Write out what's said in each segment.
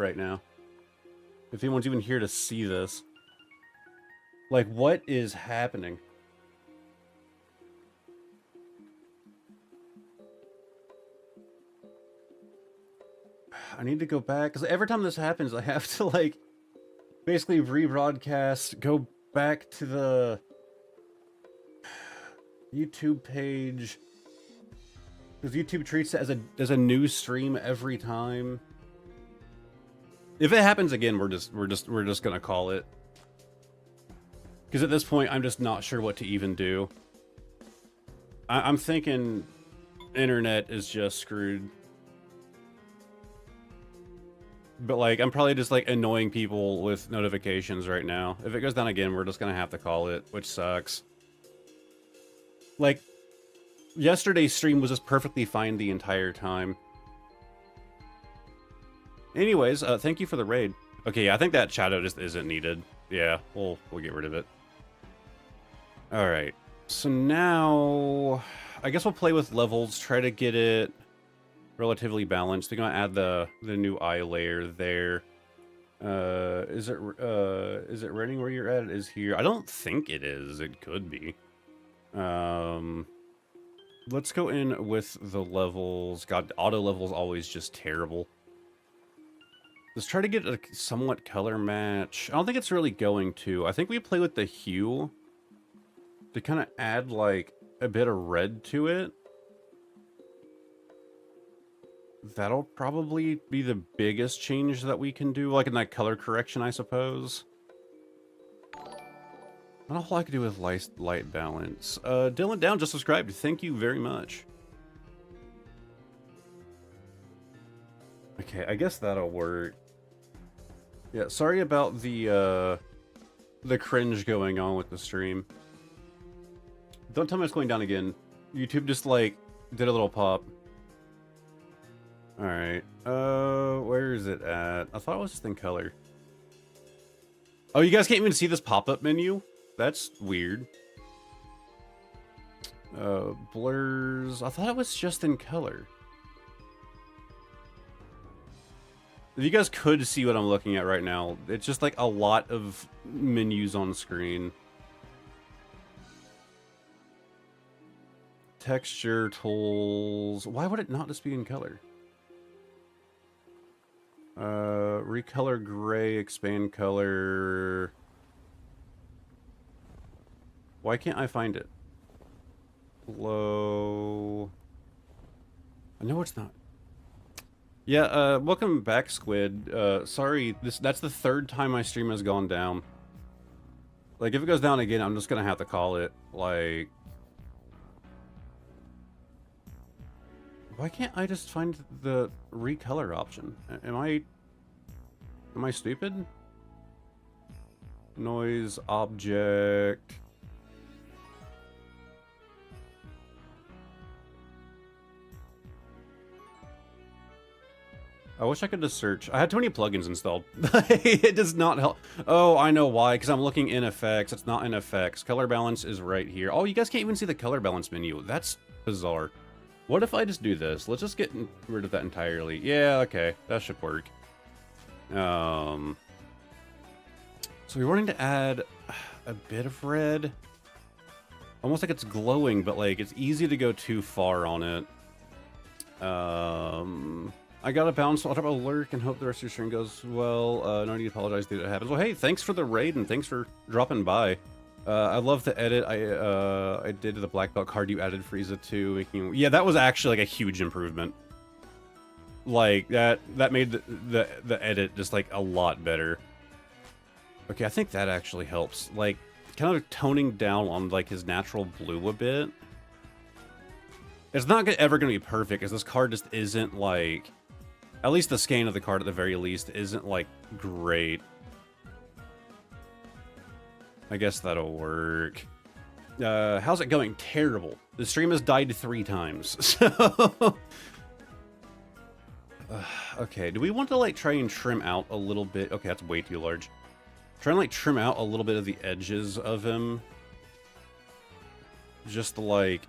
right now. If anyone's even here to see this. Like, what is happening? I need to go back, because every time this happens, I have to, like, basically rebroadcast, go back to the YouTube page, because YouTube treats it as a new stream every time. If it happens again, we're just gonna call it, because at this point, I'm just not sure what to even do. I'm thinking internet is just screwed. But, like, I'm probably just, like, annoying people with notifications right now. If it goes down again, we're just gonna have to call it, which sucks. Like, yesterday's stream was just perfectly fine the entire time. Anyways, thank you for the raid. Okay, yeah, I think that shadow just isn't needed. Yeah, we'll get rid of it. Alright, so now... I guess we'll play with levels, try to get it relatively balanced. They're gonna add the new eye layer there. Is it raining where you're at? It is here. I don't think it is. It could be. Let's go in with the levels. God, auto level's always just terrible. Let's try to get a somewhat color match. I don't think it's really going to. I think we play with the hue to kind of add, like, a bit of red to it. That'll probably be the biggest change that we can do, like in that color correction, I suppose. Not a whole lot I can do with light balance. Dylan Down just subscribed. Thank you very much. Okay, I guess that'll work. Yeah, sorry about the cringe going on with the stream. Don't tell me it's going down again. YouTube just, like, did a little pop. Alright, where is it at? I thought it was just in color. Oh, you guys can't even see this pop-up menu? That's weird. Blurs. I thought it was just in color. If you guys could see what I'm looking at right now, it's just like a lot of menus on screen. Texture, tools. Why would it not just be in color? Recolor gray, expand color. Why can't I find it? Glow. I know it's not. Yeah, welcome back, Squid. Sorry, that's the third time my stream has gone down. Like, if it goes down again, I'm just gonna have to call it. Like, why can't I just find the recolor option? Am I stupid? Noise, object. I wish I could just search. I had too many plugins installed. It does not help. Oh, I know why. Because I'm looking in effects. It's not in effects. Color balance is right here. Oh, you guys can't even see the color balance menu. That's bizarre. What if I just do this? Let's just get rid of that entirely. Yeah, okay. That should work. So we're wanting to add a bit of red. Almost like it's glowing, but like it's easy to go too far on it. I gotta bounce. I'll drop a lurk and hope the rest of your stream goes well. No need to apologize if that happens. Well, hey, thanks for the raid and thanks for dropping by. I love the edit. I did the black belt card you added Frieza to, making, yeah, that was actually like a huge improvement. Like that made the edit just like a lot better. Okay, I think that actually helps. Like kind of toning down on like his natural blue a bit. It's not ever gonna be perfect because this card just isn't like, at least the scan of the card at the very least isn't like great. I guess that'll work. How's it going? Terrible. The stream has died 3 times. So, okay, do we want to like try and trim out a little bit? Okay, that's way too large. Try and like trim out a little bit of the edges of him. Just to like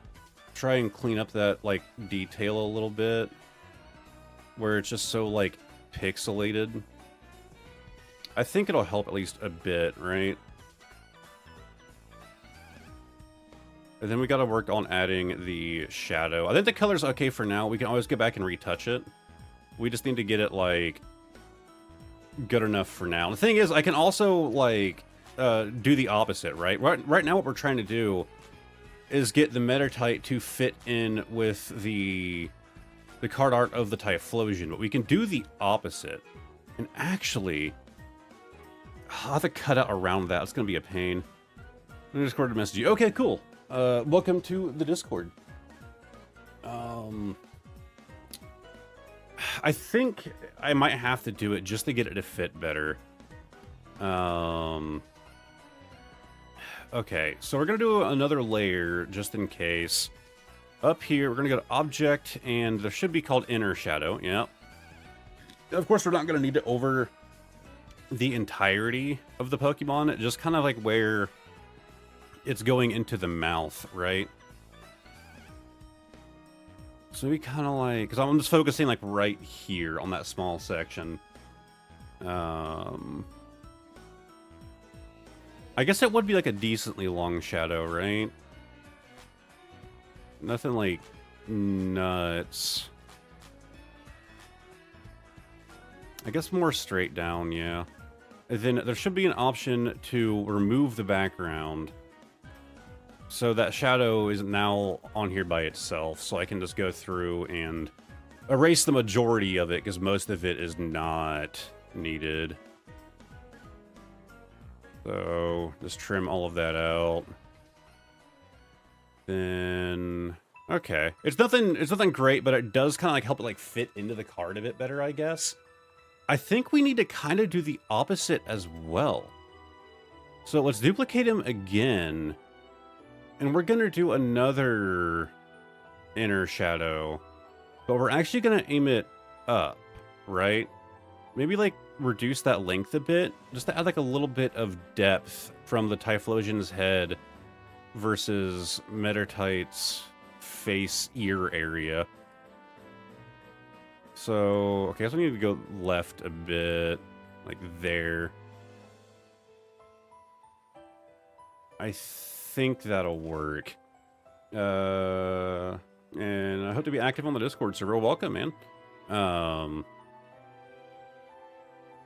try and clean up that like detail a little bit. Where it's just so like pixelated. I think it'll help at least a bit, right? And then we got to work on adding the shadow. I think the color's okay for now. We can always get back and retouch it. We just need to get it, like, good enough for now. The thing is, I can also, like, do the opposite, right? Right now what we're trying to do is get the Metatite to fit in with the card art of the Typhlosion, but we can do the opposite. And actually, I'll have to cut out around that. It's going to be a pain. I'm going to Discord to message you. Okay, cool. Welcome to the Discord. I think I might have to do it just to get it to fit better. Okay, so we're going to do another layer just in case. Up here, we're going to go to Object, and there should be called Inner Shadow. Yeah. Of course, we're not going to need it over the entirety of the Pokemon, just kind of like where it's going into the mouth, right? So we kind of like, because I'm just focusing like right here on that small section. I guess it would be like a decently long shadow, right? Nothing like nuts. I guess more straight down, yeah. And then there should be an option to remove the background. So that shadow is now on here by itself. So I can just go through and erase the majority of it because most of it is not needed. So just trim all of that out. Then okay. It's nothing great, but it does kind of like help it like fit into the card a bit better, I guess. I think we need to kind of do the opposite as well. So let's duplicate him again. And we're going to do another inner shadow. But we're actually going to aim it up, right? Maybe like reduce that length a bit. Just to add like a little bit of depth from the Typhlosion's head versus Metatite's face ear area. So, okay, so we need to go left a bit, like there. I think that'll work. And I hope to be active on the Discord server. Welcome, man.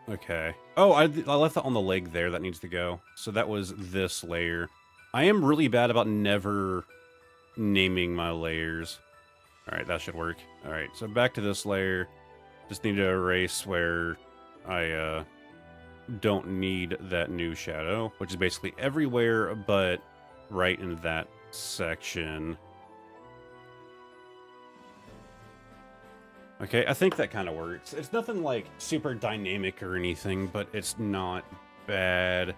Okay. Oh, I left that on the leg there. That needs to go. So that was this layer. I am really bad about never naming my layers. All right, that should work. All right, so back to this layer. Just need to erase where I don't need that new shadow, which is basically everywhere but right in that section. Okay, I think that kind of works. It's nothing like super dynamic or anything, but it's not bad.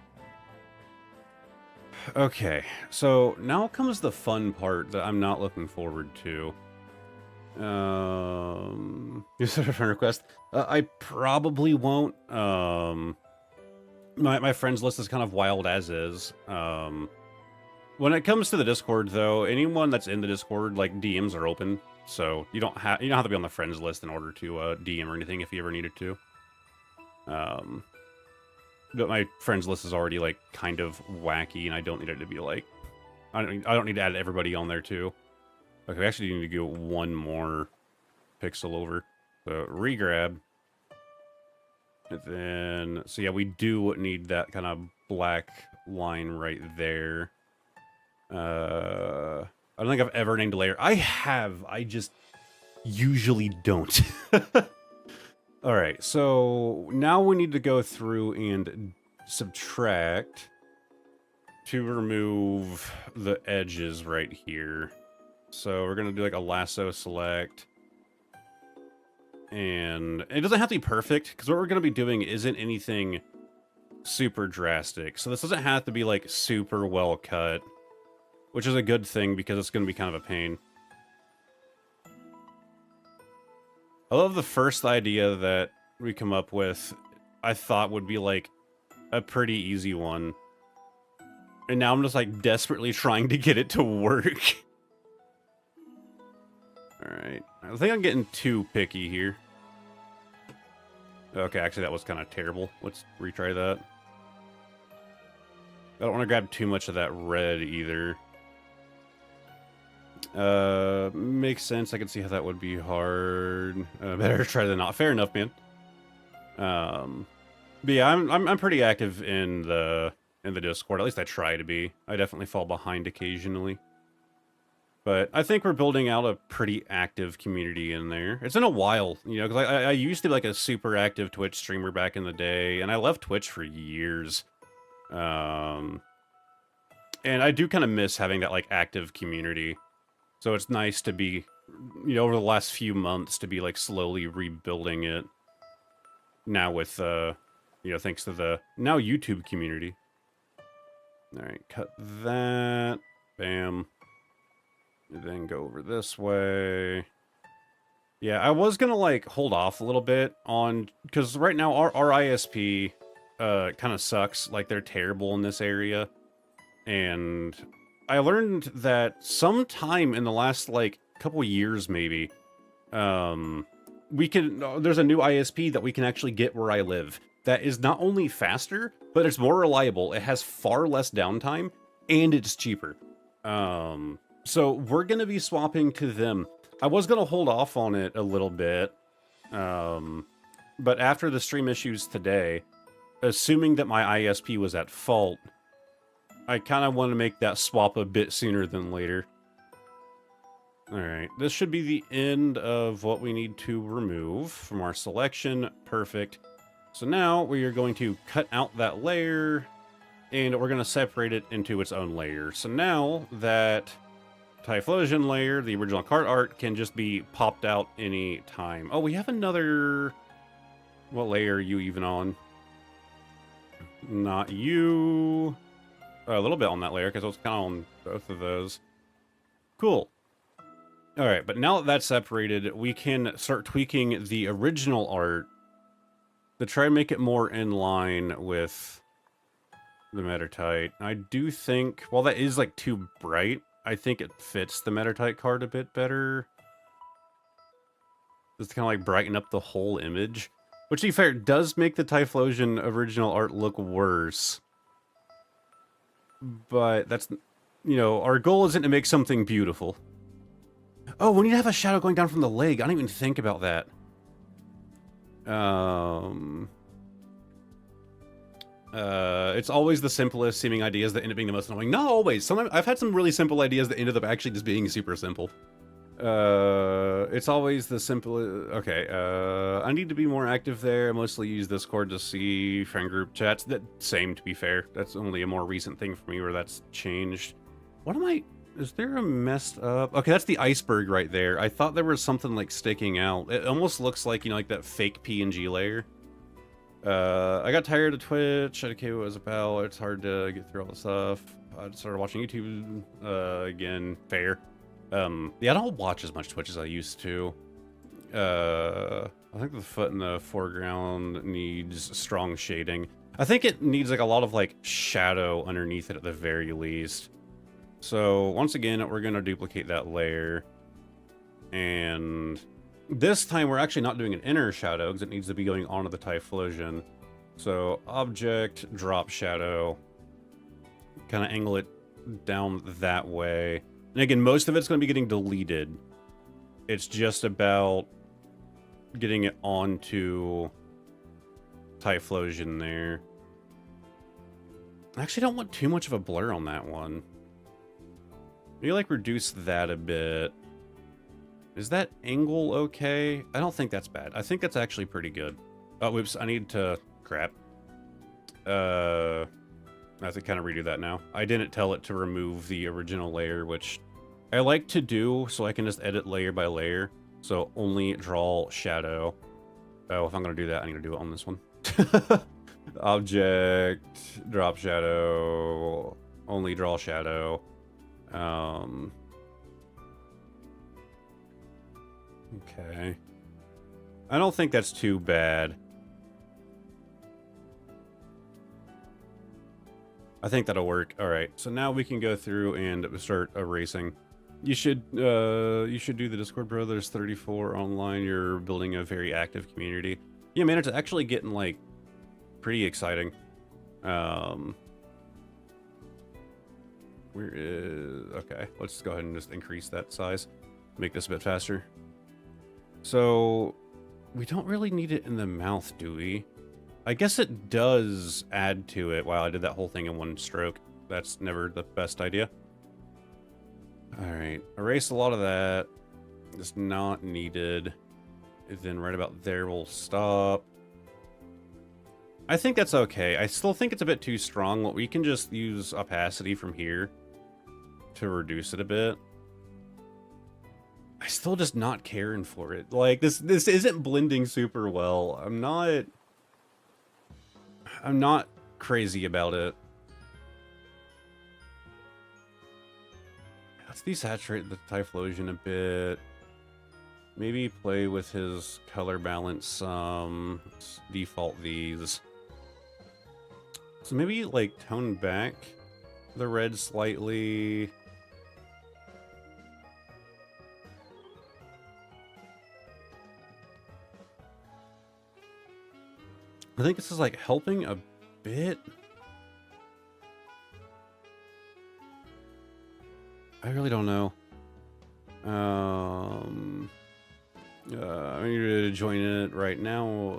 Okay, so now comes the fun part that I'm not looking forward to. You said a friend request. I probably won't. My friends list is kind of wild as is. When it comes to the Discord, though, anyone that's in the Discord, like DMs are open, so you don't have to be on the friends list in order to DM or anything if you ever needed to. But my friends list is already like kind of wacky, and I don't need it to be like I don't need to add everybody on there too. Okay, we actually need to go one more pixel over. So regrab. And then, so yeah, we do need that kind of black line right there. I don't think I've ever named a layer. I have, I just usually don't. All right, so now we need to go through and subtract to remove the edges right here. So we're going to do like a lasso select. And it doesn't have to be perfect, because what we're going to be doing isn't anything super drastic. So this doesn't have to be like super well cut, which is a good thing because it's going to be kind of a pain. I love the first idea that we come up with, I thought would be like a pretty easy one. And now I'm just like desperately trying to get it to work. Alright, I think I'm getting too picky here. Okay, actually that was kind of terrible. Let's retry that. I don't want to grab too much of that red either. Makes sense. I can see how that would be hard. Better try than not. Fair enough, man. But yeah, I'm pretty active in the Discord. At least I try to be. I definitely fall behind occasionally. But I think we're building out a pretty active community in there. It's been a while, you know, because I used to be like a super active Twitch streamer back in the day, and I left Twitch for years. And I do kind of miss having that like active community. So it's nice to be, you know, over the last few months to be like slowly rebuilding it. Now with, you know, thanks to the now YouTube community. All right, cut that. Bam. And then go over this way. Yeah, I was gonna like hold off a little bit on, because right now our ISP kind of sucks. Like they're terrible in this area. And I learned that sometime in the last like couple years maybe, we can, there's a new ISP that we can actually get where I live that is not only faster, but it's more reliable. It has far less downtime and it's cheaper. So we're going to be swapping to them. I was going to hold off on it a little bit. But after the stream issues today, assuming that my ISP was at fault, I kind of want to make that swap a bit sooner than later. Alright, this should be the end of what we need to remove from our selection. Perfect. So now we are going to cut out that layer, and we're going to separate it into its own layer. So now that Typhlosion layer, the original card art, can just be popped out any time. Oh, we have another... What layer are you even on? Not you. A little bit on that layer, because I was kind of on both of those. Cool. Alright, but now that that's separated, we can start tweaking the original art to try and make it more in line with the Metatite. I do think, while that is like too bright, I think it fits the Metatite card a bit better. Just to kind of like brighten up the whole image. Which, to be fair, does make the Typhlosion original art look worse. But that's, you know, our goal isn't to make something beautiful. Oh, we need to have a shadow going down from the leg. I didn't even think about that. It's always the simplest seeming ideas that end up being the most annoying. Not always. Sometimes I've had some really simple ideas that ended up actually just being super simple. It's always the simple. Okay. I need to be more active there. I mostly use Discord to see friend group chats. That same, to be fair. That's only a more recent thing for me where that's changed. What am I? Is there a messed up? Okay, that's the iceberg right there. I thought there was something like sticking out. It almost looks like, you know, like that fake PNG layer. I got tired of Twitch. I didn't care what it was about. It's hard to get through all the stuff. I started watching YouTube again. Fair. Yeah, I don't watch as much Twitch as I used to. I think the foot in the foreground needs strong shading. I think it needs like a lot of like shadow underneath it at the very least. So once again, we're going to duplicate that layer. And this time we're actually not doing an inner shadow because it needs to be going onto the Typhlosion. So object, drop shadow, kind of angle it down that way. And again, most of it's going to be getting deleted. It's just about getting it onto Typhlosion there. I actually don't want too much of a blur on that one. Maybe like reduce that a bit. Is that angle okay? I don't think that's bad. I think that's actually pretty good. Oh, whoops, I need to... Crap. I have to kind of redo that now. I didn't tell it to remove the original layer, which I like to do so I can just edit layer by layer. So only draw shadow. Oh, if I'm going to do that, I need to do it on this one. Object, drop shadow, only draw shadow. Okay. I don't think that's too bad. I think that'll work. All right. So now we can go through and start erasing. You should do the Discord, bro. There's 34 online. You're building a very active community. Yeah, man, it's actually getting, like, pretty exciting. Where is... Okay, let's go ahead and just increase that size. Make this a bit faster. So, we don't really need it in the mouth, do we? I guess it does add to it. Wow, I did that whole thing in one stroke. That's never the best idea. Alright, erase a lot of that. It's not needed. Then right about there we'll stop. I think that's okay. I still think it's a bit too strong. We can just use opacity from here to reduce it a bit. I still just not caring for it. Like, this isn't blending super well. I'm not crazy about it. Let's desaturate the Typhlosion a bit. Maybe play with his color balance some. Let's default these. So maybe, like, tone back the red slightly. I think this is, like, helping a bit. I really don't know. I need to join it right now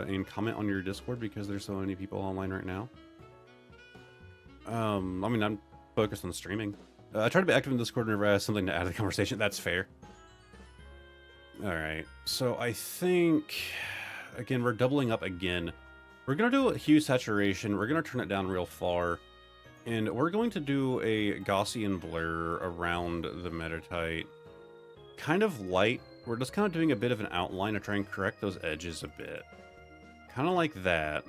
and comment on your Discord because there's so many people online right now. I mean, I'm focused on streaming. I try to be active in Discord whenever I have something to add to the conversation. That's fair. Alright, so I think... Again, we're doubling up again. We're going to do a hue saturation. We're going to turn it down real far. And we're going to do a Gaussian blur around the Metatite. Kind of light. We're just kind of doing a bit of an outline to try and correct those edges a bit. Kind of like that.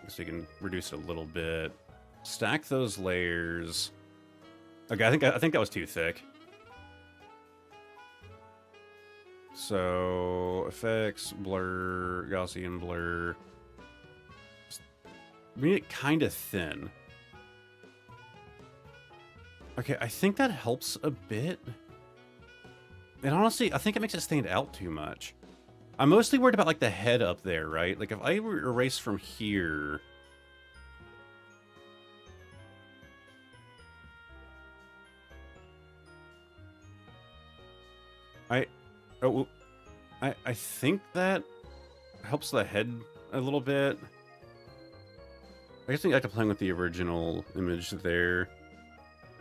So you can reduce it a little bit. Stack those layers. Okay, I think that was too thick. So, effects, blur, Gaussian blur. We need it kind of thin. Okay, I think that helps a bit. And honestly, I think it makes it stand out too much. I'm mostly worried about, like, the head up there, right? Like, if I erase from here... I think that helps the head a little bit. I guess I like to play with the original image there.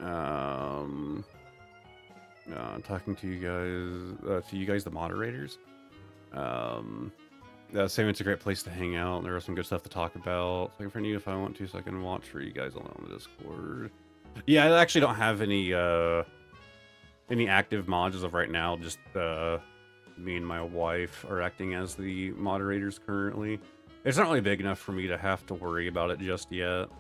Talking to you guys, the moderators. Saying it's a great place to hang out. There was some good stuff to talk about. Looking for you if I want to, so I can watch for you guys on the Discord. Yeah, I actually don't have any active mods as of right now. Just me and my wife are acting as the moderators currently. It's not really big enough for me to have to worry about it just yet.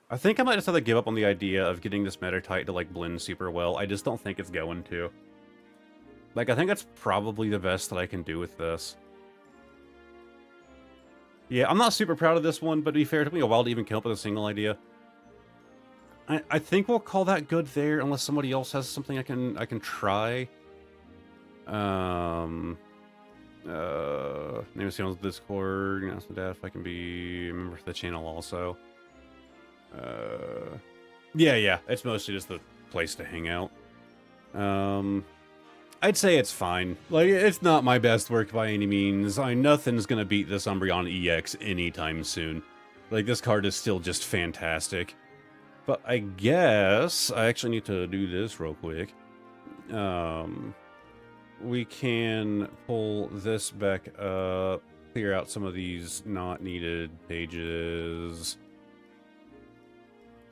I think I might just have to give up on the idea of getting this Metatite to, like, blend super well. I just don't think it's going to. Like, I think that's probably the best that I can do with this. Yeah, I'm not super proud of this one, but to be fair, it took me a while to even come up with a single idea. I think we'll call that good there, unless somebody else has something I can try. Name is on Discord. Ask my dad if I can be a member of the channel also. Yeah, it's mostly just the place to hang out. I'd say it's fine. Like, it's not my best work by any means. Nothing's gonna beat this Umbreon EX anytime soon. Like, this card is still just fantastic. But I guess I actually need to do this real quick. We can pull this back up, clear out some of these not needed pages.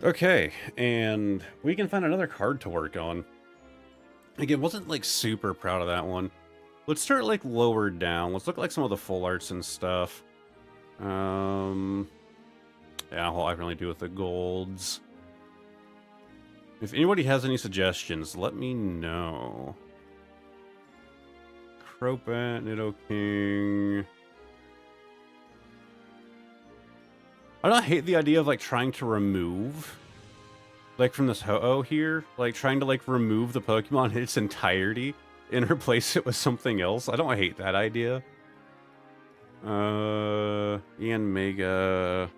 Okay, and we can find another card to work on. Again, wasn't, like, super proud of that one. Let's start, like, lower down. Let's look at, like, some of the full arts and stuff. Yeah, what I can really do with the golds. If anybody has any suggestions, let me know. Crobat, Nidoking. I don't hate the idea of, like, trying to remove like from this Ho-Oh here, like trying to like remove the Pokemon in its entirety and replace it with something else. I don't hate that idea. Ian Mega.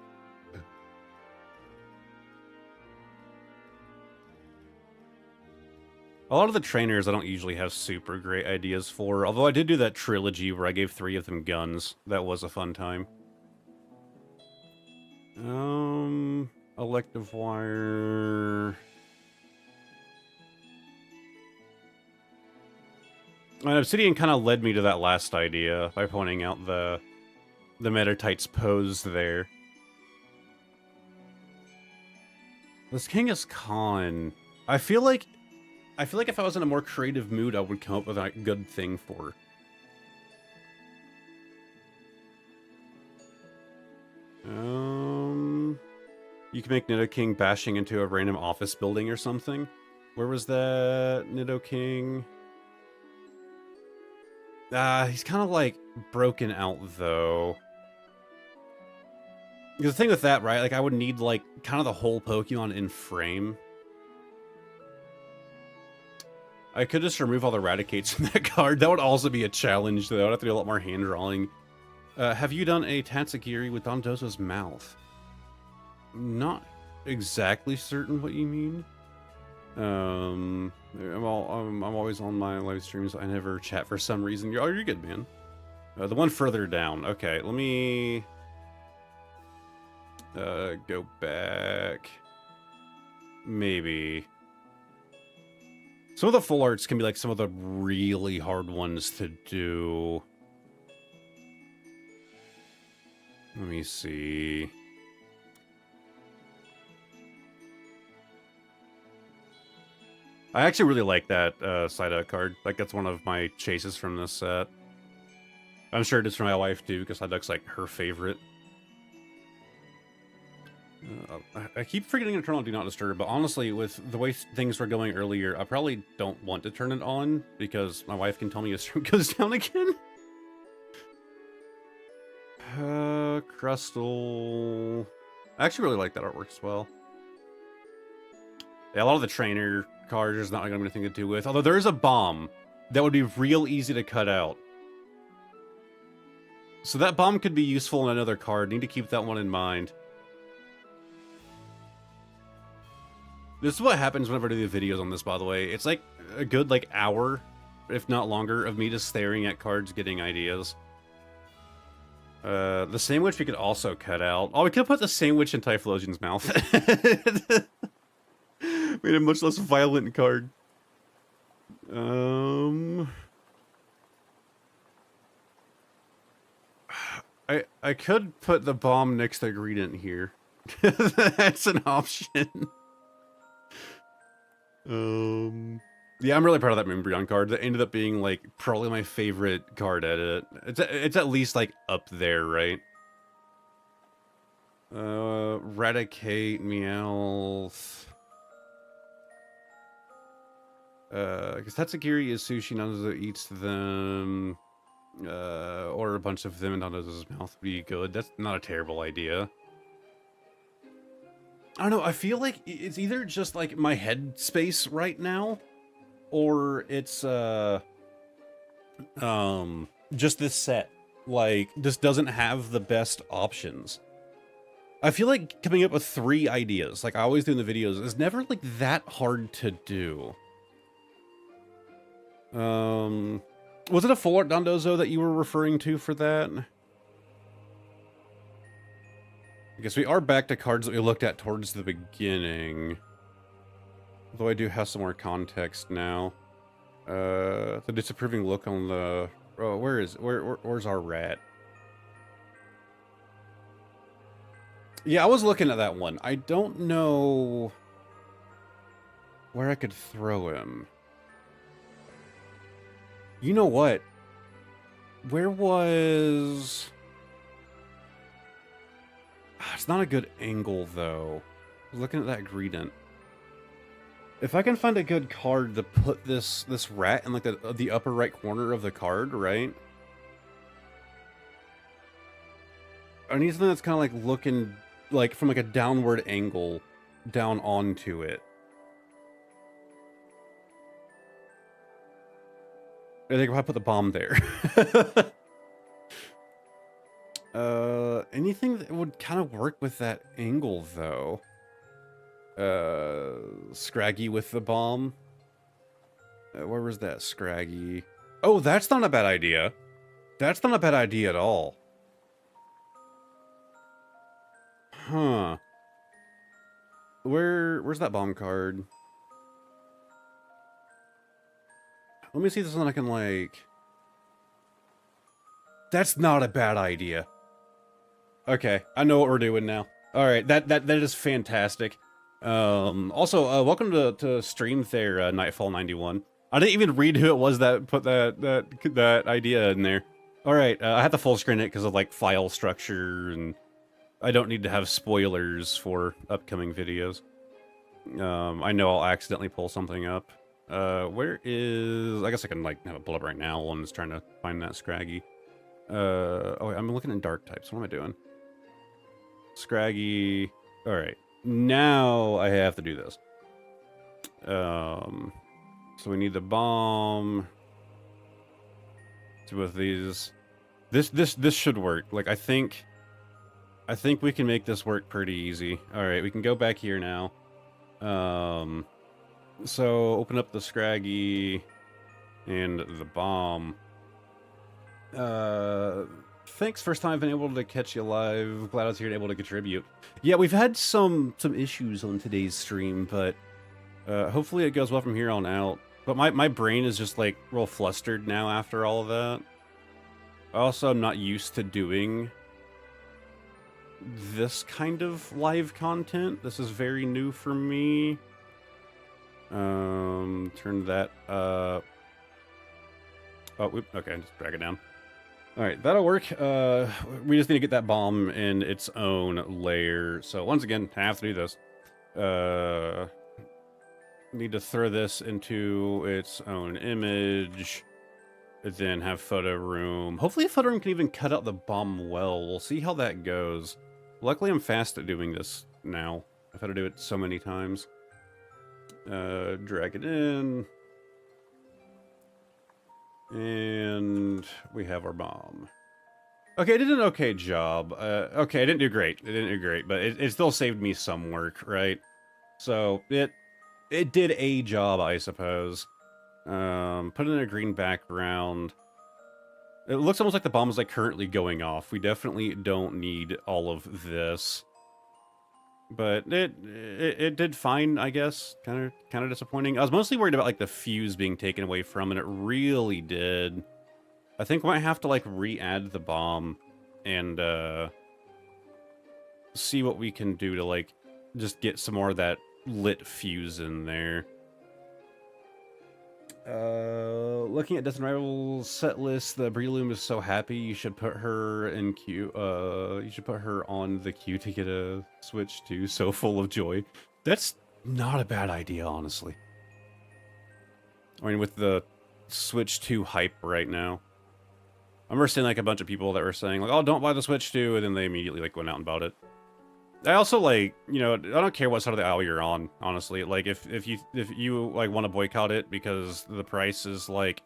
A lot of the trainers I don't usually have super great ideas for, although I did do that trilogy where I gave 3 of them guns. That was a fun time. Elective Wire... And Obsidian kind of led me to that last idea by pointing out the Metatite's pose there. This Genghis Khan... I feel like if I was in a more creative mood, I would come up with a good thing for. You can make Nidoking bashing into a random office building or something. Where was that Nidoking? He's kind of like broken out though. Because the thing with that, right? Like I would need like kind of the whole Pokemon in frame. I could just remove all the Raticates from that card. That would also be a challenge, though. I'd have to do a lot more hand drawing. Have you done a Tatsugiri with Dondozo's mouth? Not exactly certain what you mean. I'm always on my live streams. I never chat for some reason. You're good, man. The one further down. Okay, let me go back. Maybe. Some of the full arts can be like some of the really hard ones to do. Let me see. I actually really like that side out card. Like that's one of my chases from this set. I'm sure it is for my wife too, because Psyduck's like her favorite. I keep forgetting to turn on Do Not Disturb, but honestly, with the way things were going earlier, I probably don't want to turn it on, because my wife can tell me a stream goes down again. Crustle... I actually really like that artwork as well. Yeah, a lot of the trainer cards is not going to have anything to do with, although there is a bomb that would be real easy to cut out. So that bomb could be useful in another card. Need to keep that one in mind. This is what happens whenever I do the videos on this, by the way. It's like a good, like, hour, if not longer, of me just staring at cards, getting ideas. The sandwich we could also cut out. Oh, we could put the sandwich in Typhlosion's mouth. Made a much less violent card. I could put the bomb next to Greedent here. That's an option. Yeah, I'm really proud of that Mimbreon card. That ended up being, like, probably my favorite card edit. It's at least, like, up there, right? Raticate, Meowth. Because Tatsugiri is sushi, Dondozo eats them. Or a bunch of them in Dondozo's mouth would be good. That's not a terrible idea. I don't know, I feel like it's either just, like, my head space right now, or it's, just this set, like, just doesn't have the best options. I feel like coming up with 3 ideas, like I always do in the videos, is never, like, that hard to do. Was it a full art Dondozo that you were referring to for that? I guess we are back to cards that we looked at towards the beginning. Although I do have some more context now. The disapproving look on the... Oh, where's our rat? Yeah, I was looking at that one. I don't know where I could throw him. You know what? Where was... It's not a good angle, though. I was looking at that Greedent. If I can find a good card to put this rat in, like, the upper right corner of the card, right? I need something that's kind of, like, looking, like, from, like, a downward angle down onto it. I think I'll put the bomb there. Anything that would kind of work with that angle, though. Scraggy with the bomb. Where was that Scraggy? Oh, that's not a bad idea. That's not a bad idea at all. Huh. Where's that bomb card? Let me see if this one I can, like... That's not a bad idea. Okay, I know what we're doing now. Alright, that is fantastic. Also, welcome to stream there, Nightfall91. I didn't even read who it was that put that idea in there. Alright, I had to full screen it because of, like, file structure, and I don't need to have spoilers for upcoming videos. I know I'll accidentally pull something up. Where is... I guess I can, like, have it pull up right now while I'm just trying to find that Scraggy. Oh, wait, I'm looking in dark types. What am I doing? Scraggy. Alright. Now I have to do this. So we need the bomb. So with these... This should work. Like, I think we can make this work pretty easy. Alright, we can go back here now. So open up the Scraggy and the bomb. Thanks, first time I've been able to catch you live. Glad I was here and able to contribute. Yeah, we've had some issues on today's stream, but hopefully it goes well from here on out. But my brain is just like real flustered now after all of that. Also, I'm not used to doing this kind of live content. This is very new for me. Turn that up. Oh, whoop, okay, just drag it down. Alright, that'll work. We just need to get that bomb in its own layer. So once again, I have to do this. Need to throw this into its own image. Then have photo room. Hopefully a photo room can even cut out the bomb well. We'll see how that goes. Luckily I'm fast at doing this now. I've had to do it so many times. Drag it in. And we have our bomb. Okay, I did an okay job. Okay, I didn't do great. It didn't do great, but it still saved me some work, right? So it did a job, I suppose. Put in a green background. It looks almost like the bomb is like currently going off. We definitely don't need all of this. But it did fine, I guess. Kind of disappointing. I was mostly worried about like the fuse being taken away from, and it really did. I think we might have to like re-add the bomb and see what we can do to like just get some more of that lit fuse in there. Looking at Death and Rivals set list, the Breloom is so happy. You should put her in queue. You should put her on the queue to get a Switch 2. So full of joy. That's not a bad idea, honestly. I mean, with the Switch 2 hype right now, I remember seeing like a bunch of people that were saying like, "Oh, don't buy the Switch 2," and then they immediately like went out and bought it. I also like, you know, I don't care what side of the aisle you're on, honestly. Like if you like want to boycott it because the price is like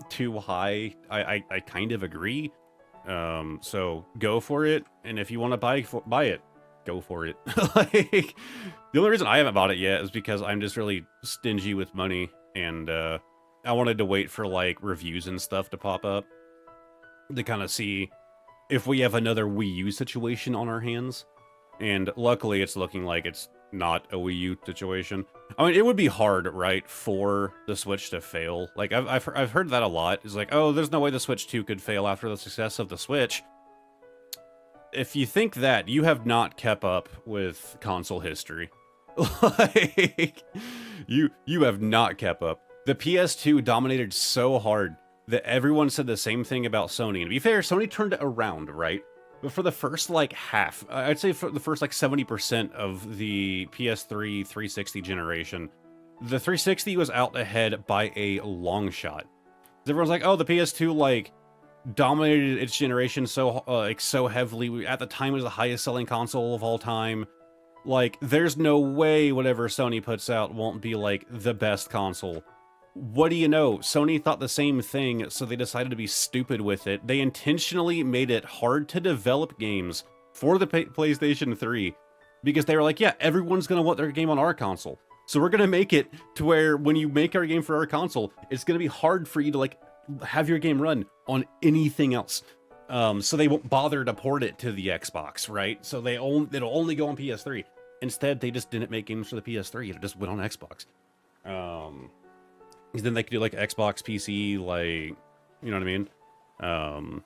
too high, I kind of agree. So go for it, and if you want to buy it, go for it. Like the only reason I haven't bought it yet is because I'm just really stingy with money, and I wanted to wait for like reviews and stuff to pop up to kind of see if we have another Wii U situation on our hands. And luckily, it's looking like it's not a Wii U situation. I mean, it would be hard, right, for the Switch to fail. Like, I've heard that a lot. It's like, oh, there's no way the Switch 2 could fail after the success of the Switch. If you think that, you have not kept up with console history. Like, you have not kept up. The PS2 dominated so hard that everyone said the same thing about Sony. And to be fair, Sony turned it around, right? But for the first, like, half, I'd say for the first, like, 70% of the PS3 360 generation, the 360 was out ahead by a long shot. Everyone's like, oh, the PS2, like, dominated its generation so, like, so heavily. At the time, it was the highest-selling console of all time. Like, there's no way whatever Sony puts out won't be, like, the best console. What do you know? Sony thought the same thing, so they decided to be stupid with it. They intentionally made it hard to develop games for the PlayStation 3 because they were like, yeah, everyone's going to want their game on our console. So we're going to make it to where when you make our game for our console, it's going to be hard for you to like have your game run on anything else. So they won't bother to port it to the Xbox, right? So it'll only go on PS3. Instead, they just didn't make games for the PS3. It just went on Xbox. Then they could do like Xbox, PC, like, you know what I mean?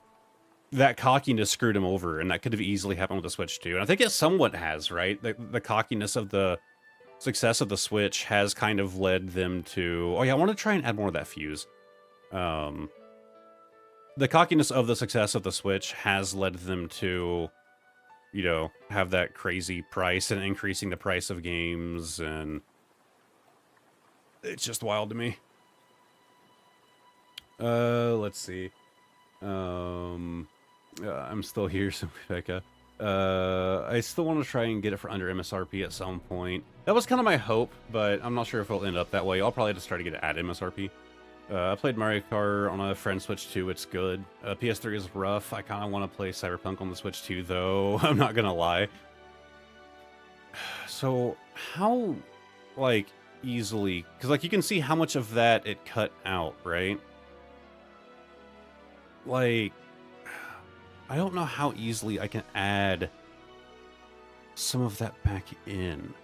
That cockiness screwed him over, and that could have easily happened with the Switch too. And I think it somewhat has, right? The cockiness of the success of the Switch has kind of led them to, oh yeah, I want to try and add more of that fuse. The cockiness of the success of the Switch has led them to, you know, have that crazy price and increasing the price of games, and it's just wild to me. Let's see. I'm still here, so Becca. I still want to try and get it for under MSRP at some point. That was kind of my hope, but I'm not sure if it'll end up that way. I'll probably just try to get it at MSRP. I played Mario Kart on a friend Switch 2. It's good. PS3 is rough. I kind of want to play Cyberpunk on the Switch 2, though. I'm not gonna lie. So, how, like, easily... Because, like, you can see how much of that it cut out, right? Like, I don't know how easily I can add some of that back in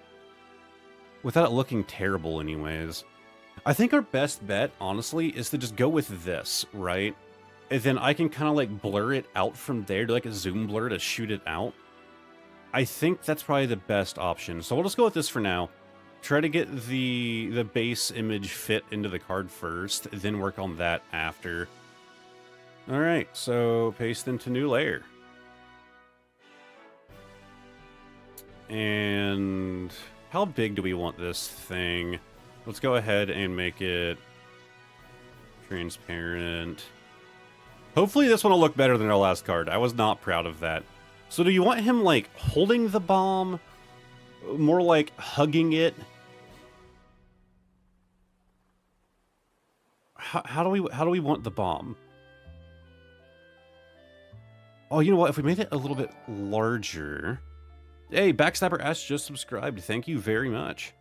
without it looking terrible anyways. I think our best bet, honestly, is to just go with this, right? And then I can kind of like blur it out from there, do like a zoom blur to shoot it out. I think that's probably the best option. So we'll just go with this for now. Try to get the base image fit into the card first, then work on that after. Alright, so paste into new layer. And how big do we want this thing? Let's go ahead and make it transparent. Hopefully this one will look better than our last card. I was not proud of that. So do you want him like holding the bomb? More like hugging it? How do we want the bomb? Oh, you know what? If we made it a little bit larger... Hey, Backstabber Ash just subscribed. Thank you very much.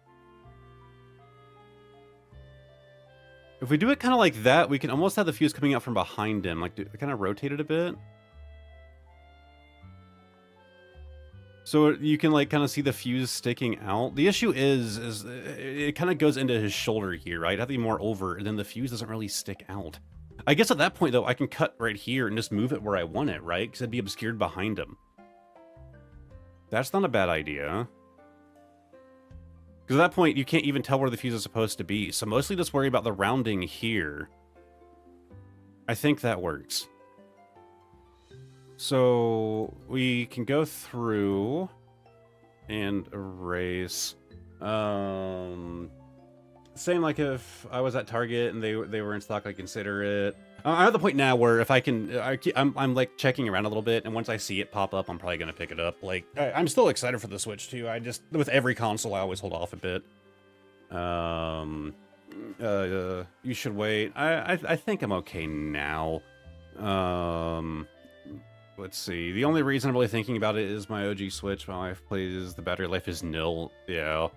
If we do it kind of like that, we can almost have the fuse coming out from behind him. Like, kind of rotate it a bit. So you can, like, kind of see the fuse sticking out. The issue is it kind of goes into his shoulder here, right? Have to be more over, and then the fuse doesn't really stick out. I guess at that point, though, I can cut right here and just move it where I want it, right? Because it'd be obscured behind him. That's not a bad idea. Because at that point, you can't even tell where the fuse is supposed to be. So mostly just worry about the rounding here. I think that works. So we can go through and erase. Same like if I was at Target and they were in stock, I'd consider it. I'm at the point now where if I can, I'm like checking around a little bit, and once I see it pop up, I'm probably gonna pick it up. Like I'm still excited for the Switch too. I just, with every console, I always hold off a bit. You should wait. I think I'm okay now. Let's see. The only reason I'm really thinking about it is my OG Switch. My wife plays, the battery life is nil. Yeah.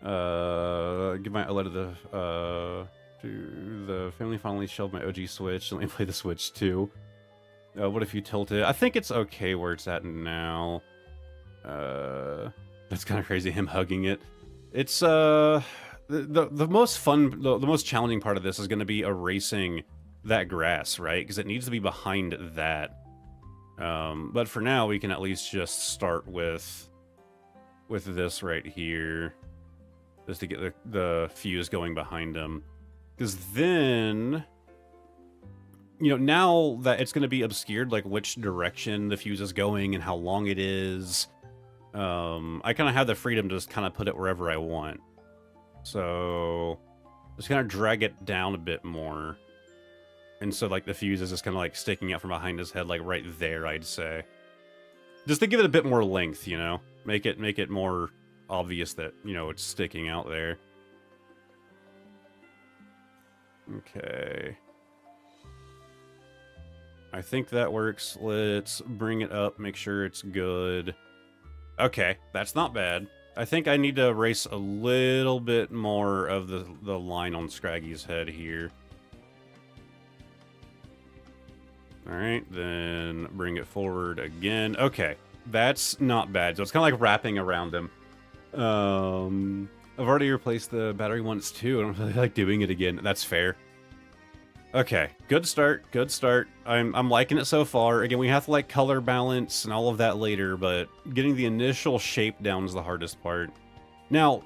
Give my OLED to the family finally shelved my OG Switch. Let me play the Switch too. What if you tilt it? I think it's okay where it's at now. That's kind of crazy, him hugging it. It's the most fun, the most challenging part of this is going to be erasing that grass, right? Because it needs to be behind that. But for now, we can at least just start with this right here, just to get the fuse going behind him. Because then, you know, now that it's going to be obscured, like which direction the fuse is going and how long it is, I kind of have the freedom to just kind of put it wherever I want. So just kind of drag it down a bit more. And so, like, the fuse is just kind of, like, sticking out from behind his head, like, right there, I'd say. Just to give it a bit more length, you know? Make it more obvious that, you know, it's sticking out there. Okay. I think that works. Let's bring it up, make sure it's good. Okay, that's not bad. I think I need to erase a little bit more of the line on Scraggy's head here. Alright, then bring it forward again. Okay, that's not bad. So it's kind of like wrapping around him. I've already replaced the battery once too. I don't really like doing it again. That's fair. Okay, good start, good start. I'm liking it so far. Again, we have to like color balance and all of that later, but getting the initial shape down is the hardest part. Now,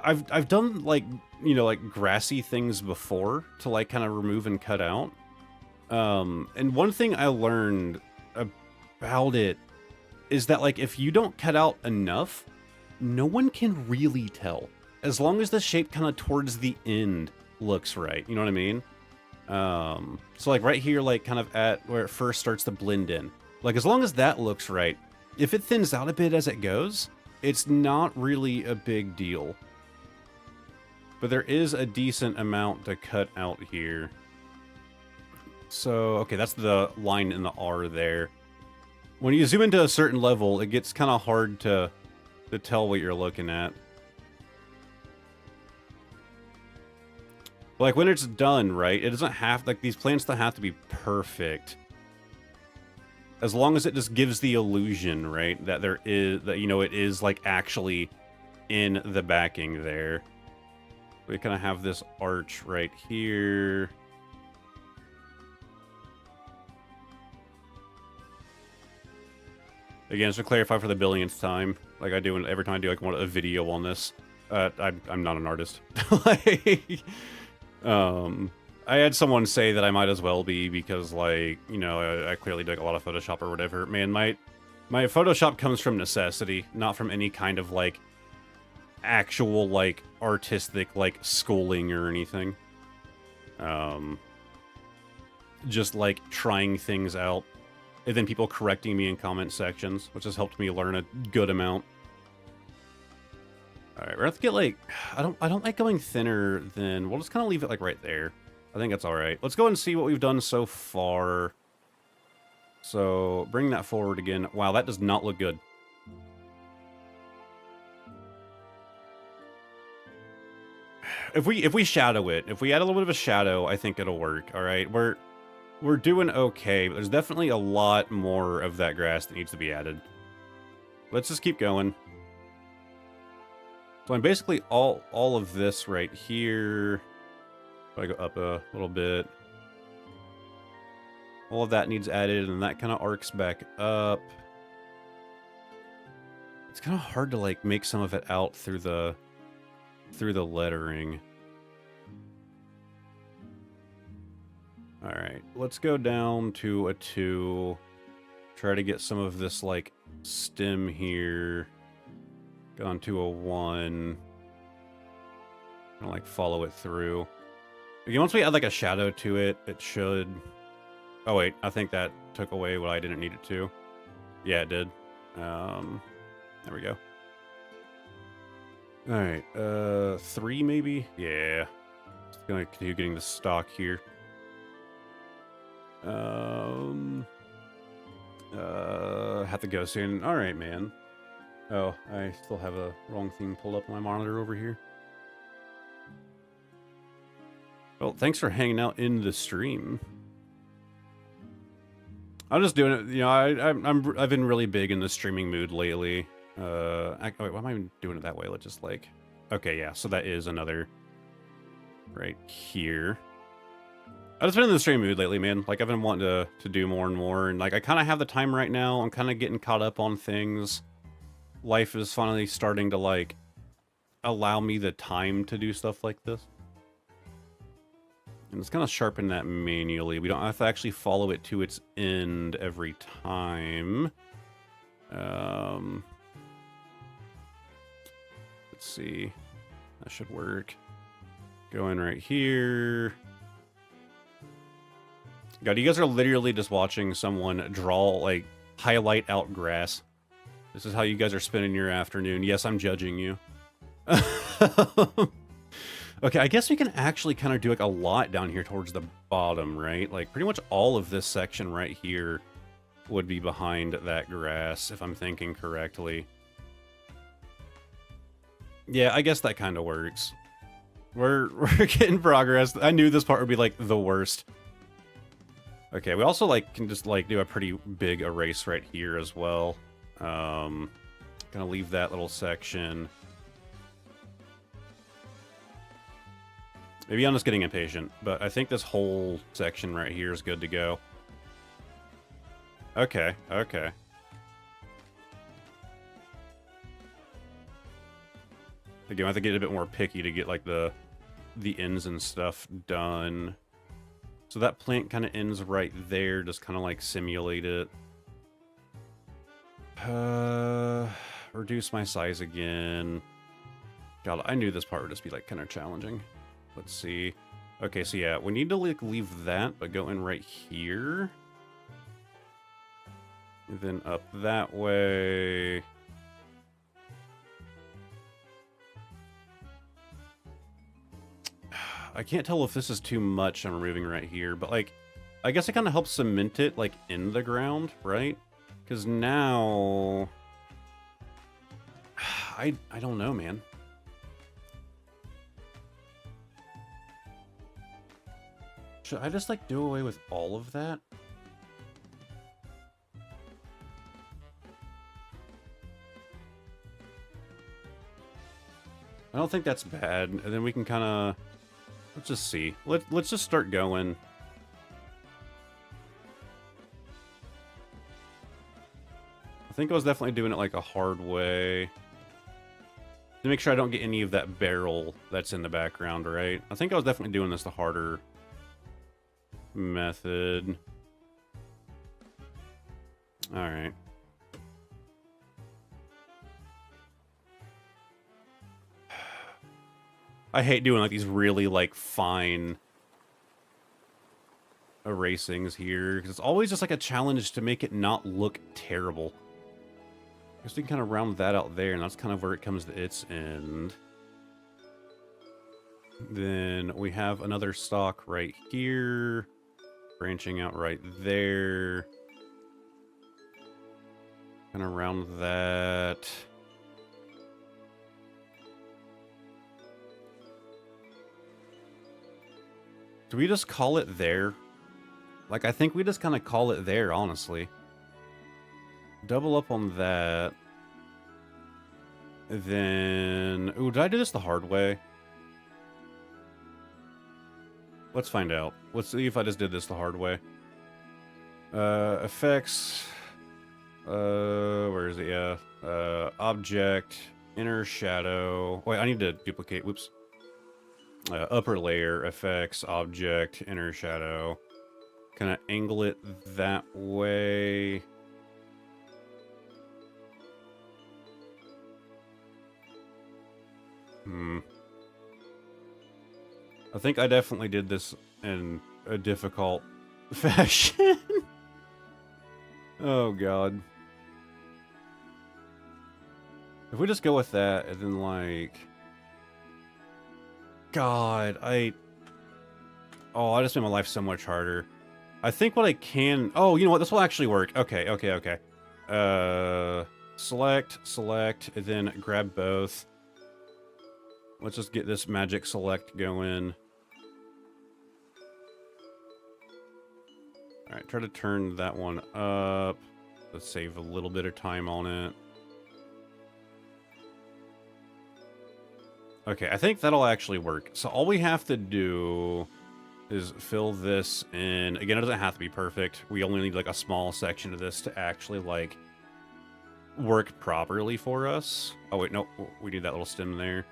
I've done like, you know, like grassy things before to like kind of remove and cut out. And one thing I learned about it is that like if you don't cut out enough, no one can really tell. As long as the shape kind of towards the end looks right, you know what I mean? So like right here, like kind of at where it first starts to blend in. Like as long as that looks right, if it thins out a bit as it goes, it's not really a big deal. But there is a decent amount to cut out here. So, okay, that's the line in the R there. When you zoom into a certain level, it gets kind of hard to tell what you're looking at. Like, when it's done, right, it doesn't have, like, these plants don't have to be perfect. As long as it just gives the illusion, right, that there is, that, you know, it is, like, actually in the backing there. We kind of have this arch right here. Again, just to clarify for the billionth time, like I do every time I do, like, a video on this, I'm not an artist. Like... I had someone say that I might as well be because, like, you know, I clearly did a lot of Photoshop or whatever. Man, my Photoshop comes from necessity, not from any kind of, like, actual, like, artistic, like, schooling or anything. Just, like, trying things out. And then people correcting me in comment sections, which has helped me learn a good amount. Alright, we're gonna have to get, like, I don't like going thinner than, we'll just kind of leave it, like, right there. I think that's alright. Let's go and see what we've done so far. So, bring that forward again. Wow, that does not look good. If we shadow it, if we add a little bit of a shadow, I think it'll work, alright? We're doing okay, but there's definitely a lot more of that grass that needs to be added. Let's just keep going. So I'm basically all of this right here. If I go up a little bit. All of that needs added, and that kind of arcs back up. It's kind of hard to, like, make some of it out through the lettering. Alright, let's go down to a 2. Try to get some of this, like, stem here. Gone to a 1. Kind of like follow it through. Again, once we add like a shadow to it, it should... Oh wait, I think that took away what I didn't need it to. Yeah, it did. There we go. Alright, 3 maybe? Yeah. Just gonna continue getting the stock here. Have to go soon. Alright, man. Oh, I still have a wrong thing pulled up on my monitor over here. Well, thanks for hanging out in the stream. I'm just doing it, you know, I've been really big in the streaming mood lately. Wait, why am I even doing it that way? Let's just, like... Okay, yeah, so that is another... Right here. I've just been in the stream mood lately, man. Like, I've been wanting to do more and more, and, like, I kind of have the time right now. I'm kind of getting caught up on things. Life is finally starting to, like, allow me the time to do stuff like this. And let's kind of sharpen that manually. We don't have to actually follow it to its end every time. Let's see. That should work. Go in right here. God, you guys are literally just watching someone draw, like, highlight out grass. This is how you guys are spending your afternoon. Yes, I'm judging you. Okay, I guess we can actually kind of do like a lot down here towards the bottom, right? Like pretty much all of this section right here would be behind that grass, if I'm thinking correctly. Yeah, I guess that kind of works. We're getting progress. I knew this part would be like the worst. Okay, we also like can just like do a pretty big erase right here as well. Gonna leave that little section. Maybe I'm just getting impatient, but I think this whole section right here is good to go. Okay, okay. Again, I have to get a bit more picky to get like the ends and stuff done. So that plant kind of ends right there, just kind of like simulate it. Reduce my size again. God, I knew this part would just be like kind of challenging. Let's see. Okay, so yeah, we need to like leave that, but go in right here. And then up that way. I can't tell if this is too much I'm removing right here, but like, I guess it kind of helps cement it like in the ground, right? Because now, I don't know, man. Should I just like do away with all of that? I don't think that's bad. And then we can kind of, let's just see. Let's just start going. I think I was definitely doing it like a hard way. To make sure I don't get any of that barrel that's in the background, right? I think I was definitely doing this the harder method. Alright. I hate doing like these really like fine erasings here, because it's always just like a challenge to make it not look terrible. I guess we can kind of round that out there, and that's kind of where it comes to its end. Then we have another stalk right here, branching out right there. Kind of round that. Do we just call it there? Like, I think we just kind of call it there, honestly. Double up on that. Then... Ooh, did I do this the hard way? Let's find out. Let's see if I just did this the hard way. Effects. Where is it? Yeah. Object. Inner shadow. Wait, I need to duplicate. Whoops. Upper layer. Effects. Object. Inner shadow. Kind of angle it that way. I think I definitely did this in a difficult fashion. Oh, God. If we just go with that, and then, like... God, Oh, I just made my life so much harder. I think what I can... Oh, you know what? This will actually work. Okay, okay, okay. Select, and then grab both. Let's just get this magic select going. Alright, try to turn that one up. Let's save a little bit of time on it. Okay, I think that'll actually work. So all we have to do is fill this in. Again, it doesn't have to be perfect. We only need like a small section of this to actually like work properly for us. Oh wait, no, we need that little stem there.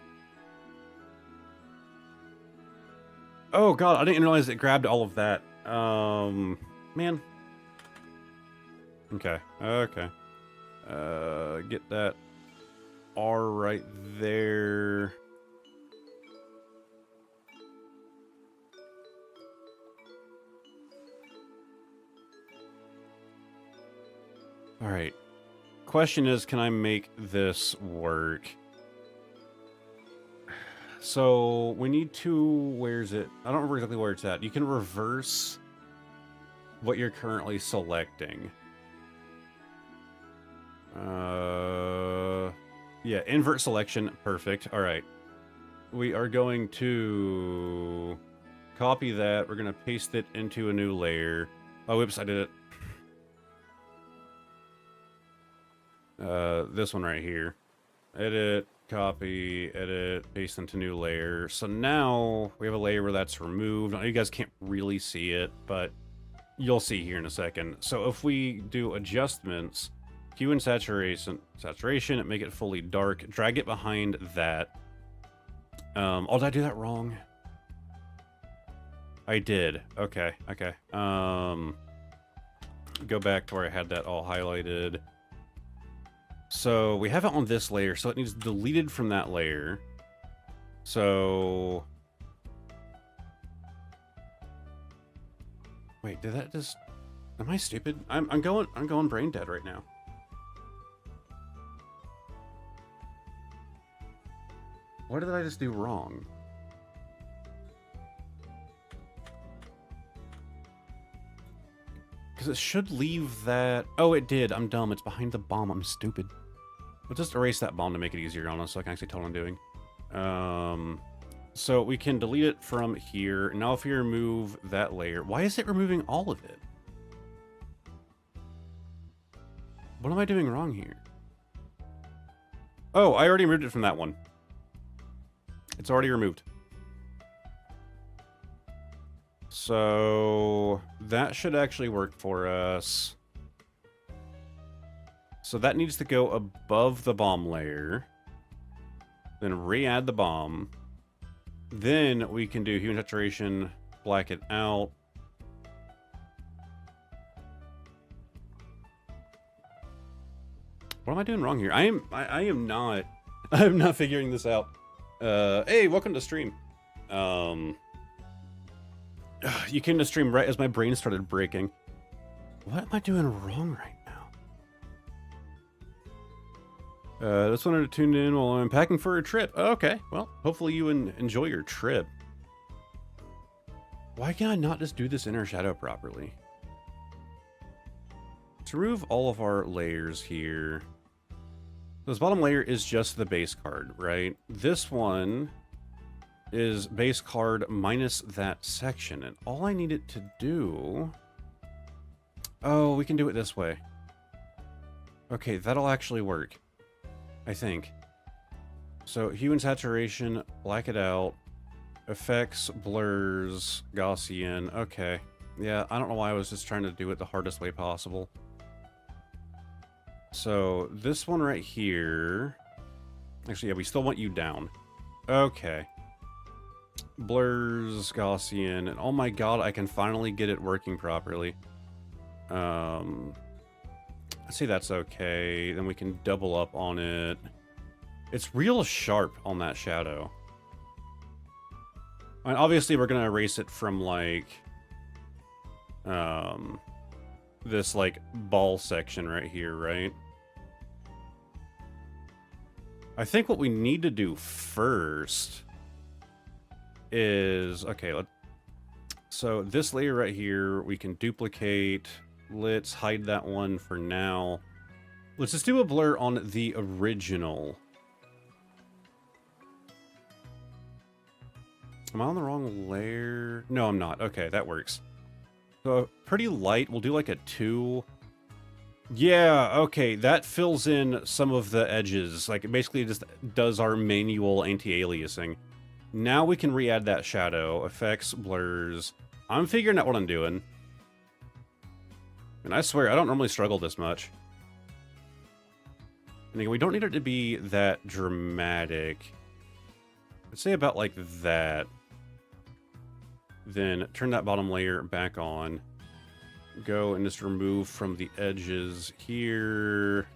Oh god, I didn't realize it grabbed all of that. Man. Okay, okay. Get that R right there. All right. Question is, can I make this work? So we need to, where's it? I don't remember exactly where it's at. You can reverse what you're currently selecting. Yeah, invert selection. Perfect. All right. We are going to copy that. We're going to paste it into a new layer. Oh, whoops, I did it. This one right here. Edit, copy, edit, paste into new layer. So now we have a layer where that's removed. I know you guys can't really see it, but you'll see here in a second. So if we do adjustments, hue and saturation, make it fully dark, drag it behind that. Oh, did I do that wrong? I did. Okay. Go back to where I had that all highlighted. So we have it on this layer, so it needs deleted from that layer. So wait, did that just? Am I stupid? I'm going brain dead right now. What did I just do wrong? Because it should leave that... Oh, it did. I'm dumb. It's behind the bomb. I'm stupid. We'll just erase that bomb to make it easier on us so I can actually tell what I'm doing. So we can delete it from here. Now if we remove that layer... Why is it removing all of it? What am I doing wrong here? Oh, I already removed it from that one. It's already removed. So that should actually work for us. So that needs to go above the bomb layer. Then re-add the bomb. Then we can do hue and saturation, black it out. What am I doing wrong here? I'm not figuring this out. Hey, welcome to stream. You came to stream right as my brain started breaking. What am I doing wrong right now? Just wanted to tune in while I'm packing for a trip. Oh, okay, well, hopefully you enjoy your trip. Why can I not just do this inner shadow properly? To remove all of our layers here. This bottom layer is just the base card, right? This one is base card minus that section. And all I need it to do... Oh, we can do it this way. Okay, that'll actually work. I think. So, hue and saturation, black it out. Effects, blurs, Gaussian. Okay. Yeah, I don't know why I was just trying to do it the hardest way possible. So, this one right here... Actually, yeah, we still want you down. Okay. Blurs, Gaussian, and oh my god, I can finally get it working properly. Let's see, that's okay. Then we can double up on it. It's real sharp on that shadow. I mean, obviously, we're gonna erase it from, like... this, like, ball section right here, right? I think what we need to do first is... Okay, so this layer right here, we can duplicate. Let's hide that one for now. Let's just do a blur on the original. Am I on the wrong layer? No, I'm not. Okay, that works. So, pretty light. We'll do like a 2. Yeah, okay, that fills in some of the edges. Like, it basically just does our manual anti-aliasing. Now we can re-add that shadow. Effects, blurs. I'm figuring out what I'm doing. And I swear, I don't normally struggle this much. And again, we don't need it to be that dramatic. Let's say about like that. Then turn that bottom layer back on. Go and just remove from the edges here.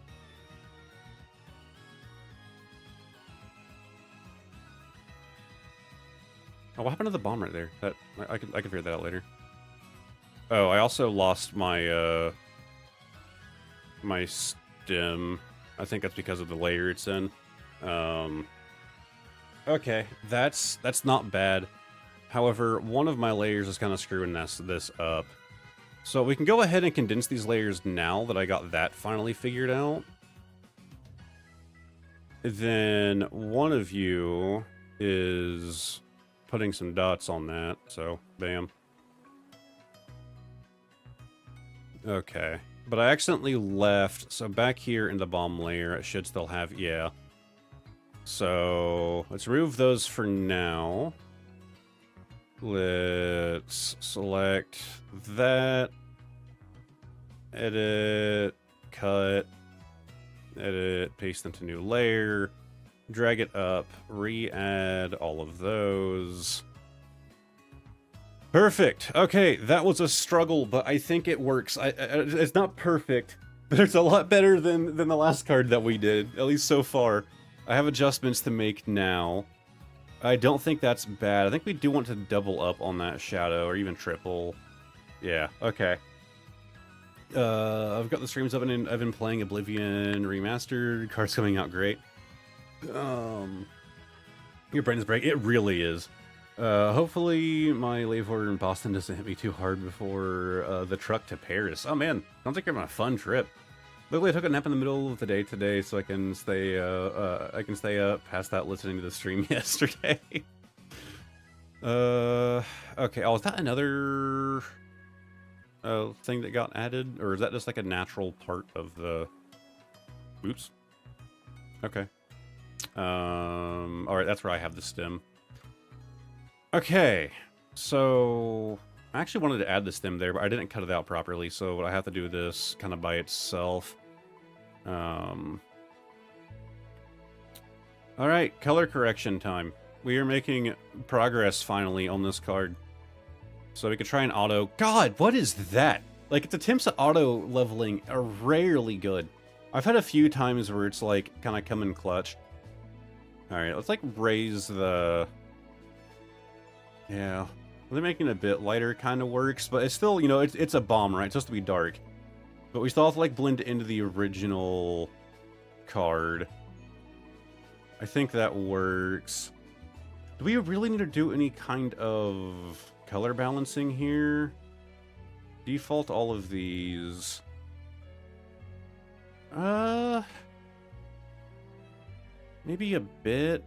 Oh, what happened to the bomb right there? That I can figure that out later. Oh, I also lost my my stem. I think that's because of the layer it's in. Okay, that's not bad. However, one of my layers is kind of screwing this up. So we can go ahead and condense these layers now that I got that finally figured out. Then one of you is putting some dots on that, so bam. Okay, but I accidentally left, so back here in the bomb layer, it should still have, yeah. So let's remove those for now. Let's select that, edit, cut, edit, paste into new layer, drag it up, re-add all of those. Perfect. Okay, that was a struggle, but I think it works. It's not perfect, but it's a lot better than the last card that we did, at least so far. I have adjustments to make now. I don't think that's bad. I think we do want to double up on that shadow, or even triple. Yeah, okay. I've got the streams up and I've been playing Oblivion Remastered. Card's coming out great. Your brain is break. It really is. Hopefully my lave order in Boston doesn't hit me too hard before the truck to Paris. Oh man, sounds like you're having a fun trip. Luckily I took a nap in the middle of the day today, so I can stay up past that listening to the stream yesterday. Okay. Oh, is that another thing that got added, or is that just like a natural part of the? Oops. Okay. All right, that's where I have the stem. Okay, so I actually wanted to add the stem there, but I didn't cut it out properly, so I have to do this kind of by itself. All right, color correction time. We are making progress finally on this card. So we could try an auto. God, what is that? Like, its attempts at auto leveling are rarely good. I've had a few times where it's like kind of come in clutch. All right, let's like raise the... Yeah, they're making it a bit lighter kind of works, but it's still, you know, it's a bomb, right? It's supposed to be dark. But we still have to, like, blend into the original card. I think that works. Do we really need to do any kind of color balancing here? Default all of these. Maybe a bit.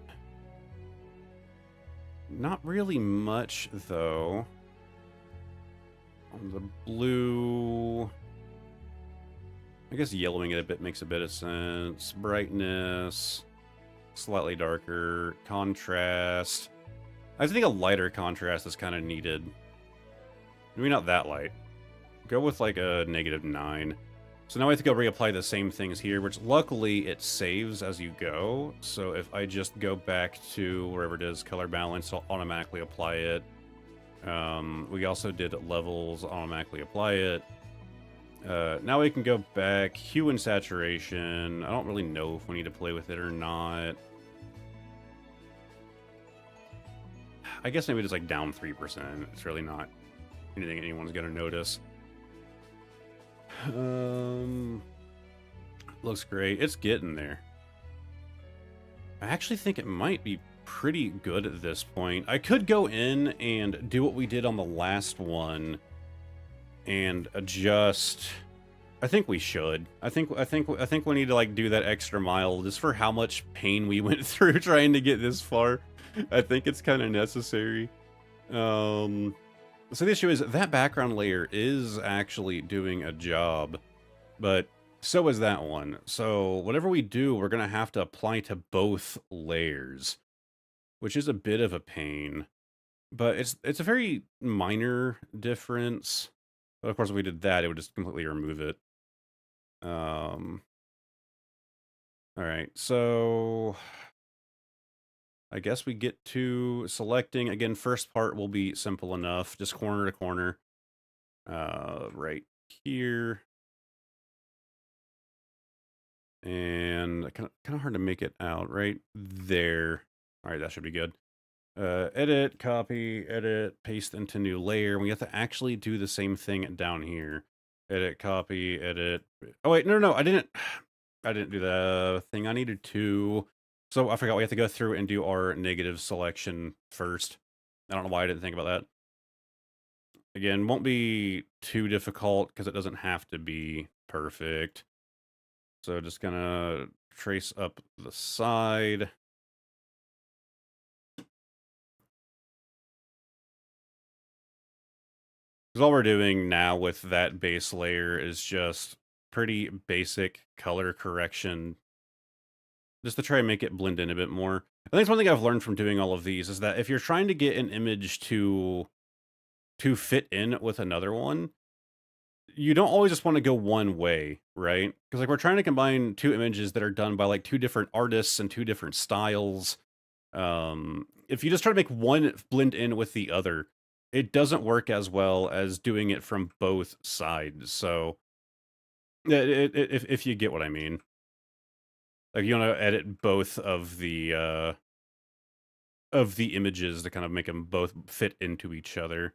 Not really much, though. On the blue... I guess yellowing it a bit makes a bit of sense. Brightness. Slightly darker. Contrast. I think a lighter contrast is kind of needed. Maybe not that light. Go with like a -9. So now I have to go reapply the same things here, which luckily it saves as you go. So if I just go back to wherever it is, color balance, I'll automatically apply it. We also did levels, automatically apply it. Now we can go back, hue and saturation. I don't really know if we need to play with it or not. I guess maybe just like down 3%. It's really not anything anyone's gonna notice. Looks great. It's getting there. I actually think it might be pretty good at this point. I could go in and do what we did on the last one and adjust. I think we should. I think we need to like do that extra mile just for how much pain we went through trying to get this far. I think it's kind of necessary. So the issue is that background layer is actually doing a job, but so is that one. So whatever we do, we're going to have to apply to both layers, which is a bit of a pain, but it's a very minor difference. But of course, if we did that, it would just completely remove it. All right, so I guess we get to selecting. Again, first part will be simple enough, just corner to corner. Right here. And kind of hard to make it out right there. All right, that should be good. Edit, copy, edit, paste into new layer. We have to actually do the same thing down here. Edit, copy, edit. Oh wait, no, I didn't do the thing I needed to. So I forgot we have to go through and do our negative selection first. I don't know why I didn't think about that. Again, won't be too difficult because it doesn't have to be perfect. So just gonna trace up the side. Because all we're doing now with that base layer is just pretty basic color correction, just to try and make it blend in a bit more. I think it's one thing I've learned from doing all of these is that if you're trying to get an image to fit in with another one, you don't always just want to go one way, right? Because like we're trying to combine two images that are done by like two different artists and two different styles. If you just try to make one blend in with the other, it doesn't work as well as doing it from both sides. So, yeah, if you get what I mean, like you want to edit both of the images to kind of make them both fit into each other.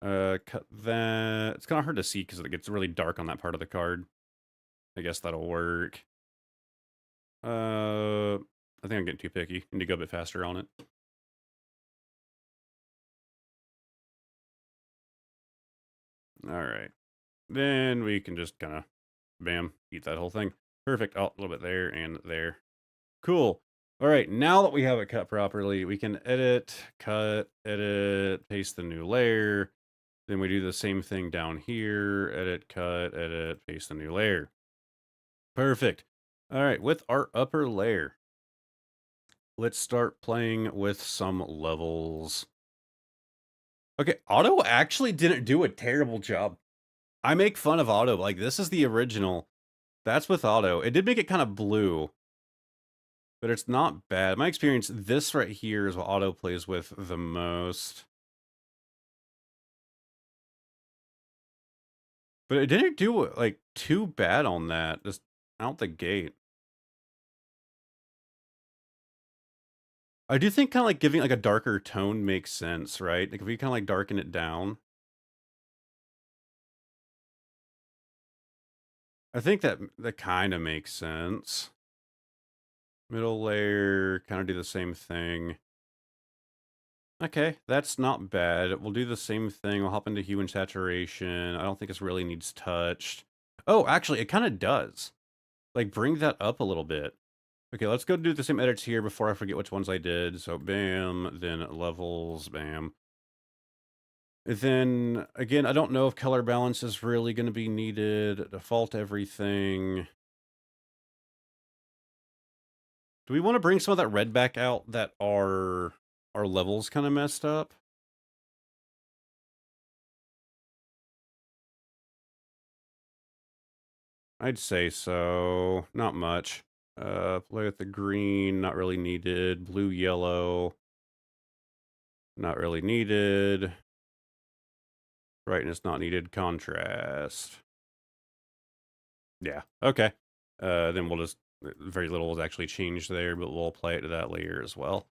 Cut that. It's kind of hard to see because it gets really dark on that part of the card. I guess that'll work. I think I'm getting too picky. Need to go a bit faster on it. All right. Then we can just kind of, bam, eat that whole thing. Perfect. Oh, a little bit there and there. Cool. All right. Now that we have it cut properly, we can edit, cut, edit, paste the new layer. Then we do the same thing down here. Edit, cut, edit, paste the new layer. Perfect. All right. With our upper layer, let's start playing with some levels. Okay. Auto actually didn't do a terrible job. I make fun of Auto. Like, this is the original. That's with Auto. It did make it kind of blue, but it's not bad. My experience, this right here is what Auto plays with the most. But it didn't do, like, too bad on that, just out the gate. I do think kind of like giving, like, a darker tone makes sense, right? Like, if we kind of, like, darken it down. I think that kind of makes sense. Middle layer, kind of do the same thing. Okay, that's not bad. We'll do the same thing. We'll hop into hue and saturation. I don't think this really needs touched. Oh, actually, it kind of does. Like, bring that up a little bit. Okay, let's go do the same edits here before I forget which ones I did. So, bam, then levels, bam. And then, again, I don't know if color balance is really going to be needed. Default everything. Do we want to bring some of that red back out that our levels kind of messed up? I'd say so. Not much. Play with the green, not really needed. Blue, yellow, not really needed. Brightness, not needed. Contrast. Yeah, okay. Then we'll just, very little is actually changed there, but we'll apply it to that layer as well.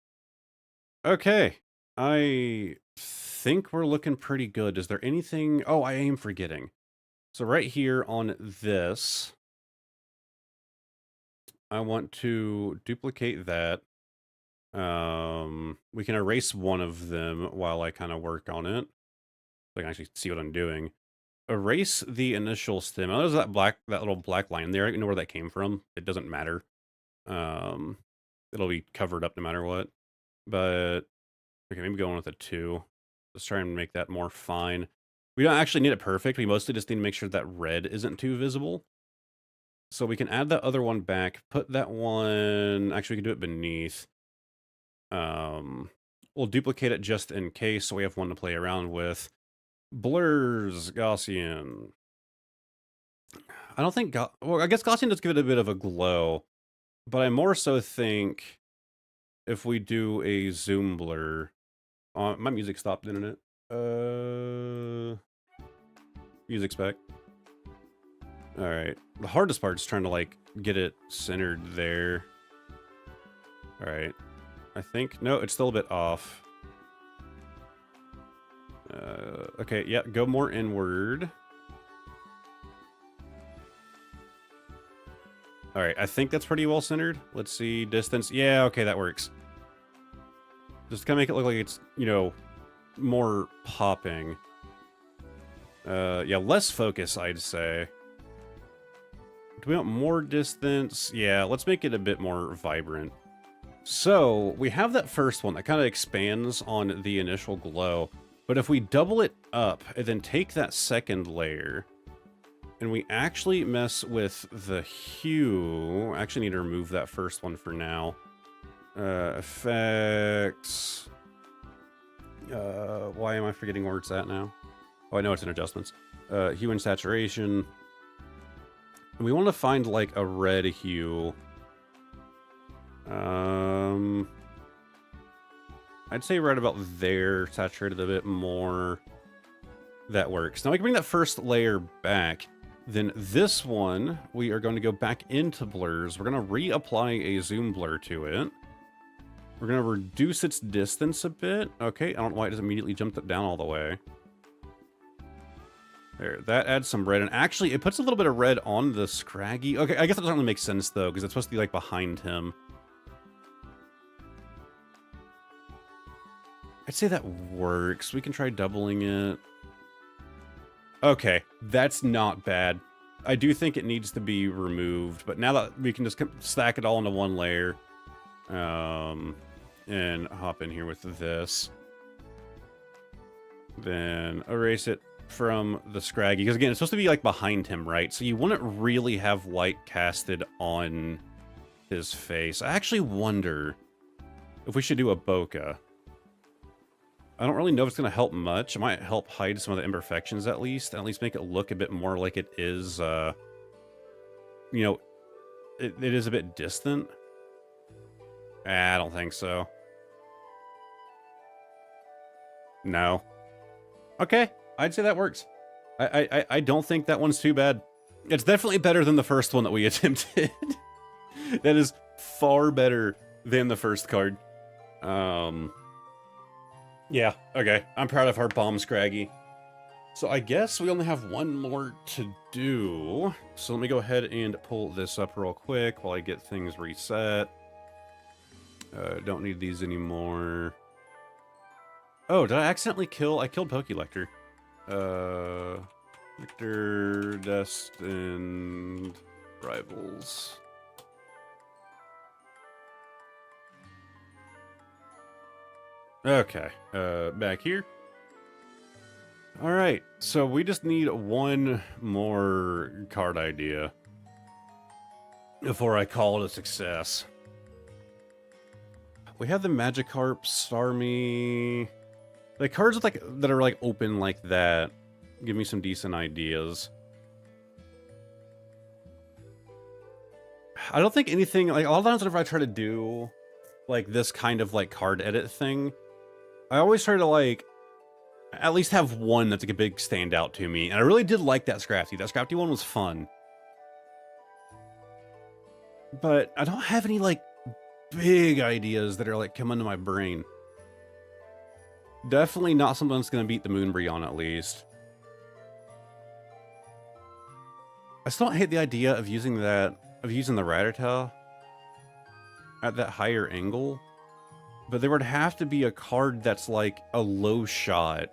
Okay. I think we're looking pretty good. Is there anything? Oh, I am forgetting. So right here on this, I want to duplicate that. We can erase one of them while I kind of work on it. So I can actually see what I'm doing. Erase the initial stem. Oh, there's that little black line there. I don't know where that came from. It doesn't matter. It'll be covered up no matter what. But okay, maybe going with a 2. Let's try and make that more fine. We don't actually need it perfect. We mostly just need to make sure that red isn't too visible. So we can add that other one back. Put that one. Actually, we can do it beneath. We'll duplicate it just in case, so we have one to play around with. Blurs, Gaussian. I don't think, well, I guess Gaussian does give it a bit of a glow, but I more so think if we do a zoom blur, my music stopped, didn't it? Music spec. All right, the hardest part is trying to like get it centered there. All right, I think, no, it's still a bit off. Okay, yeah, go more inward. All right, I think that's pretty well centered. Let's see, distance. Yeah, okay, that works. Just kind of make it look like it's, you know, more popping. Yeah, less focus, I'd say. Do we want more distance? Yeah, let's make it a bit more vibrant. So, we have that first one that kind of expands on the initial glow. But if we double it up and then take that second layer, and we actually mess with the hue... I actually need to remove that first one for now. Effects... why am I forgetting where it's at now? Oh, I know it's in adjustments. Hue and saturation. We want to find, like, a red hue. I'd say right about there, saturated a bit more. That works. Now we can bring that first layer back. Then this one, we are going to go back into blurs. We're going to reapply a zoom blur to it. We're going to reduce its distance a bit. Okay, I don't know why it doesn't immediately jump it down all the way. There, that adds some red. And actually, it puts a little bit of red on the Scraggy. Okay, I guess that doesn't really make sense, though, because it's supposed to be, like, behind him. I'd say that works. We can try doubling it. Okay, that's not bad. I do think it needs to be removed, but now that we can just stack it all into one layer, and hop in here with this, then erase it from the Scraggy, because again, it's supposed to be like behind him, right? So you wouldn't really have light casted on his face. I actually wonder if we should do a bokeh. I don't really know if it's going to help much. It might help hide some of the imperfections at least make it look a bit more like it is, you know, it is a bit distant. I don't think so. No. Okay, I'd say that works. I don't think that one's too bad. It's definitely better than the first one that we attempted. That is far better than the first card. Yeah, okay. I'm proud of our bomb Scraggy. So I guess we only have one more to do. So let me go ahead and pull this up real quick while I get things reset. Don't need these anymore. Oh, did I accidentally kill? I killed Pokelector. Victor, Destined, Rivals. Okay, back here. Alright, so we just need one more card idea before I call it a success. We have the Magikarp, Starmie. The cards with like that are like open like that give me some decent ideas. I don't think anything, like a lot of times whenever I try to do like this kind of like card edit thing, I always try to like at least have one that's like a big standout to me. And I really did like that Scrafty. That Scrafty one was fun. But I don't have any like big ideas that are like coming to my brain. Definitely not something that's going to beat the Moonbreeze on at least. I still don't hate the idea of using that, of using the Rattata at that higher angle. But there would have to be a card that's like a low shot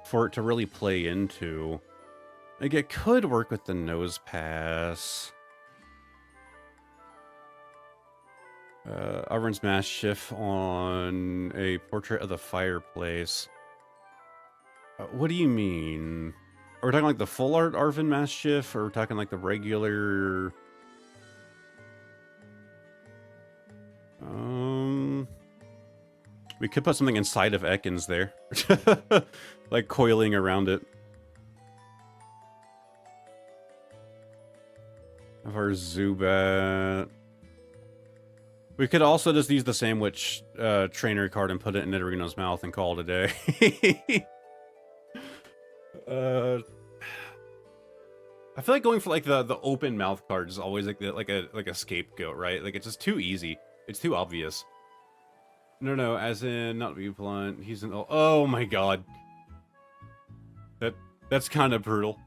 for it to really play into. Like it could work with the Nose Pass. Arven's Mass Shift on a Portrait of the Fireplace. What do you mean? Are we talking like the full art Arven Mass Shift, or are we talking like the regular? We could put something inside of Ekans there. Like coiling around it. Of our Zubat. We could also just use the Sandwich trainer card and put it in Nidorino's mouth and call it a day. I feel like going for like the open mouth card is always like a scapegoat, right? Like it's just too easy. It's too obvious. No, as in not be blunt. He's an oh my god. That's kind of brutal.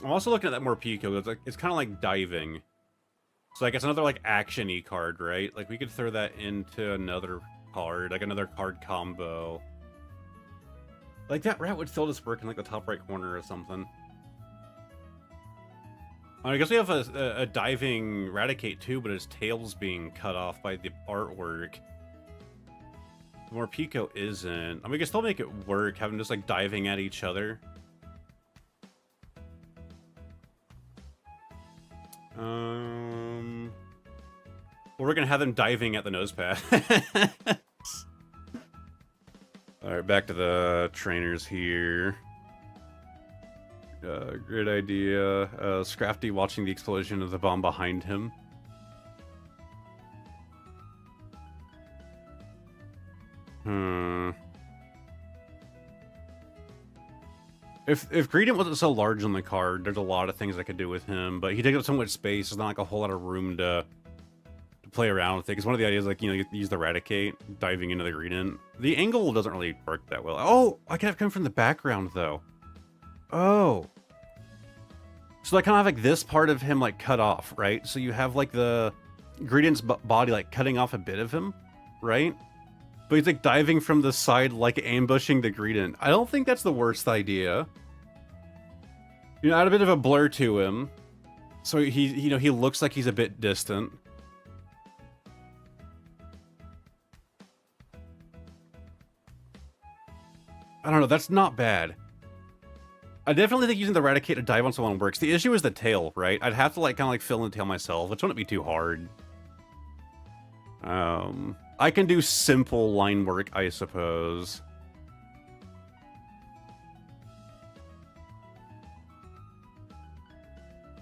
I'm also looking at that more Pico. It's kind of like diving. So like it's another like action-y card, right? Like we could throw that into another card, like another card combo. Like that rat would still just work in like the top right corner or something. I guess we have a diving Raticate too, but his tail's being cut off by the artwork. Morpeko isn't. I mean, we can still make it work, having just like diving at each other. Well, we're gonna have them diving at the nosepad. Alright, back to the trainers here. Great idea. Scrafty watching the explosion of the bomb behind him. If Gradient wasn't so large on the card, there's a lot of things I could do with him, but he takes up so much space, there's not like a whole lot of room to play around with it. Because one of the ideas, like, you know, you use the Raticate, diving into the Gradient. The angle doesn't really work that well. Oh, I could have come from the background, though. Oh. So I kind of have, like, this part of him, like, cut off, right? So you have, like, the Gradient's body, like, cutting off a bit of him, right? But he's, like, diving from the side, like, ambushing the Gradient. I don't think that's the worst idea. You know, add a bit of a blur to him. So he, you know, he looks like he's a bit distant. I don't know, that's not bad. I definitely think using the Raticate to dive on someone works. The issue is the tail, right? I'd have to, like, kind of, like, fill in the tail myself, which wouldn't be too hard. I can do simple line work, I suppose.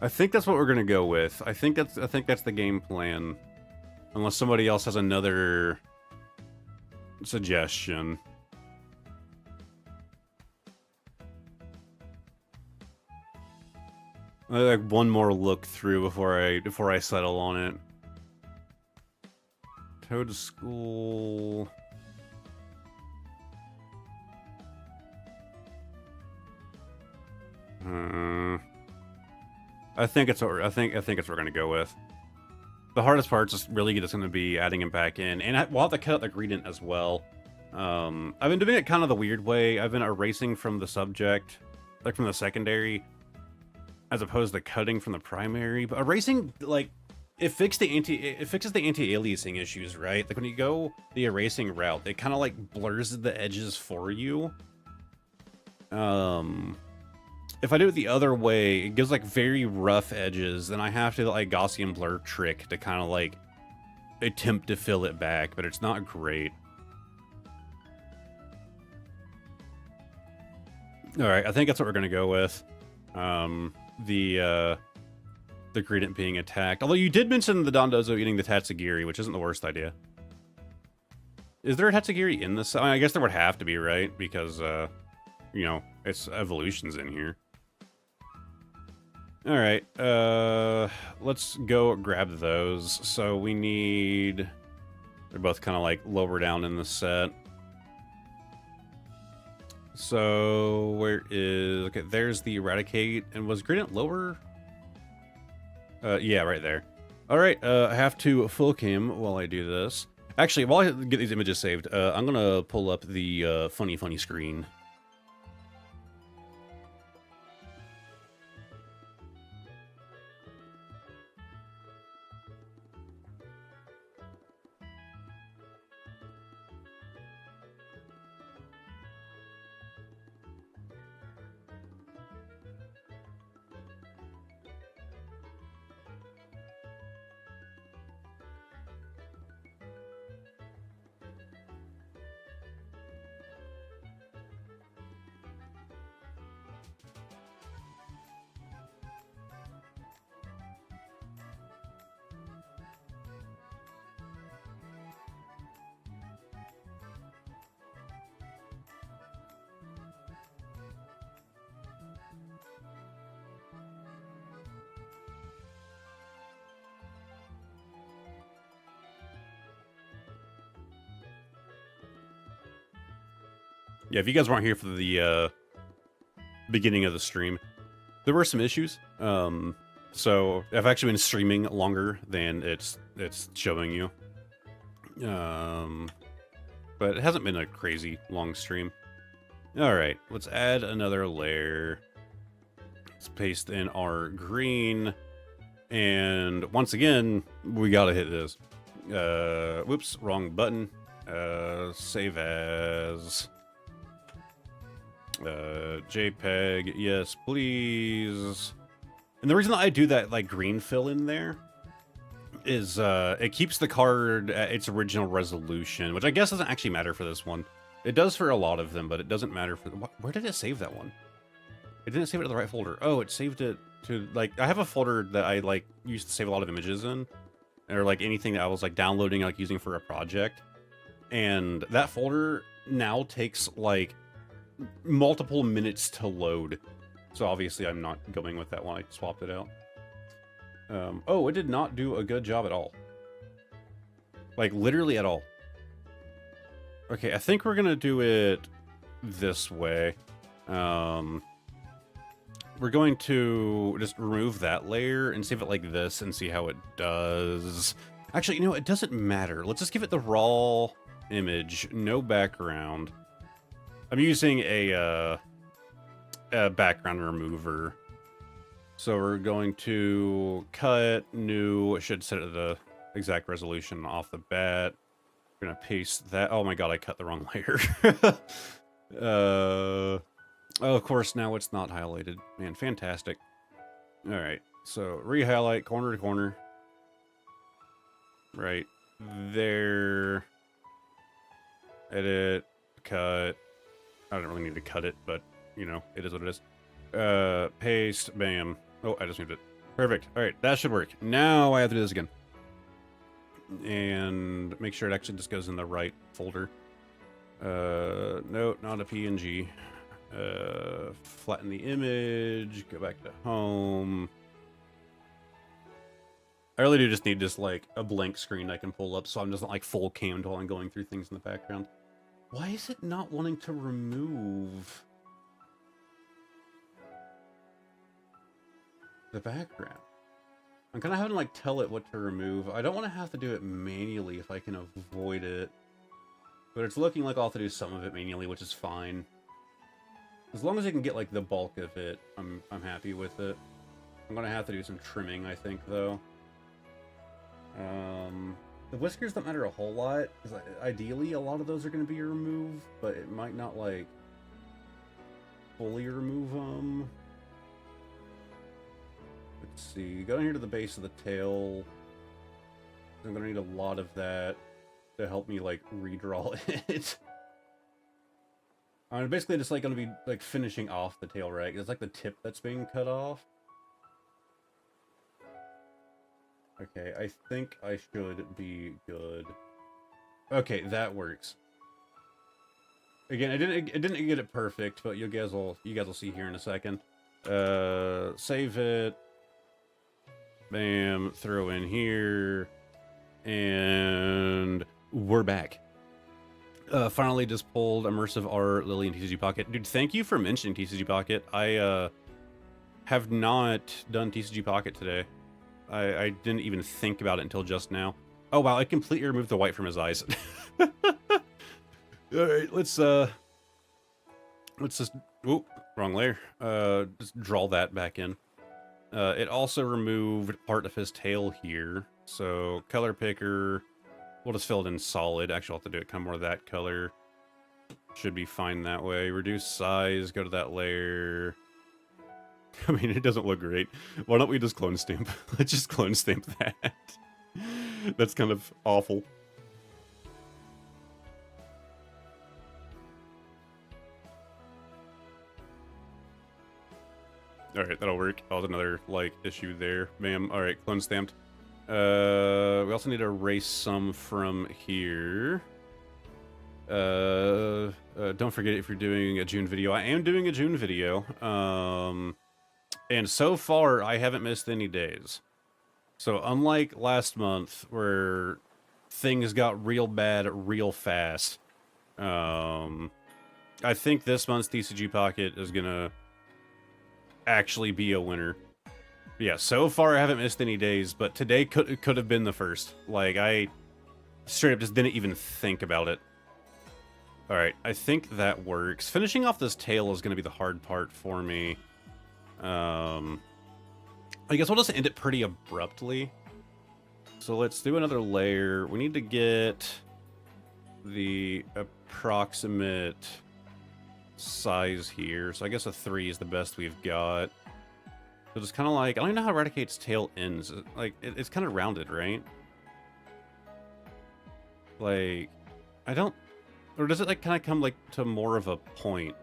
I think that's what we're gonna go with. I think that's the game plan. Unless somebody else has another suggestion. Like one more look through before I settle on it. Toad School. I think it's what we're gonna go with. The hardest part is really just gonna be adding him back in, and we'll have to cut out the Gradient as well. I've been doing it kind of the weird way. I've been erasing from the subject, like from the secondary, as opposed to cutting from the primary. But erasing, like, it fixes the anti-aliasing issues, right? Like when you go the erasing route, it kind of like blurs the edges for you. If I do it the other way, it gives like very rough edges, then I have to like Gaussian blur trick to kind of like attempt to fill it back, but it's not great. All right, I think that's what we're gonna go with. The Gradient being attacked. Although you did mention the Dondozo eating the Tatsugiri, which isn't the worst idea. Is there a Tatsugiri in this? I mean, I guess there would have to be, right? Because, you know, it's evolutions in here. Alright, let's go grab those. So we need... They're both kind of like lower down in the set. So, where is... Okay, there's the Eradicate. And was Gradient lower? Yeah, right there. Alright, I have to full cam while I do this. Actually, while I get these images saved, I'm gonna pull up the funny screen. Yeah, if you guys weren't here for the beginning of the stream, There were some issues. So I've actually been streaming longer than it's showing you. But it hasn't been a crazy long stream. All right, let's add another layer. Let's paste in our green. And once again, we gotta hit this. Whoops, wrong button. Save as JPEG. Yes, please. And the reason that I do that like green fill in there is it keeps the card at its original resolution, which I guess doesn't actually matter for this one. It does for a lot of them, but it doesn't matter for where did it save that one? It didn't save it to the right folder. Oh, it saved it to like I have a folder that I like used to save a lot of images in, or like anything that I was like downloading, like using for a project. And that folder now takes like multiple minutes to load. So obviously I'm not going with that one. I swapped it out. Oh, it did not do a good job at all. Like literally at all. Okay, I think we're gonna do it this way. We're going to just remove that layer and save it like this and see how it does. Actually, you know, it doesn't matter. Let's just give it the raw image, no background. I'm using a background remover. So we're going to cut, new, it should set it to the exact resolution off the bat. We're gonna paste that. Oh my god, I cut the wrong layer. Oh, of course, now it's not highlighted. Man, fantastic. Alright, so re-highlight corner to corner. Right there. Edit, cut. I don't really need to cut it, but, you know, it is what it is. Paste, bam. Oh, I just moved it. Perfect. Alright, that should work. Now I have to do this again. And make sure it actually just goes in the right folder. No, not a PNG. Flatten the image, go back to home. I really do just need just like a blank screen I can pull up so I'm just not like full cammed while I'm going through things in the background. Why is it not wanting to remove the background? I'm kind of having to like tell it what to remove. I don't want to have to do it manually if I can avoid it. But it's looking like I'll have to do some of it manually, which is fine. As long as I can get like the bulk of it, I'm happy with it. I'm gonna have to do some trimming, I think, though. The whiskers don't matter a whole lot, because ideally a lot of those are going to be removed, but it might not like fully remove them. Let's see, go down here to the base of the tail. I'm going to need a lot of that to help me like redraw it. I'm basically just like going to be like finishing off the tail, right? It's like the tip that's being cut off. Okay, I think I should be good. Okay, that works. Again, I didn't get it perfect, but you guys will see here in a second. Save it. Bam, throw in here. And we're back. Finally just pulled Immersive Art, Lily, and TCG Pocket. Dude, thank you for mentioning TCG Pocket. I have not done TCG Pocket today. I didn't even think about it until just now. Oh wow, I completely removed the white from his eyes. Alright, let's just, oop, wrong layer. Just draw that back in. It also removed part of his tail here. So, color picker, we'll just fill it in solid. Actually, I'll have to do it kind of more of that color. Should be fine that way. Reduce size, go to that layer. I mean, it doesn't look great. Why don't we just clone stamp? Let's just clone stamp that. That's kind of awful. Alright, that'll work. Oh, another, like, issue there. Bam. Alright, clone stamped. We also need to erase some from here. Don't forget if you're doing a June video. I am doing a June video. And so far, I haven't missed any days. So unlike last month, where things got real bad real fast, I think this month's TCG Pocket is gonna actually be a winner. But yeah, so far I haven't missed any days, but today could have been the first. Like, I straight up just didn't even think about it. Alright, I think that works. Finishing off this tail is going to be the hard part for me. I guess we'll just end it pretty abruptly. So let's do another layer. We need to get the approximate size here. So I guess a 3 is the best we've got. So it's kind of like, I don't even know how Eradicate's tail ends. Like, it's kind of rounded, right? Like, I don't... Or does it, like, kind of come, like, to more of a point?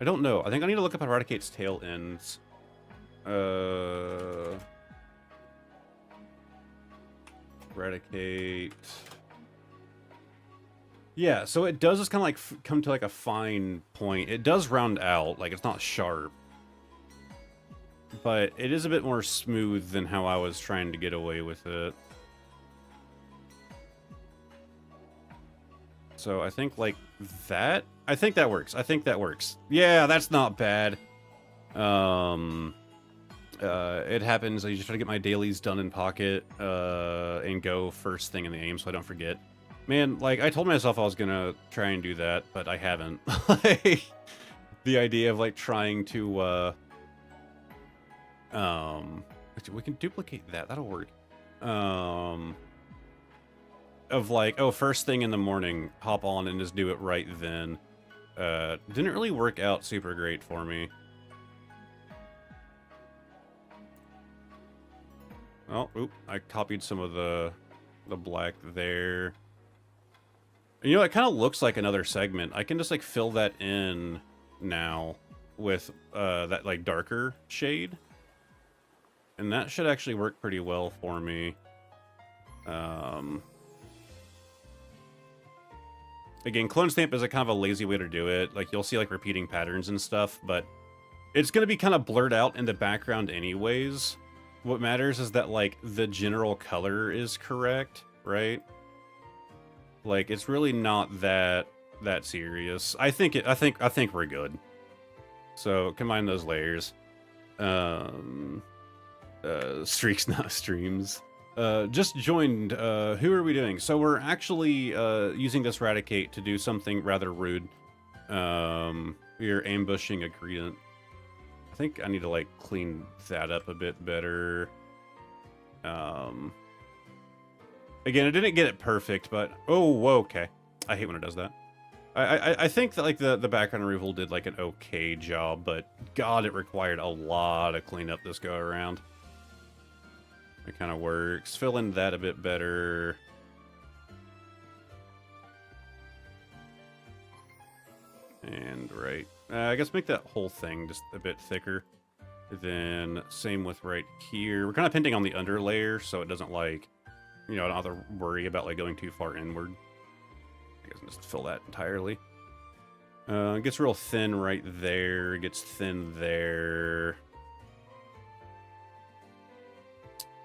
I don't know. I think I need to look up how Eradicate's tail ends. Eradicate... Yeah, so it does just kind of, like, come to, like, a fine point. It does round out. Like, it's not sharp. But it is a bit more smooth than how I was trying to get away with it. So I think, like, that... I think that works. I think that works. Yeah, that's not bad. It happens. I just try to get my dailies done in Pocket, and go first thing in the game so I don't forget. Man, like, I told myself I was gonna try and do that, but I haven't. Like, the idea of, like, trying to, we can duplicate that. That'll work. Of, like, oh, first thing in the morning, hop on and just do it right then. Didn't really work out super great for me. Oh, oop, I copied some of the black there. You know, it kind of looks like another segment. I can just, like, fill that in now with that, like, darker shade. And that should actually work pretty well for me. Again, clone stamp is a kind of a lazy way to do it. Like, you'll see, like, repeating patterns and stuff, but it's going to be kind of blurred out in the background anyways. What matters is that, like, the general color is correct, right? Like, it's really not that serious. I think we're good. So combine those layers. Streaks, not streams. Just joined. Who are we doing? So we're actually using this Eradicate to do something rather rude. We are ambushing a Greedent. I think I need to, like, clean that up a bit better. Again, I didn't get it perfect, but... Oh, okay. I hate when it does that. I think that, like, the background removal did, like, an okay job, but God, it required a lot of cleanup this go around. It kind of works. Fill in that a bit better. And right. I guess make that whole thing just a bit thicker. Then same with right here. We're kind of pinting on the under layer, so it doesn't, like, you know, I don't have to worry about, like, going too far inward. I guess I'll just fill that entirely. It gets real thin right there. It gets thin there.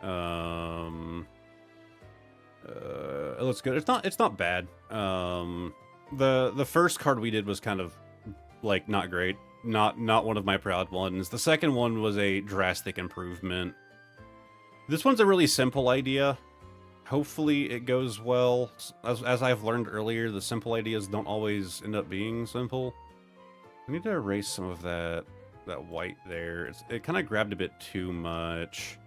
It looks good. It's not bad. The first card we did was kind of, like, not great. Not one of my proud ones. The second one was a drastic improvement. This one's a really simple idea. Hopefully it goes well. As I've learned earlier, the simple ideas don't always end up being simple. I need to erase some of that white there. It kind of grabbed a bit too much.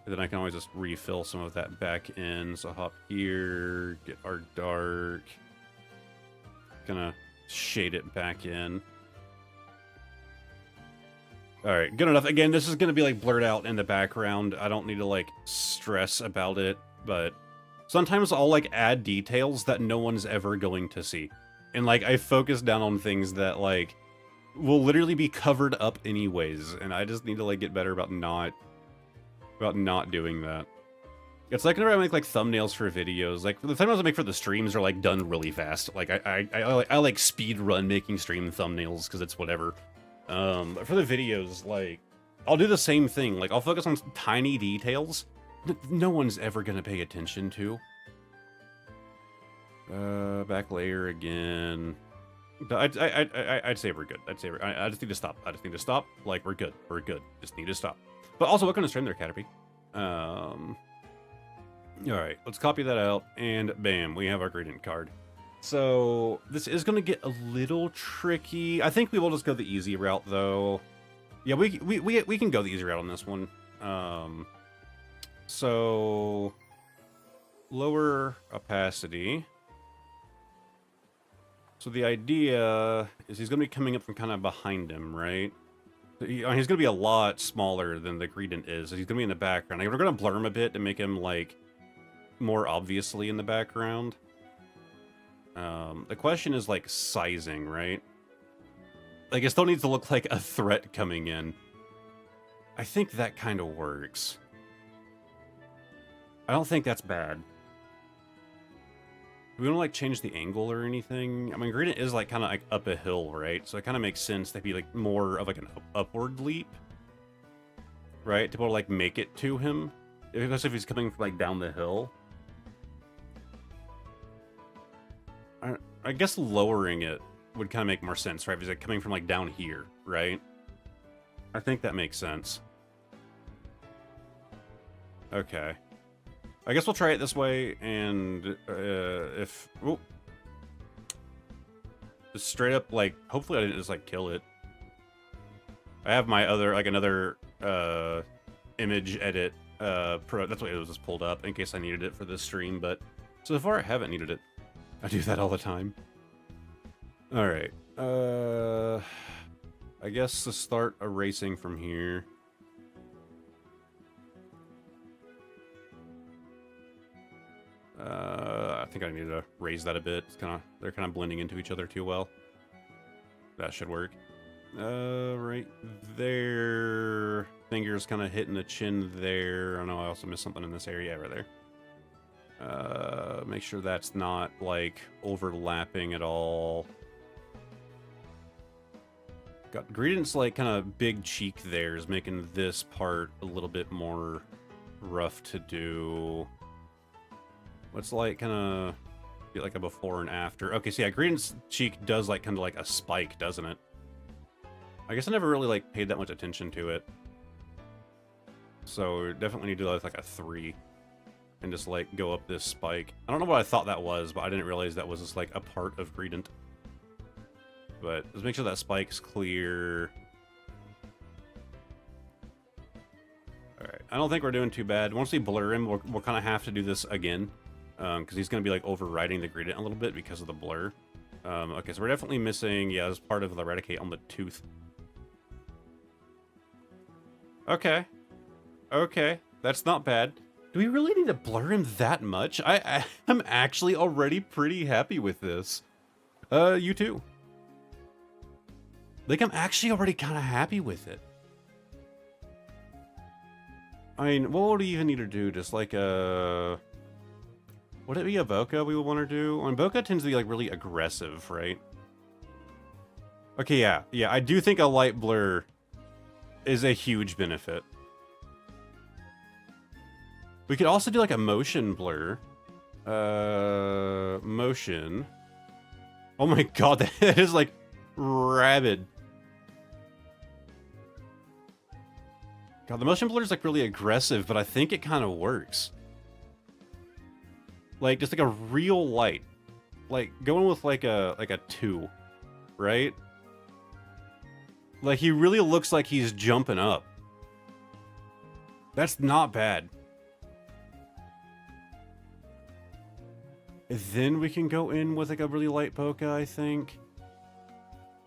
And then I can always just refill some of that back in. So hop here, get our dark. Gonna shade it back in. Alright, good enough. Again, this is gonna be, like, blurred out in the background. I don't need to, like, stress about it, but sometimes I'll, like, add details that no one's ever going to see. And, like, I focus down on things that, like, will literally be covered up anyways, and I just need to, like, get better about not doing that. It's like whenever I make, like, thumbnails for videos, like, the thumbnails I make for the streams are, like, done really fast. Like, I like speed run making stream thumbnails because it's whatever. But for the videos, like, I'll do the same thing. Like, I'll focus on tiny details that no one's ever gonna pay attention to. Back layer again. I'd say we're good. I'd say I just need to stop. I just need to stop. Like, we're good. We're good. Just need to stop. But also, welcome to stream there, Caterpie. All right, let's copy that out, and bam, we have our gradient card. So this is going to get a little tricky. I think we will just go the easy route, though. Yeah, we can go the easy route on this one. So lower opacity. So the idea is he's going to be coming up from kind of behind him, right? He's going to be a lot smaller than the gradient is. He's going to be in the background. We're going to blur him a bit to make him like more obviously in the background. The question is like sizing, right? Like, it still needs to look like a threat coming in. I think that kind of works. I don't think that's bad. We don't like change the angle or anything. I mean, gradient is like kind of like up a hill, right? So it kind of makes sense to be like more of like an upward leap, right? To be able to like make it to him, especially if he's coming from like down the hill. I guess lowering it would kind of make more sense, right? If he's like coming from like down here, right? I think that makes sense. Okay. I guess we'll try it this way, and if... Ooh, just straight up, like, hopefully I didn't just, like, kill it. I have my other, like, another image edit pro. That's why it was just pulled up, in case I needed it for this stream, but so far I haven't needed it. I do that all the time. Alright. I guess to start erasing from here... I think I need to raise that a bit. It's they're kind of blending into each other too well. That should work. Right there. Fingers kind of hitting the chin there. I know I also missed something in this area right there. Make sure that's not like overlapping at all. Got gradient's like kind of big cheek there is making this part a little bit more rough to do. Let's like kind of get like a before and after. Okay, so yeah, gradient's cheek does like kind of like a spike, doesn't it? I guess I never really like paid that much attention to it. So definitely need to do like a 3 and just like go up this spike. I don't know what I thought that was, but I didn't realize that was just like a part of gradient. But let's make sure that spike's clear. Alright, I don't think we're doing too bad. Once we blur him, we'll kind of have to do this again. Because he's going to be like overriding the gradient a little bit because of the blur. Okay, so we're definitely missing, yeah, this part of the eradicate on the tooth. Okay. Okay, that's not bad. Do we really need to blur him that much? I'm actually already pretty happy with this. You too. Like, I'm actually already kind of happy with it. I mean, what would we even need to do? Just like would it be a bokeh we would want to do? I mean, bokeh tends to be like really aggressive, right? Okay, yeah. Yeah, I do think a light blur is a huge benefit. We could also do like a motion blur. Motion. Oh my god, that is like rabid. God, the motion blur is like really aggressive, but I think it kind of works. Like, just like a real light. Like, going with like a 2, right? Like, he really looks like he's jumping up. That's not bad. And then we can go in with like a really light bokeh, I think.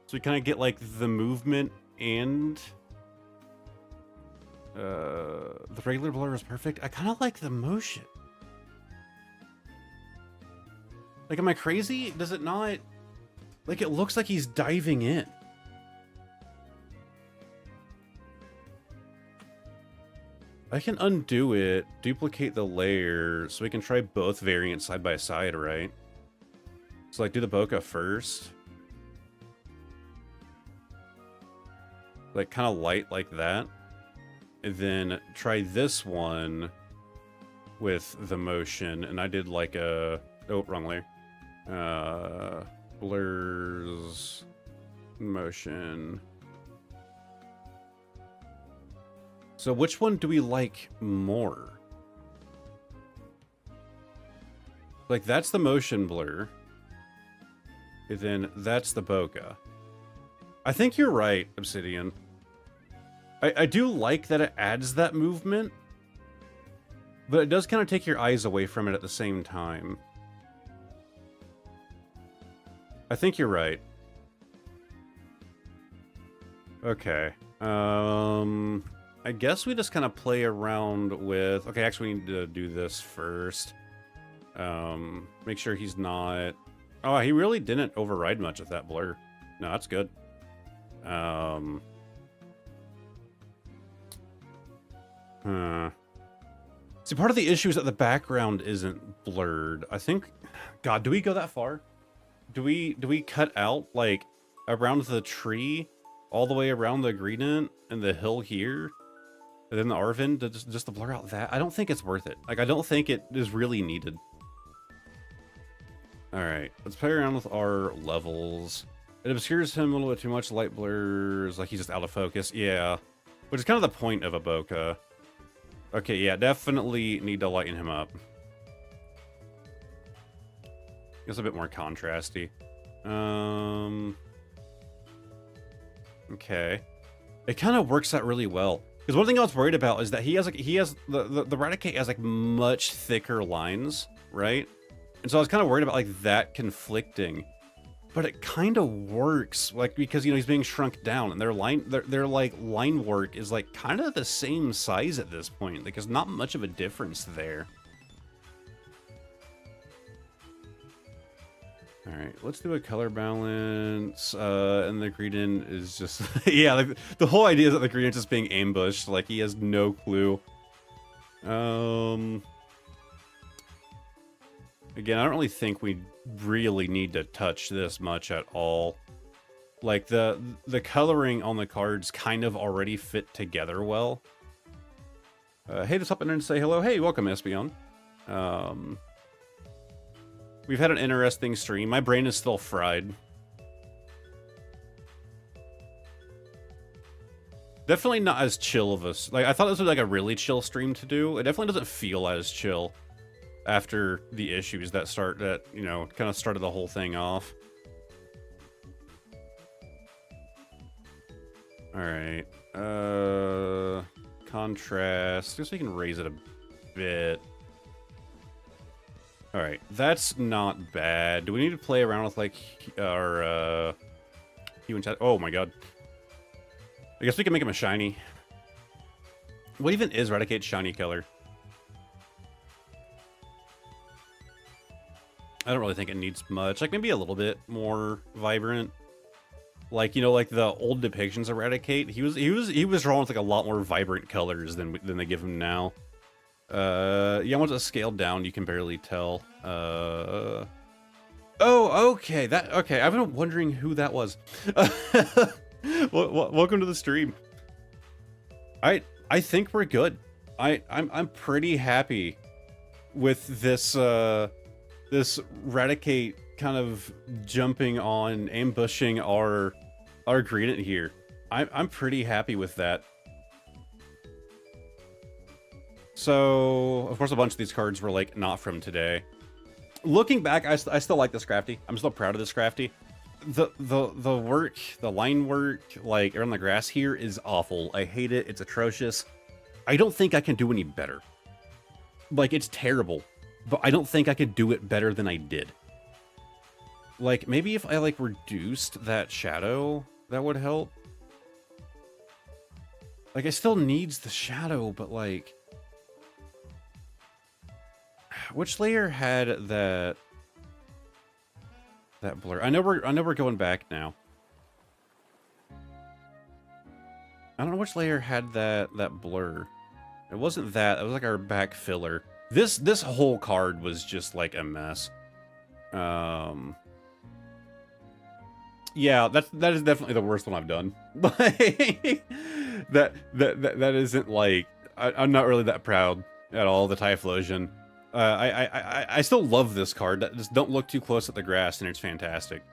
So we kind of get like the movement and... the regular blur is perfect. I kind of like the motion. Like, am I crazy? Does it not... Like, it looks like he's diving in. I can undo it, duplicate the layer, so we can try both variants side by side, right? So, like, do the bokeh first. Like, kind of light like that. And then try this one with the motion. And I did like a... Oh, wrong layer. blurs, motion. So which one do we like more? Like, that's the motion blur. And then that's the bokeh. I think you're right, Obsidian. I do like that it adds that movement, but it does kind of take your eyes away from it at the same time. I think you're right. Okay. I guess we just kind of play around with... Okay, actually, we need to do this first. Make sure he's not... Oh, he really didn't override much of that blur. No, that's good. See, part of the issue is that the background isn't blurred. I think... God, do we go that far? Do we cut out, like, around the tree, all the way around the gradient and the hill here, and then the Arvin, just to blur out that? I don't think it's worth it. Like, I don't think it is really needed. Alright, let's play around with our levels. It obscures him a little bit too much. Light blurs, like he's just out of focus. Yeah, which is kind of the point of a bokeh. Okay, yeah, definitely need to lighten him up. It's a bit more contrasty. Okay. It kind of works out really well. Because one thing I was worried about is that he has the Raticate has like much thicker lines, right? And so I was kind of worried about like that conflicting. But it kind of works, like, because, you know, he's being shrunk down, and their like line work is like kind of the same size at this point. Like, there's not much of a difference there. All right, let's do a color balance, and the gradient is just yeah. Like, the whole idea is that the gradient is just being ambushed. Like, he has no clue. Again, I don't really think we really need to touch this much at all. Like, the coloring on the cards kind of already fit together well. Hey, just hop in and say hello. Hey, welcome, Espion. We've had an interesting stream. My brain is still fried. Definitely not as chill of a... Like, I thought this was like a really chill stream to do. It definitely doesn't feel as chill after the issues that you know, kind of started the whole thing off. Alright. Contrast. Just so we can raise it a bit. Alright, that's not bad. Do we need to play around with, like, our, hue and shadow? Oh my god. I guess we can make him a shiny. What even is Raticate's shiny color? I don't really think it needs much. Like, maybe a little bit more vibrant. Like, you know, like the old depictions of Raticate, he was drawn with like a lot more vibrant colors than they give him now. Yeah, once it's scaled down, you can barely tell. Oh, okay, okay. I've been wondering who that was. Welcome to the stream. I think we're good. I'm pretty happy with this this Raticate kind of jumping on, ambushing our gradient here. I'm pretty happy with that. So, of course, a bunch of these cards were, like, not from today. Looking back, I still like this Crafty. I'm still proud of this Crafty. The work, the line work, like, around the grass here is awful. I hate it. It's atrocious. I don't think I can do any better. Like, it's terrible. But I don't think I could do it better than I did. Like, maybe if I, like, reduced that shadow, that would help. Like, it still needs the shadow, but, like... Which layer had that blur? I know we're going back now. I don't know which layer had that blur. It wasn't that. It was like our back filler. This whole card was just like a mess. Yeah, that is definitely the worst one I've done. Like, that isn't like I'm not really that proud at all. The Typhlosion. I still love this card. Just don't look too close at the grass, and it's fantastic.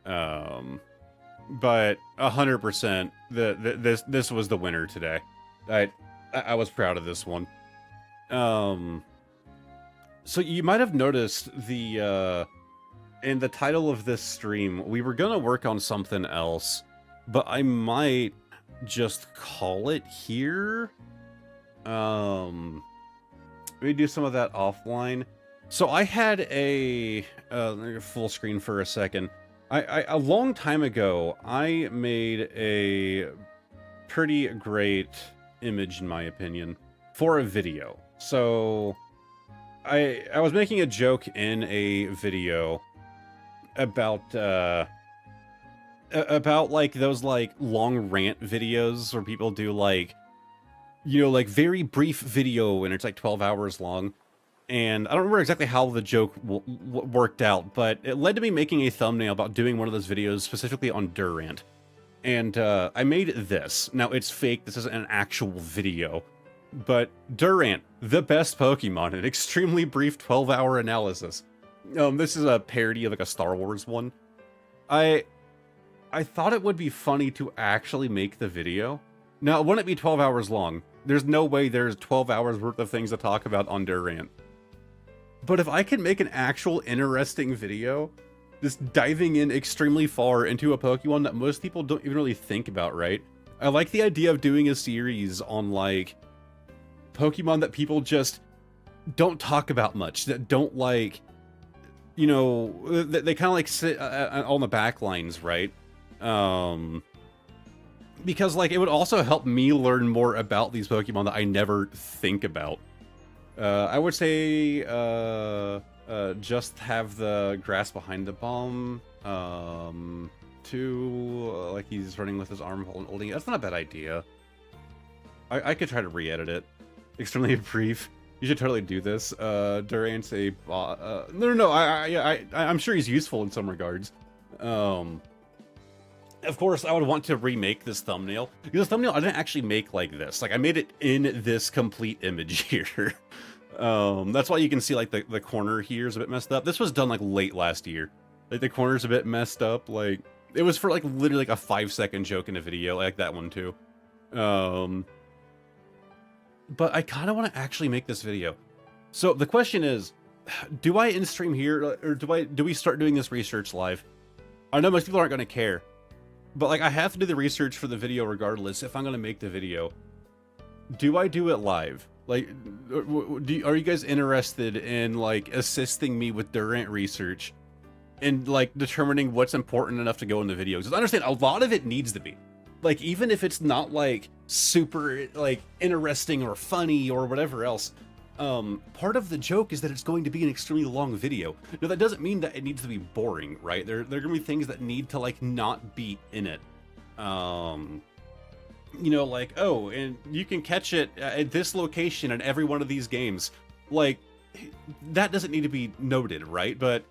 But 100%, this was the winner today. I was proud of this one. So you might have noticed the in the title of this stream, we were gonna work on something else, but I might just call it here. We do some of that offline. So I had a full screen for a second. A long time ago, I made a pretty great image, in my opinion, for a video. So I was making a joke in a video about like those like long rant videos where people do like, you know, like very brief video and it's like 12 hours long. And I don't remember exactly how the joke worked out, but it led to me making a thumbnail about doing one of those videos specifically on Durant. And I made this. Now, it's fake. This isn't an actual video. But Durant, the best Pokemon, an extremely brief 12-hour analysis. This is a parody of like a Star Wars one. I thought it would be funny to actually make the video. Now, it wouldn't be 12 hours long. There's no way there's 12 hours worth of things to talk about on Durant. But if I can make an actual interesting video, just diving in extremely far into a Pokemon that most people don't even really think about, right? I like the idea of doing a series on, like, Pokemon that people just don't talk about much, that don't, like, you know, they kind of, like, sit on the back lines, right? Because, like, it would also help me learn more about these Pokemon that I never think about. I would say, just have the grass behind the bomb, like he's running with his arm holding it. That's not a bad idea. I could try to re-edit it. Extremely brief. You should totally do this. Durant's a, no, I'm sure he's useful in some regards. Of course, I would want to remake this thumbnail. Because the thumbnail I didn't actually make like this. Like, I made it in this complete image here. That's why you can see, like, the corner here is a bit messed up. This was done, like, late last year. Like, the corner's a bit messed up. Like, it was for, like, literally, like, a 5-second joke in a video. I like that one, too. But I kind of want to actually make this video. So, the question is, do I in-stream here? Or do we start doing this research live? I know most people aren't going to care. But, like, I have to do the research for the video regardless if I'm going to make the video. Do I do it live? Like, are you guys interested in, like, assisting me with Durant research and, like, determining what's important enough to go in the video? Because I understand a lot of it needs to be. Like, even if it's not, like, super, like, interesting or funny or whatever else, part of the joke is that it's going to be an extremely long video. Now, that doesn't mean that it needs to be boring, right? There are going to be things that need to, like, not be in it. You know, like, oh, and you can catch it at this location in every one of these games. Like, that doesn't need to be noted, right? But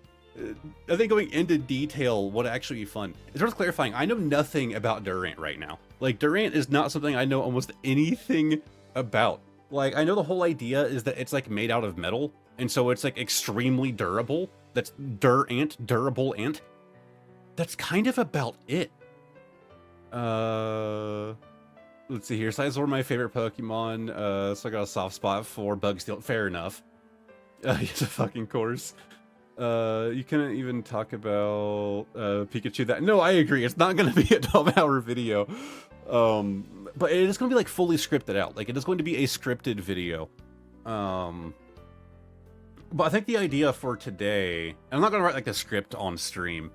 I think going into detail would actually be fun. It's worth clarifying, I know nothing about Durant right now. Like, Durant is not something I know almost anything about. Like, I know the whole idea is that it's, like, made out of metal, and so it's, like, extremely durable. That's Durant, durable ant. That's kind of about it. Let's see here. Scizor are my favorite Pokemon, so I got a soft spot for Bugsteel. Fair enough. It's a fucking course. You couldn't even talk about Pikachu. That no, I agree. It's not going to be a 12-hour video. But it is going to be, like, fully scripted out. Like, it is going to be a scripted video. But I think the idea for today, and I'm not going to write, like, a script on stream.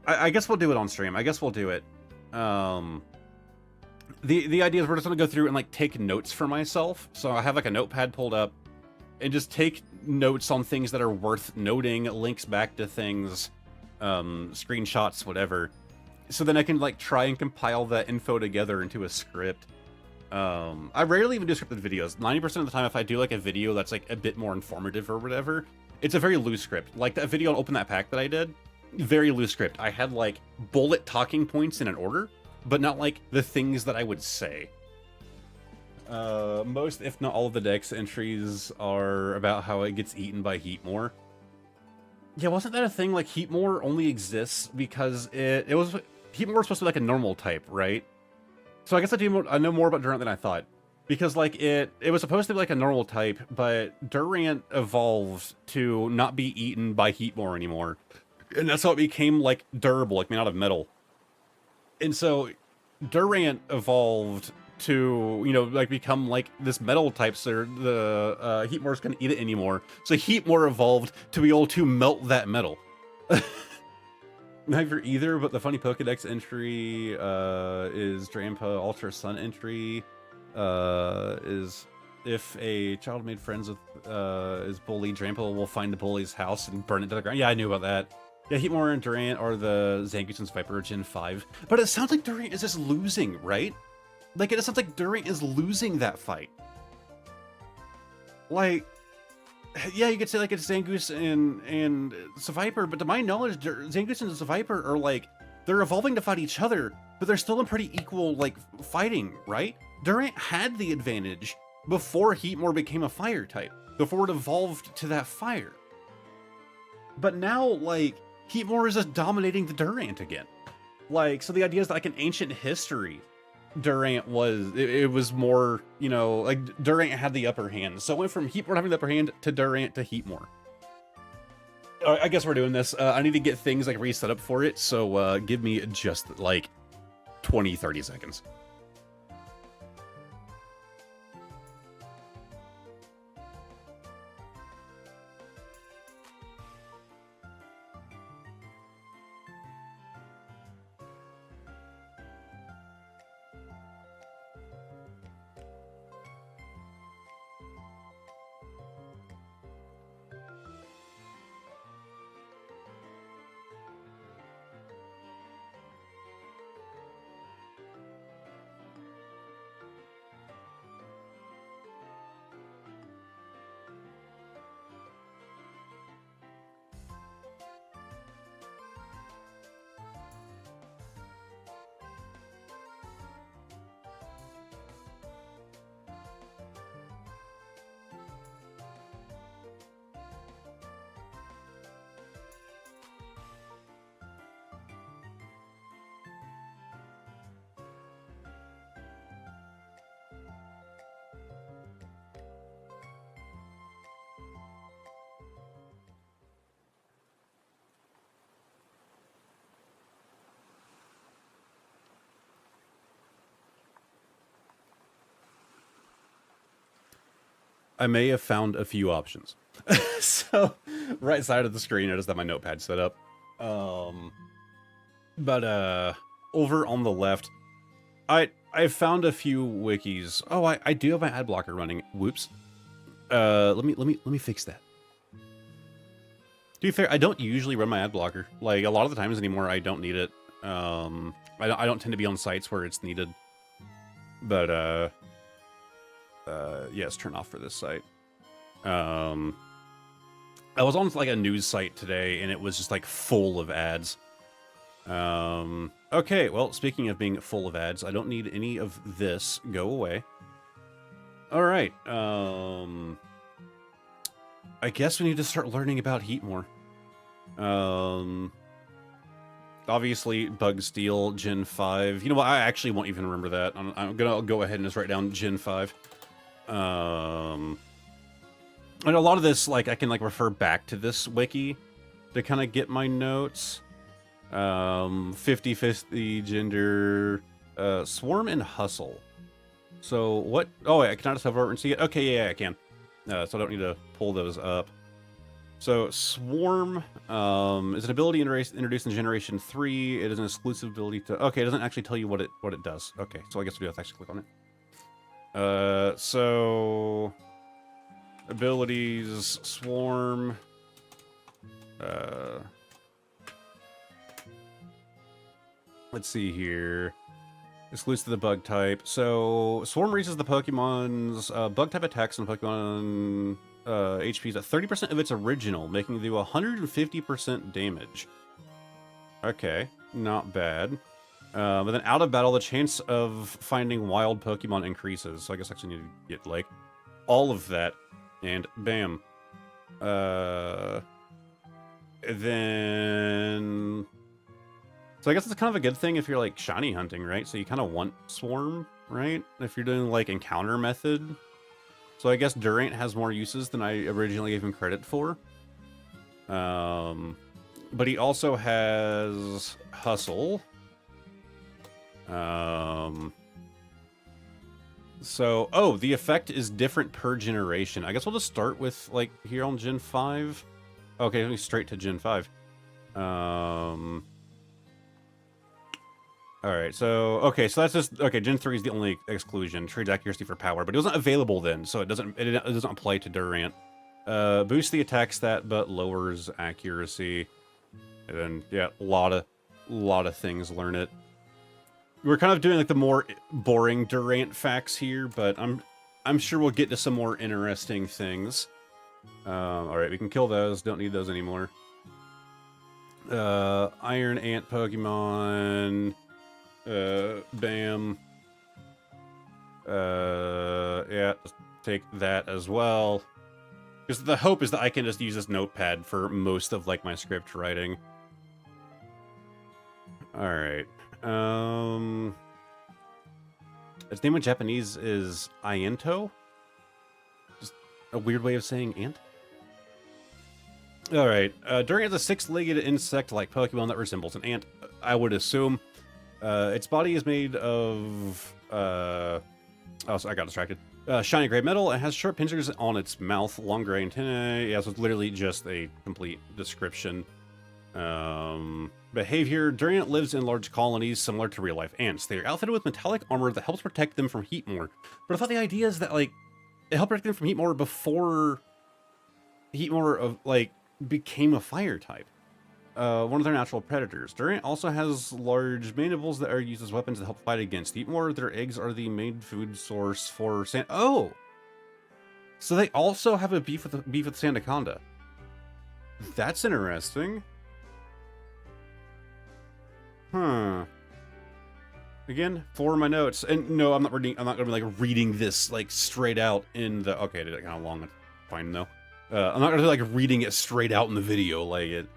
I guess we'll do it on stream. I guess we'll do it. The idea is we're just going to go through and, like, take notes for myself. So I have, like, a notepad pulled up and just take notes on things that are worth noting, links back to things, screenshots, whatever. So then I can, like, try and compile that info together into a script. I rarely even do scripted videos. 90% of the time, if I do, like, a video that's, like, a bit more informative or whatever, it's a very loose script. Like, that video on Open That Pack that I did, very loose script. I had, like, bullet talking points in an order, but not, like, the things that I would say. Most, if not all of the dex entries are about how it gets eaten by Heatmore. Yeah, wasn't that a thing? Like, Heatmore only exists because it was... Heatmore was supposed to be like a normal type, right? So I guess I know more about Durant than I thought. Because, like, it was supposed to be like a normal type, but Durant evolved to not be eaten by Heatmore anymore. And that's how it became, like, durable, like, made out of metal. And so Durant evolved to, you know, like, become, like, this metal type, so the Heatmore's couldn't eat it anymore. So Heatmore evolved to be able to melt that metal. Neither either, but the funny Pokedex entry is Drampa Ultra Sun entry is if a child made friends with is bullied, Drampa will find the bully's house and burn it to the ground. Yeah, I knew about that. Yeah, Heatmore and Durant are the Zangoose Viper Gen 5. But it sounds like Durant is just losing, right? Like, it sounds like Durant is losing that fight. Like, yeah, you could say, like, it's Zangoose and Seviper, but to my knowledge, Zangoose and Seviper are, like, they're evolving to fight each other, but they're still in pretty equal, like, fighting, right? Durant had the advantage before Heatmore became a fire type, before it evolved to that fire. But now, like, Heatmore is just dominating the Durant again. Like, so the idea is that, like, in ancient history, Durant was, it was more, you know, like, Durant had the upper hand. So it went from Heatmore having the upper hand to Durant to Heatmore. I guess we're doing this. I need to get things, like, reset up for it, so give me just, like, 20, 30 seconds. I may have found a few options. So, right side of the screen, I just have my notepad set up. But over on the left, I found a few wikis. Oh, I do have my ad blocker running. Whoops. Let me fix that. To be fair, I don't usually run my ad blocker. Like, a lot of the times anymore, I don't need it. I don't tend to be on sites where it's needed. But yes, turn off for this site. I was on, like, a news site today, and it was just, like, full of ads. Okay, well, speaking of being full of ads, I don't need any of this. Go away. All right, I guess we need to start learning about Heatmore. Obviously, Bug Steel, Gen 5. You know what, I actually won't even remember that. I'm gonna go ahead and just write down Gen 5. And a lot of this, like, I can, like, refer back to this wiki to kind of get my notes. 50-50 gender, Swarm and Hustle. So what? Oh, I cannot just hover over and see it. Okay, yeah, I can. So I don't need to pull those up. So Swarm is an ability introduced in Generation 3. It is an exclusive ability to... Okay, it doesn't actually tell you what it does. Okay, so I guess we have to actually click on it. So... Abilities, Swarm... let's see here. Exclusive to the bug type. So, Swarm raises the Pokemon's bug type attacks on Pokemon HPs at 30% of its original, making it do 150% damage. Okay, not bad. But then out of battle, the chance of finding wild Pokemon increases. So I guess I actually need to get, like, all of that. And bam. Then... So I guess it's kind of a good thing if you're, like, shiny hunting, right? So you kind of want Swarm, right? If you're doing, like, encounter method. So I guess Durant has more uses than I originally gave him credit for. But he also has Hustle. So, oh, the effect is different per generation. I guess we'll just start with, like, here on Gen 5. Okay, let me straight to Gen 5. Alright, so, okay, so that's just, okay, Gen 3 is the only exclusion. Trades accuracy for power, but it wasn't available then, so it doesn't apply to Durant. Boosts the attack stat, but lowers accuracy. And then, yeah, a lot of things learn it. We're kind of doing like the more boring Durant facts here, but I'm sure we'll get to some more interesting things. All right, we can kill those. Don't need those anymore. Iron Ant Pokemon. Bam. Yeah, take that as well. Because the hope is that I can just use this notepad for most of like my script writing. All right. Its name in Japanese is Iento. Just a weird way of saying ant. Alright, Durant is a six-legged insect-like Pokemon that resembles an ant, I would assume. Its body is made of, oh, so I got distracted. Shiny gray metal, and has sharp pincers on its mouth, long gray antennae. Yeah, so it's literally just a complete description. Behavior. Durant lives in large colonies similar to real-life ants. They are outfitted with metallic armor that helps protect them from heat more. But I thought the idea is that, like, it helped protect them from heat more before heat more, like, became a fire type. One of their natural predators. Durant also has large mandibles that are used as weapons to help fight against heat more. Their eggs are the main food source for sand. Oh! So they also have a beef with Sandaconda. That's interesting. Huh. Again, for my notes, and no, I'm not gonna be like reading this like straight out in the. Okay, I did it kind of long. Fine though. I'm not gonna be like reading it straight out in the video, like it.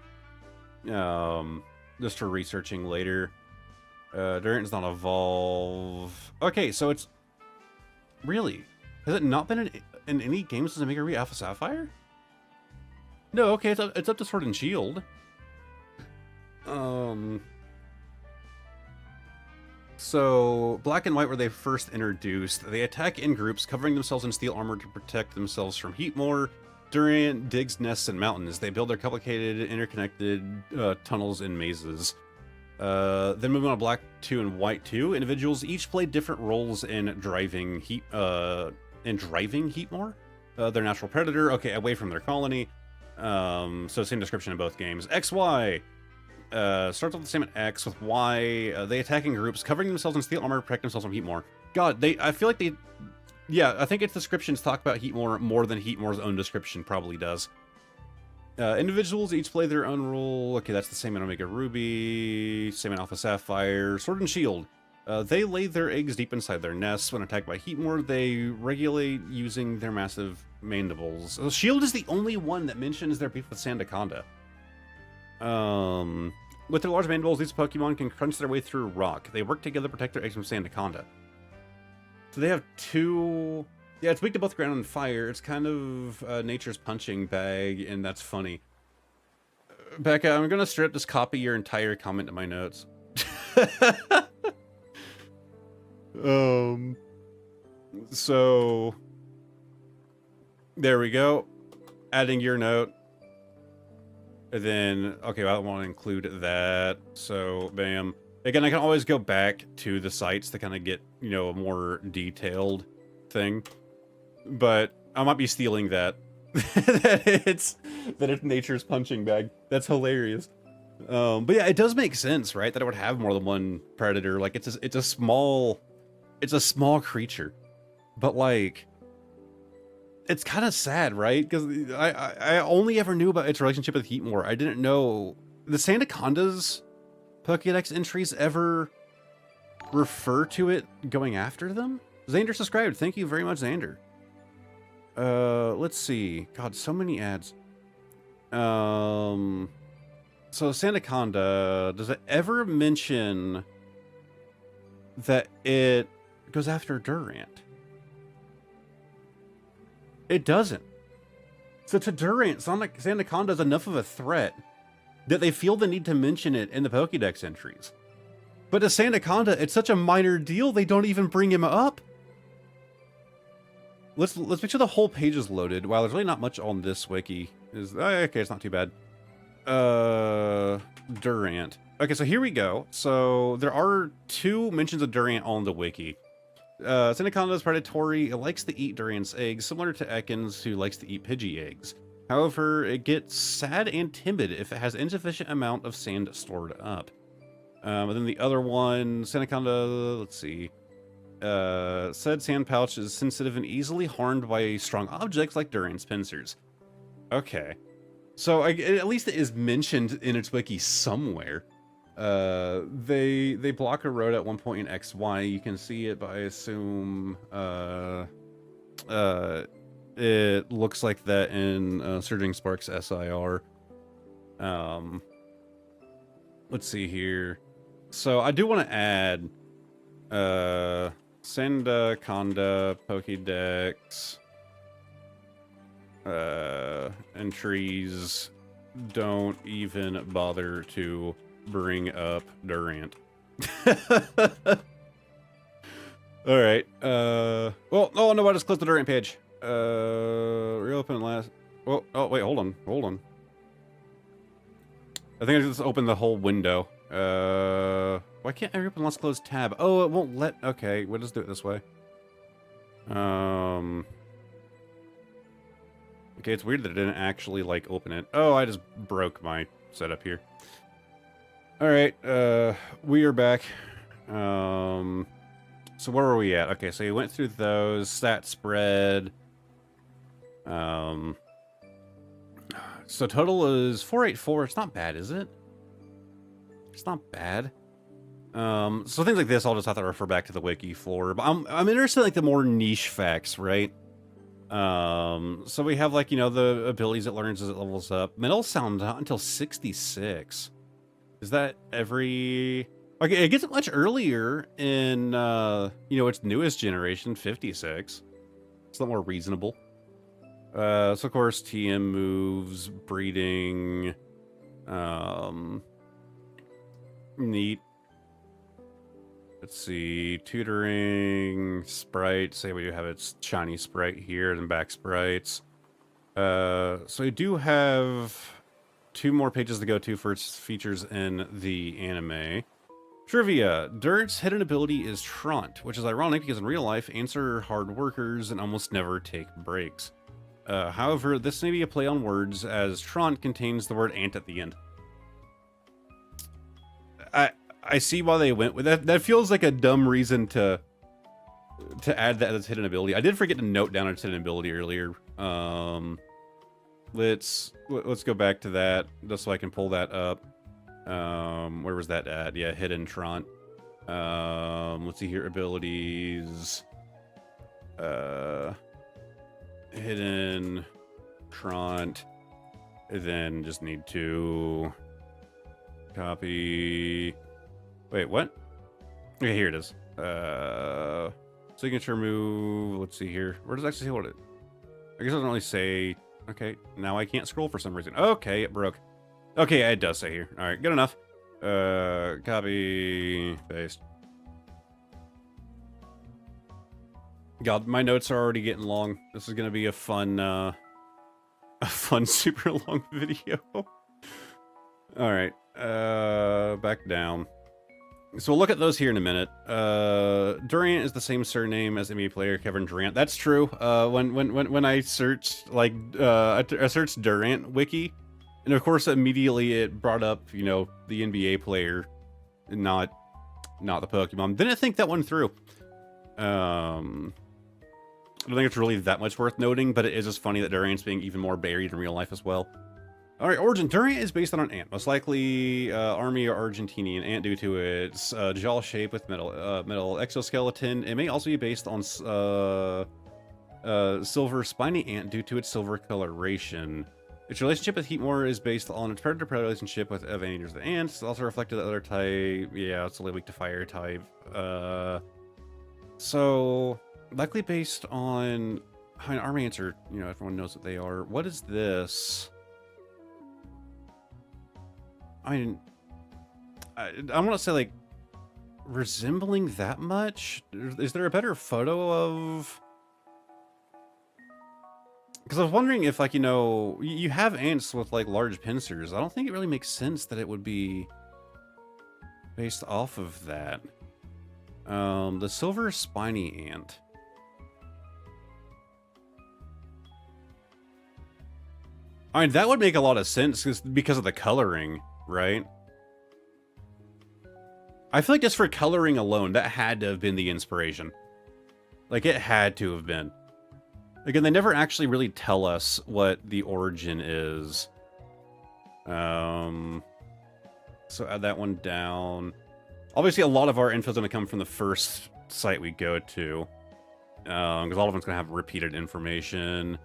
Just for researching later. Durant does not evolve. Okay, so it's really, has it not been in any games since Omega Ruby Alpha Sapphire? No, okay, it's up to Sword and Shield. So, Black and White were they first introduced. They attack in groups, covering themselves in steel armor to protect themselves from heat more. Durant digs nests in mountains. They build their complicated, interconnected tunnels and mazes. Then moving on to Black 2 and White 2, individuals each play different roles in driving heat more. Their natural predator, okay, away from their colony. So same description in both games. XY. Starts off the same at X. With Y, they attack in groups, covering themselves in steel armor, protect themselves from heat more. God, I feel like they, yeah, I think its descriptions talk about heat more than heat more's own description probably does. Individuals each play their own role. Okay, that's the same in Omega Ruby, same in Alpha Sapphire. Sword and Shield. They lay their eggs deep inside their nests. When attacked by heat more, they regulate using their massive mandibles. So Shield is the only one that mentions their beef with Sandaconda. With their large mandibles, these Pokemon can crunch their way through rock. They work together to protect their eggs from Sandaconda. So they have two... Yeah, it's weak to both ground and fire. It's kind of nature's punching bag, and that's funny. Becca, I'm gonna straight up just copy your entire comment in my notes. So... There we go. Adding your note. And then, okay, well, I want to include that, so, bam. Again, I can always go back to the sites to kind of get, you know, a more detailed thing. But I might be stealing that. that it's nature's punching bag. That's hilarious. But yeah, it does make sense, right? That it would have more than one predator. Like, it's a small creature. But, like... It's kind of sad, right? Because I only ever knew about its relationship with Heatmore. I didn't know... The Sandaconda's Pokédex entries ever refer to it going after them? Xander subscribed. Thank you very much, Xander. Let's see. God, so many ads. So Sandaconda, does it ever mention that it goes after Durant? It doesn't. So to Durant, Sandaconda is enough of a threat that they feel the need to mention it in the Pokédex entries. But to Sandaconda, it's such a minor deal, they don't even bring him up. Let's make sure the whole page is loaded. Wow, there's really not much on this wiki. Okay, it's not too bad. Durant. Okay, so here we go. So there are 2 mentions of Durant on the wiki. Sandaconda is predatory. It likes to eat Durant's eggs, similar to Ekans, who likes to eat Pidgey eggs. However, it gets sad and timid if it has insufficient amount of sand stored up. And then the other one, Sandaconda, let's see. Said sand pouch is sensitive and easily harmed by strong objects like Durant's pincers. Okay. So at least it is mentioned in its wiki somewhere. They block a road at one point in XY. You can see it, but I assume it looks like that in Surging Sparks SIR. Let's see here. So I do want to add Sandaconda Pokédex entries don't even bother to bring up Durant. All right. Well, oh no, I just closed the Durant page. Reopen last. Oh wait, hold on. I think I just opened the whole window. Why can't I reopen last closed tab? Oh, it won't let. Okay, we'll just do it this way. Okay, it's weird that it didn't actually like open it. Oh, I just broke my setup here. All right, we are back. So where were we at? Okay, so you went through those, stat spread. So total is 484. It's not bad, is it? It's not bad. So things like this, I'll just have to refer back to the wiki for. But I'm interested in like the more niche facts, right? So we have like, you know, the abilities it learns as it levels up. Metal sound not until 66. Is that every... Okay, it gets much earlier in, you know, its newest generation, 56. It's a lot more reasonable. So of course, TM moves, breeding, neat. Let's see, tutoring, sprite. Say we do have its shiny sprite here and back sprites. So we do have 2 more pages to go to for its features in the anime. Trivia. Durant's hidden ability is Traunt, which is ironic because in real life, ants are hard workers and almost never take breaks. However, this may be a play on words as Traunt contains the word ant at the end. I see why they went with that. That feels like a dumb reason to add that as hidden ability. I did forget to note down its hidden ability earlier. Let's go back to that just so I can pull that up. Where was that at? Yeah, hidden Traunt. Let's see here, abilities. Hidden Traunt. And then just need to copy. Wait, what? Okay, here it is. Signature move. Let's see here. Where does it actually hold it? I guess it doesn't really say. Okay, now I can't scroll for some reason. Okay, it broke. Okay, it does say here. All right, good enough. Copy, paste. God, my notes are already getting long. This is gonna be a fun super long video. All right, back down. So we'll look at those here in a minute. Durant is the same surname as NBA player Kevin Durant. That's true. When I searched I searched Durant wiki, and of course immediately it brought up, you know, the NBA player, not the Pokemon. Didn't think that one through. I don't think it's really that much worth noting, but it is just funny that Durant's being even more buried in real life as well. All right, origin. Durant is based on an ant, most likely Army or Argentinian ant due to its jaw shape with metal exoskeleton. It may also be based on silver spiny ant due to its silver coloration. Its relationship with Heatmore is based on its predator-prey relationship with Avengers the Ants. It's also reflected that other type. Yeah, it's only weak to fire type. So likely based on how an army ants are, you know, everyone knows what they are. What is this? I mean, I want to say like resembling that much. Is there a better photo of? Because I was wondering if, like, you know, you have ants with, like, large pincers. I don't think it really makes sense that it would be based off of that. The silver spiny ant. I mean, that would make a lot of sense because of the coloring, right? I feel like just for coloring alone, that had to have been the inspiration. Like, it had to have been. Again, they never actually really tell us what the origin is. So add that one down. Obviously, a lot of our info is going to come from the first site we go to. Because all of them's going to have repeated information.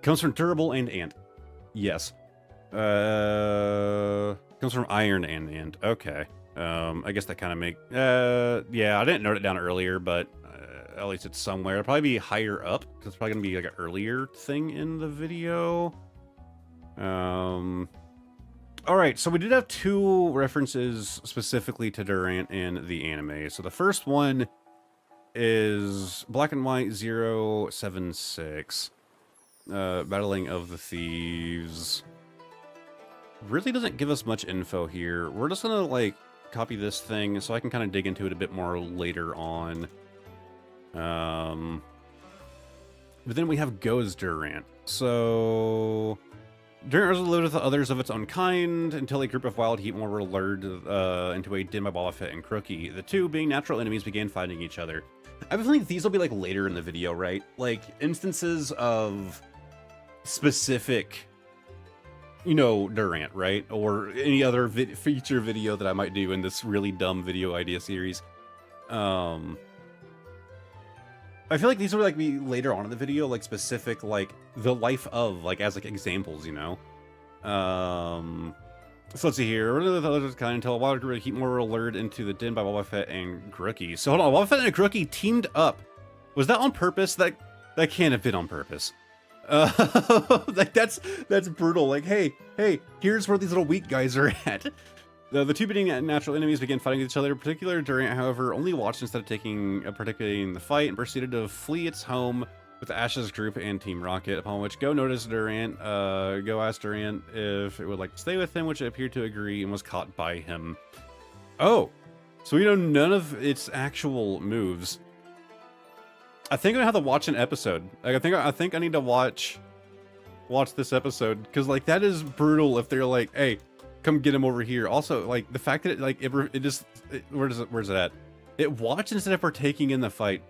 Comes from durable and ant. Yes. Comes from iron and ant. Okay. I guess that kind of make... yeah, I didn't note it down earlier, but... at least it's somewhere. It'll probably be higher up, because it's probably going to be like an earlier thing in the video. Alright, so we did have 2 references specifically to Durant in the anime. So the first one is Black and White 076. Battling of the Thieves. Really doesn't give us much info here. We're just going to, like, copy this thing so I can kind of dig into it a bit more later on. But then we have Goes Durant. So Durant was lived with others of its own kind until a group of wild Heatmore were lured into a den by Boba Fett and Crookie. The two, being natural enemies, began fighting each other. I have a feeling these will be like later in the video, right? Like instances of specific, you know, Durant, right? Or any other feature video that I might do in this really dumb video idea series. I feel like these will like be later on in the video, like specific, like the life of, like as like examples, you know. So let's see here. The others kind until a wild group of Heatmore were lured into the den by Boba Fett and Crookie. So hold on, Boba Fett and Crookie teamed up. Was that on purpose? That can't have been on purpose. Like that's brutal. Like hey, here's where these little weak guys are at. The two being natural enemies began fighting each other. In particular, Durant, however, only watched instead of participating in the fight and proceeded to flee its home with Ash's group and Team Rocket. Upon which Go noticed Durant. Go asked Durant if it would like to stay with him, which it appeared to agree and was caught by him. Oh, so we know none of its actual moves. I think I'm gonna have to watch an episode. Like, I think I need to watch this episode because like that is brutal. If they're like, hey, come get him over here. Also, like the fact that it like where's it at? It watched instead of partaking in the fight.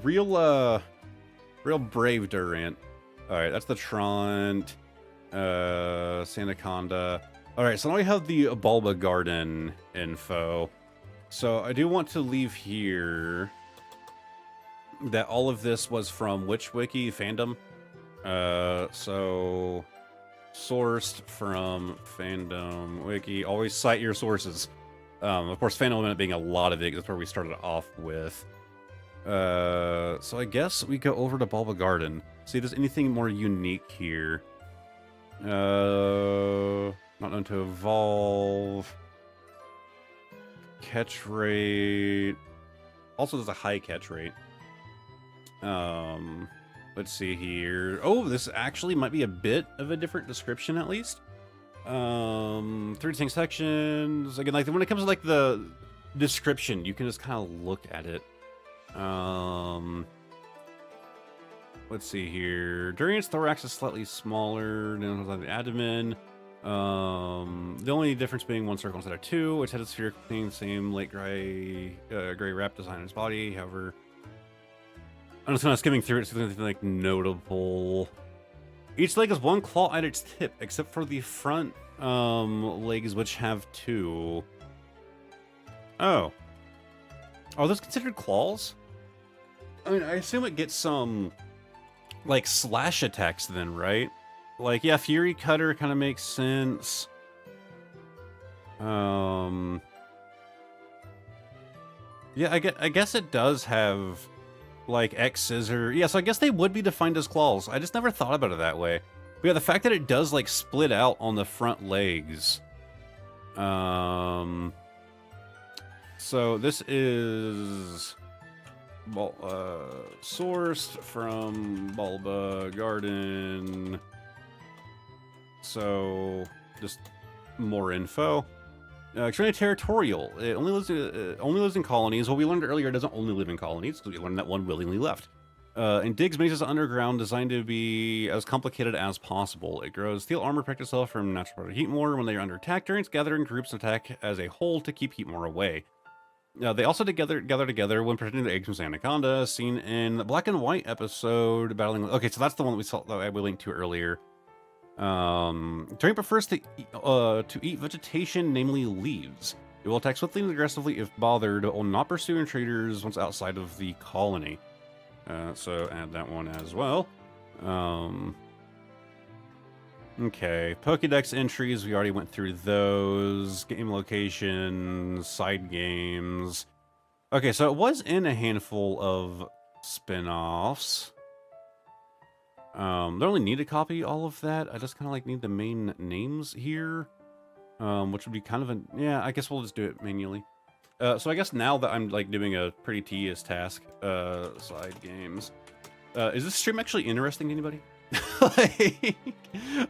Real brave Durant. All right, that's the Trant, Sandaconda. All right, so now we have the Bulba Garden info. So I do want to leave here that all of this was from which wiki? Fandom. So sourced from Fandom Wiki. Always cite your sources. Of course, Fandom ended up being a lot of it. That's where we started off with. So I guess we go over to Bulba Garden. See if there's anything more unique here. Not known to evolve. Catch rate. Also, there's a high catch rate. Let's see here. Oh, this actually might be a bit of a different description, at least. 3 distinct sections. Again, like when it comes to like the description, you can just kind of look at it. Let's see here. Durant's thorax is slightly smaller than the abdomen. The only difference being 1 circle instead of 2. Its head is spherical, same light gray wrap design on its body. However, I'm just kind of skimming through it, so there's anything like notable. Each leg has 1 claw at its tip, except for the front legs, which have 2. Oh. Are those considered claws? I mean, I assume it gets some like slash attacks then, right? Like, yeah, Fury Cutter kind of makes sense. Yeah, I guess it does have, like, X Scissor. Yeah, so I guess they would be defined as claws. I just never thought about it that way. But yeah, the fact that it does, like, split out on the front legs. So this is... Well, sourced from Bulba Garden. So, just more info. Extremely territorial. It only lives in colonies. Well, we learned earlier it doesn't only live in colonies, because we learned that one willingly left. And digs mazes underground, designed to be as complicated as possible. It grows steel armor, protect itself from natural heat more when they are under attack. Durants gather in groups attack as a whole to keep heat more away. They also gather together when protecting the eggs from Anaconda, seen in the Black and White episode battling. Okay, so that's the one that we saw that we linked to earlier. Durant prefers to eat vegetation, namely leaves. It will attack swiftly and aggressively if bothered, but will not pursue intruders once outside of the colony. So add that one as well. Okay, Pokédex entries, we already went through those. Game locations, side games. Okay, so it was in a handful of spin-offs. They only need to copy all of that. I just kind of like need the main names here. Which would be kind of a... Yeah, I guess we'll just do it manually. So I guess now that I'm like doing a pretty tedious task, side games. Is this stream actually interesting to anybody? Like,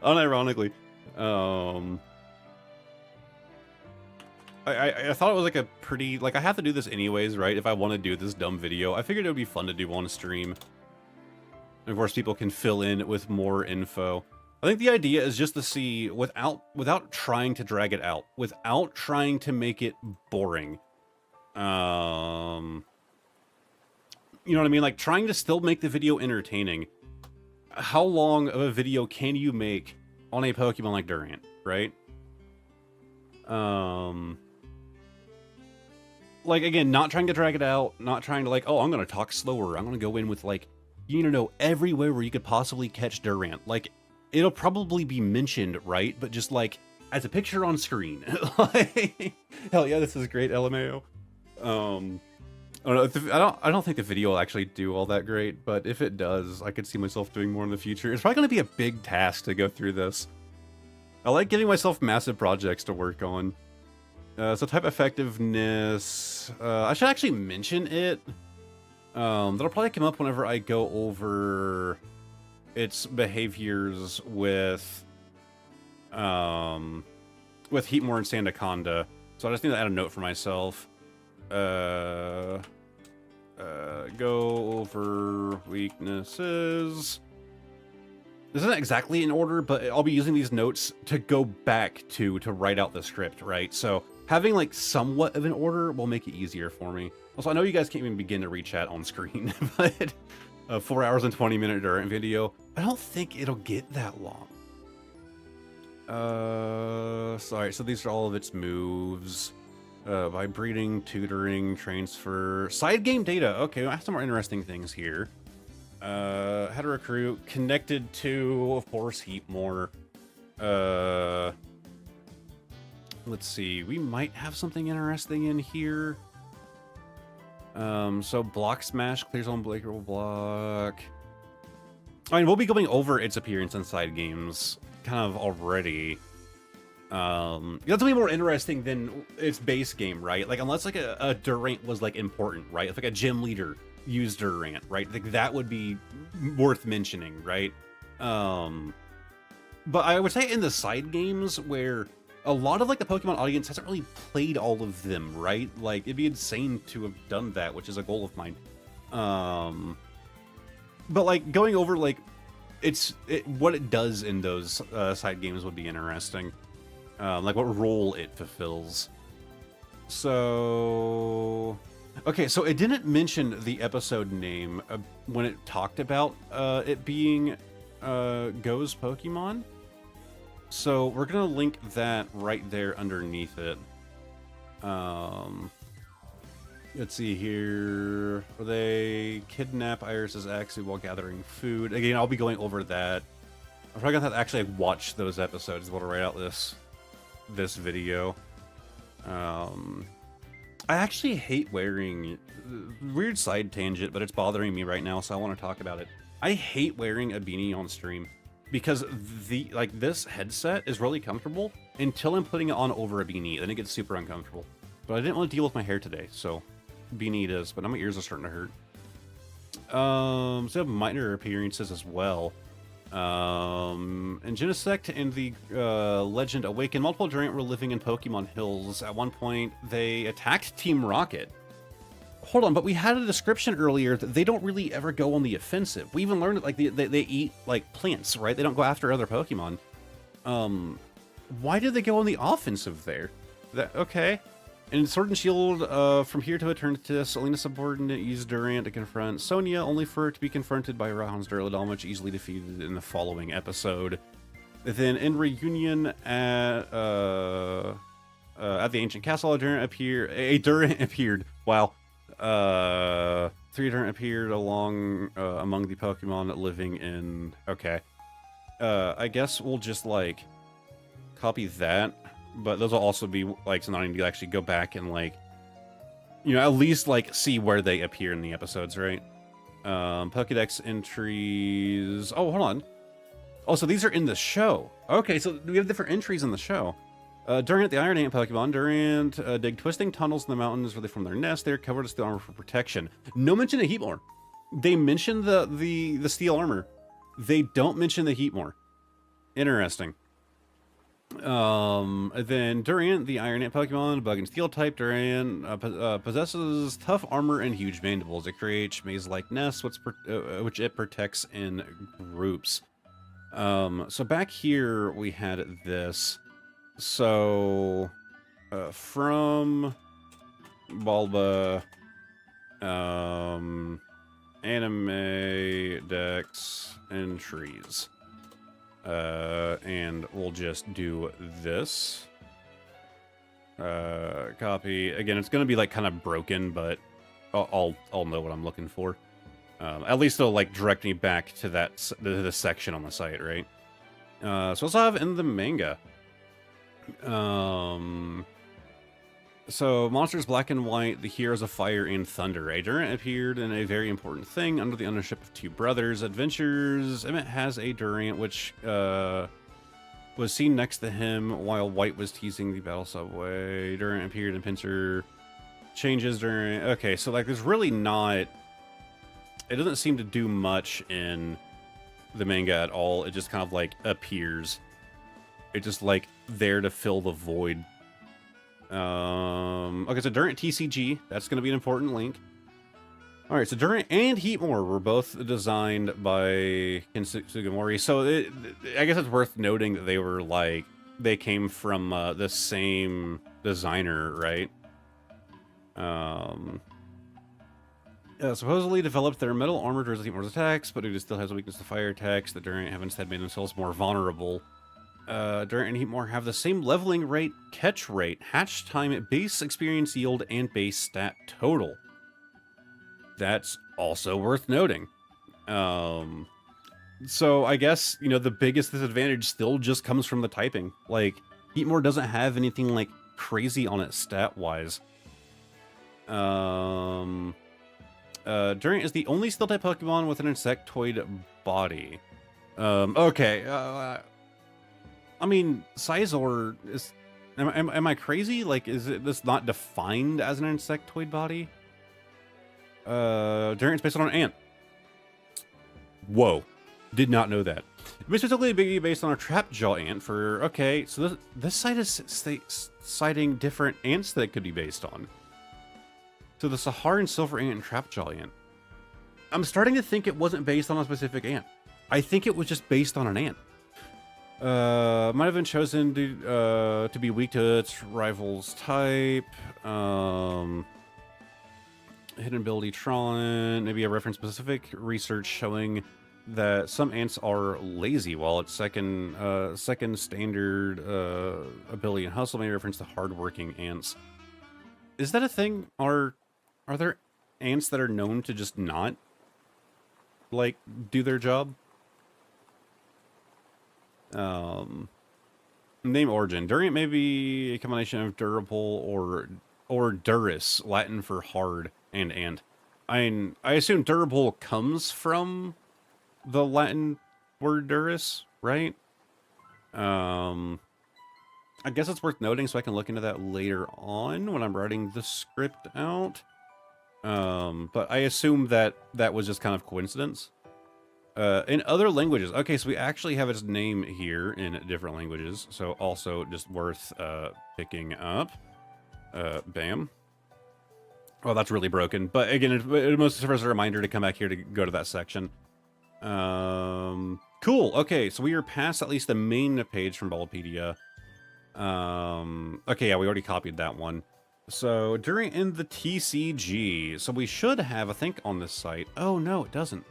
unironically. I thought it was like a pretty... Like, I have to do this anyways, right? If I want to do this dumb video. I figured it would be fun to do on stream. Of course, people can fill in with more info. I think the idea is just to see, without trying to drag it out, without trying to make it boring. You know what I mean? Like, trying to still make the video entertaining. How long of a video can you make on a Pokemon like Durant, right? Like, again, not trying to drag it out, not trying to, like, oh, I'm going to talk slower. I'm going to go in with, like, you need to know everywhere where you could possibly catch Durant. Like, it'll probably be mentioned, right? But just, like, as a picture on screen. Like, hell yeah, this is great, LMAO. I don't think the video will actually do all that great, but if it does, I could see myself doing more in the future. It's probably going to be a big task to go through this. I like giving myself massive projects to work on. So type effectiveness, I should actually mention it. That'll probably come up whenever I go over its behaviors with Heatmore and Sandaconda. So I just need to add a note for myself. Go over weaknesses. This isn't exactly in order, but I'll be using these notes to go back to write out the script, right? So having like somewhat of an order will make it easier for me. Also, I know you guys can't even begin to read chat on screen, but a 4 hours and 20-minute Durant video, I don't think it'll get that long. Sorry, so these are all of its moves. By breeding, tutoring, transfer, side game data. Okay, I have some more interesting things here. How to recruit, connected to, of course, Heatmore. Let's see, we might have something interesting in here. So block smash, clears unbreakable block. I mean, we'll be going over its appearance in side games kind of already. That's way more interesting than its base game, right? Like, unless like a Durant was like important, right? If like a gym leader used Durant, right? Like that would be worth mentioning, right? But I would say in the side games where a lot of like the Pokemon audience hasn't really played all of them, right? Like it'd be insane to have done that, which is a goal of mine. But like going over like what it does in those side games would be interesting. Like what role it fulfills. So, okay, so it didn't mention the episode name when it talked about it being Go's Pokemon. So we're gonna link that right there underneath it. Let's see here. They kidnap Iris's Axie while gathering food. Again, I'll be going over that I'm probably gonna have to actually like, watch those episodes to be able to write out this video. I actually hate wearing, weird side tangent, but it's bothering me right now, so I want to talk about it. I hate wearing a beanie on stream because this headset is really comfortable until I'm putting it on over a beanie, then it gets super uncomfortable. But I didn't want to deal with my hair today, so beanie it is, but now my ears are starting to hurt. So I have minor appearances as well. In Genesect and the Legend Awakened, multiple Durant were living in Pokemon Hills. At one point, they attacked Team Rocket. Hold on, but we had a description earlier that they don't really ever go on the offensive. We even learned that like they eat like plants, right? They don't go after other Pokemon. Why did they go on the offensive there? Okay. In Sword and Shield, from here to Eternatus, Selena subordinate used Durant to confront Sonia, only for it to be confronted by Rahan's Duraludon, which easily defeated in the following episode. Then in Reunion at the Ancient Castle, a Durant appeared. Wow. 3 Durant appeared among the Pokemon living in... Okay. I guess we'll just, like, copy that. But those will also be, like, something I need to actually go back and, like, you know, at least, like, see where they appear in the episodes, right? Pokedex entries... Oh, hold on. Oh, so these are in the show. Okay, so we have different entries in the show. Durant, the Iron Ant Pokemon. Durant dig twisting tunnels in the mountains where they form their nest. They're covered with steel armor for protection. No mention of Heatmore. They mention the steel armor. They don't mention the Heatmore. Interesting. Then Durant, the Iron Ant Pokemon, Bug and Steel type. Durant possesses tough armor and huge mandibles. It creates maze-like nests, which it protects in groups. So back here we had this. So, from Bulba, anime, Dex, entries. And we'll just do this. Copy. Again, it's going to be like kind of broken, but I'll know what I'm looking for. At least it'll like direct me back to the section on the site, right? So let's have in the manga. So Monsters Black and White, the Heroes of Fire and Thunder. A Durant appeared in a very important thing under the ownership of two brothers. Adventures. Emmett has a Durant which was seen next to him while White was teasing the battle subway. Durant appeared in Pinsir. Changes during... Okay, so like there's really not... It doesn't seem to do much in the manga at all. It just kind of like appears. It's just like there to fill the void. Okay, so Durant TCG, that's going to be an important link. All right, so Durant and Heatmore were both designed by Ken Sugimori. So I guess it's worth noting that they were like, they came from the same designer, right? Supposedly developed their metal armor to resist Heatmore's attacks, but it still has a weakness to fire attacks. The Durant have instead made themselves more vulnerable. Durant and Heatmore have the same leveling rate, catch rate, hatch time, base experience yield, and base stat total. That's also worth noting. So I guess, you know, the biggest disadvantage still just comes from the typing. Like, Heatmore doesn't have anything, like, crazy on it stat-wise. Durant is the only Steel-type Pokemon with an insectoid body. Okay, I mean, Scizor is... Am I crazy? Like, is this not defined as an insectoid body? Durant's based on an ant. Whoa. Did not know that. It's specifically based on a trapjaw ant for... Okay, so this site is citing different ants that it could be based on. So the Saharan silver ant and trapjaw ant. I'm starting to think it wasn't based on a specific ant. I think it was just based on an ant. Might have been chosen to be weak to its rival's type. Hidden ability Tron. Maybe a reference specific research showing that some ants are lazy, while its second standard ability and hustle may reference to hardworking ants. Is that a thing? Are there ants that are known to just not like do their job? Name origin. Durant may be a combination of durable or durus, Latin for hard, and. I assume durable comes from the Latin word durus, right? I guess it's worth noting so I can look into that later on when I'm writing the script out. But I assume that that was just kind of coincidence. In other languages, okay, so we actually have its name here in different languages, so also just worth picking up. Bam. Oh, that's really broken. But again, it mostly serves as a reminder to come back here to go to that section. Cool. Okay, so we are past at least the main page from Ballpedia. Okay, yeah, we already copied that one. So during in the TCG, so we should have, I think, on this site. Oh no, it doesn't.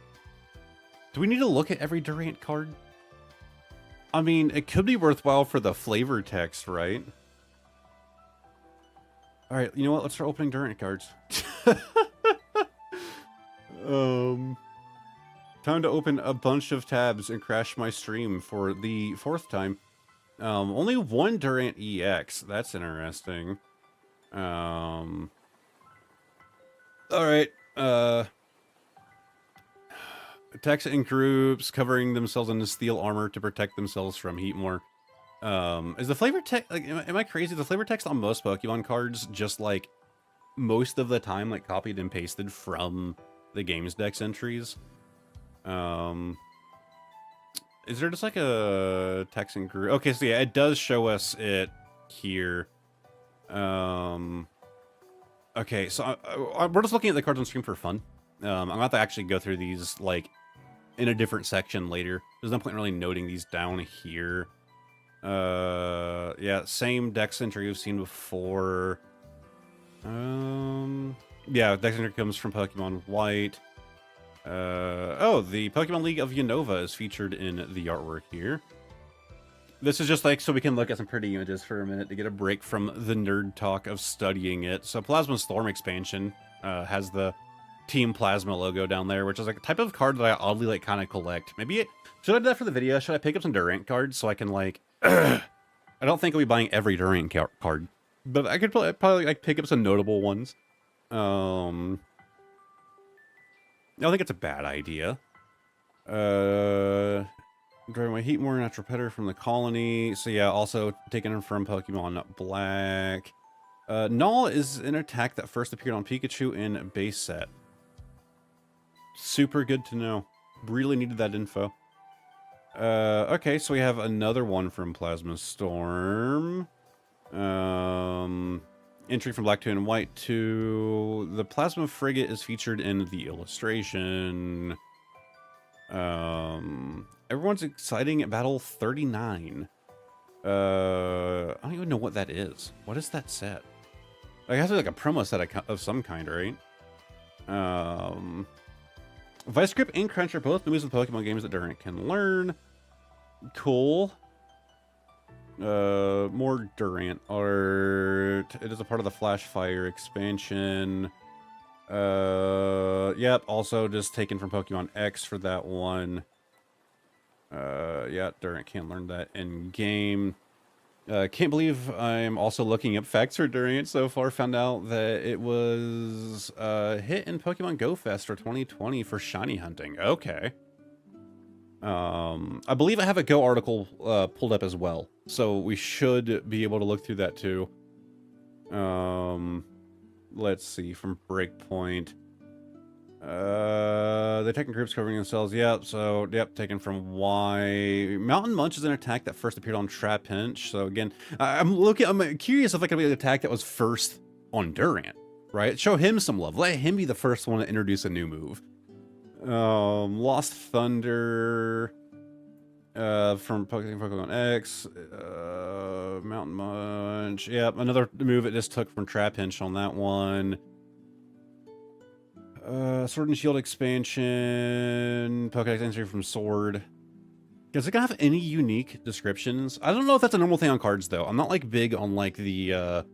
Do we need to look at every Durant card? I mean, it could be worthwhile for the flavor text, right? All right, you know what? Let's start opening Durant cards. Time to open a bunch of tabs and crash my stream for the 4th time. Only one Durant EX. That's interesting. All right. Attacks in groups, covering themselves in steel armor to protect themselves from heat more. Is the flavor text, like, am I crazy? The flavor text on most Pokemon cards just, like, most of the time, like, copied and pasted from the game's dex entries. Is there just, like, a text in group? Okay, so yeah, it does show us it here. Okay, so we're just looking at the cards on screen for fun. I'm gonna have to actually go through these, like, in a different section later. There's no point in really noting these down here. Yeah, same dex entry we've seen before. Yeah, dex entry comes from Pokemon White. Oh, the Pokemon League of Unova is featured in the artwork here. This is just like so we can look at some pretty images for a minute to get a break from the nerd talk of studying it. So Plasma Storm expansion has the Team Plasma logo down there, which is like a type of card that I oddly like kind of collect. Maybe should I do that for the video? Should I pick up some Durant cards so I can like I don't think I'll be buying every Durant card, but I could probably like pick up some notable ones. I don't think it's a bad idea. Driving my heat more natural petter from the colony. So yeah, also taken them from Pokemon Black. Null is an attack that first appeared on Pikachu in base set. Super good to know. Really needed that info. Okay, so we have another one from Plasma Storm. Entry from Black 2 and White 2. The Plasma Frigate is featured in the illustration. Everyone's exciting at Battle 39. I don't even know what that is. What is that set? Like, it has to be like a promo set of some kind, right? Vice Grip and Crunch are both moves in Pokemon games that Durant can learn. Cool. More Durant art. It is a part of the Flash Fire expansion. Yep, also just taken from Pokemon X for that one. Yeah, Durant can't learn that in game. Can't believe I'm also looking up facts for Durant so far. Found out that it was hit in Pokemon Go Fest for 2020 for shiny hunting. Okay. I believe I have a Go article pulled up as well, so we should be able to look through that too. Let's see, from Breakpoint. The Tekken groups covering themselves. Yep, so, yep, taken from Y. Mountain Munch is an attack that first appeared on Trapinch. So again, I'm curious if I could be an attack that was first on Durant, right? Show him some love. Let him be the first one to introduce a new move. Lost Thunder, from Pokemon X, Mountain Munch. Yep, another move it just took from Trapinch on that one. Sword and Shield expansion, Pokedex entry from Sword. Does it have any unique descriptions? I don't know if that's a normal thing on cards though. I'm not like big on like the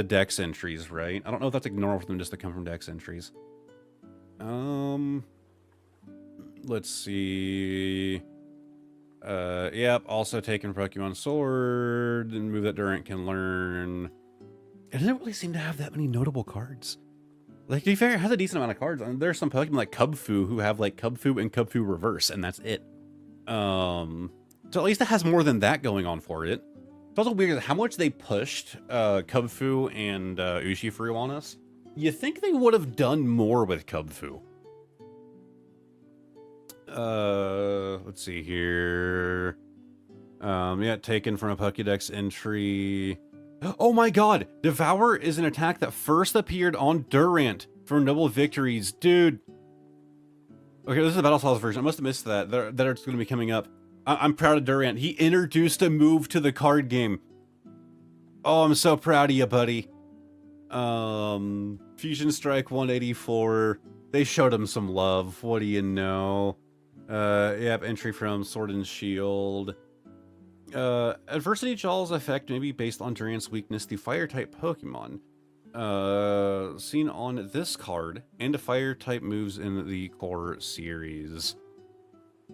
Dex entries, right? I don't know if that's like normal for them just to come from Dex entries. Let's see. Yep, also taking Pokemon Sword, and move that Durant can learn. It doesn't really seem to have that many notable cards. Like, to be fair, it has a decent amount of cards. And there's some Pokemon like Cubfu who have like Cubfu and Cubfu Reverse, and that's it. So at least it has more than that going on for it. It's also weird how much they pushed Cubfu and Urshifu on us. You think they would have done more with Cubfu? Let's see here. Yeah, taken from a Pokédex entry. Oh my god! Devour is an attack that first appeared on Durant for Noble Victories. Dude! Okay, this is a Battle Styles version. I must have missed that. That are going to be coming up. I'm proud of Durant. He introduced a move to the card game. Oh, I'm so proud of you, buddy. Fusion Strike 184. They showed him some love. What do you know? Yep, entry from Sword and Shield. Adversity Jaw's effect may be based on Durant's weakness to Fire-type Pokemon. Seen on this card, and to Fire-type moves in the core series.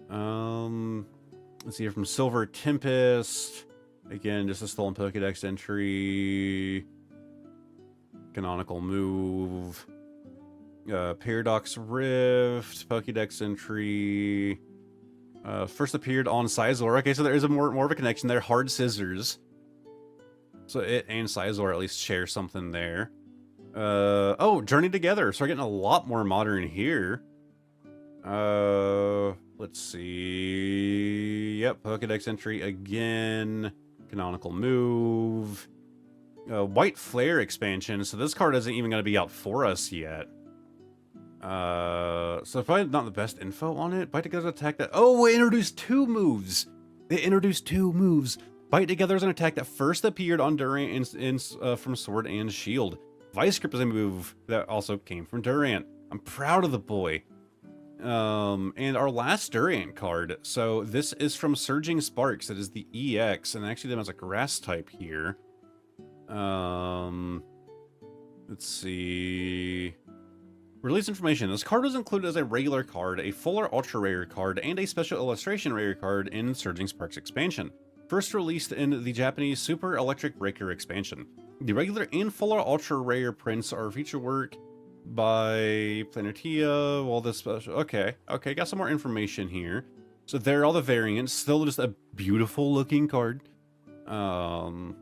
Let's see here from Silver Tempest. Again, just a stolen Pokédex entry. Canonical move. Paradox Rift, Pokédex entry. First appeared on Scizor. Okay, so there is more of a connection there. Hard Scissors. So it and Scizor at least share something there. Oh, Journey Together. So we're getting a lot more modern here. Let's see. Yep, Pokédex entry again. Canonical move. White Flare expansion. So this card isn't even going to be out for us yet. So probably not the best info on it. Bite Together attack that. Oh, it introduced two moves. They introduced two moves. Bite Together is an attack that first appeared on Durant from Sword and Shield. Vice Grip is a move that also came from Durant. I'm proud of the boy. And our last Durant card. So this is from Surging Sparks. It is the EX, and actually them as a grass type here. Let's see. Release information. This card was included as a regular card, a fuller ultra rare card, and a special illustration rare card in Surging Sparks expansion. First released in the Japanese Super Electric Breaker expansion. The regular and fuller ultra rare prints are feature work by Planetia. Well, this special. Okay, got some more information here. So there are all the variants. Still just a beautiful looking card. Some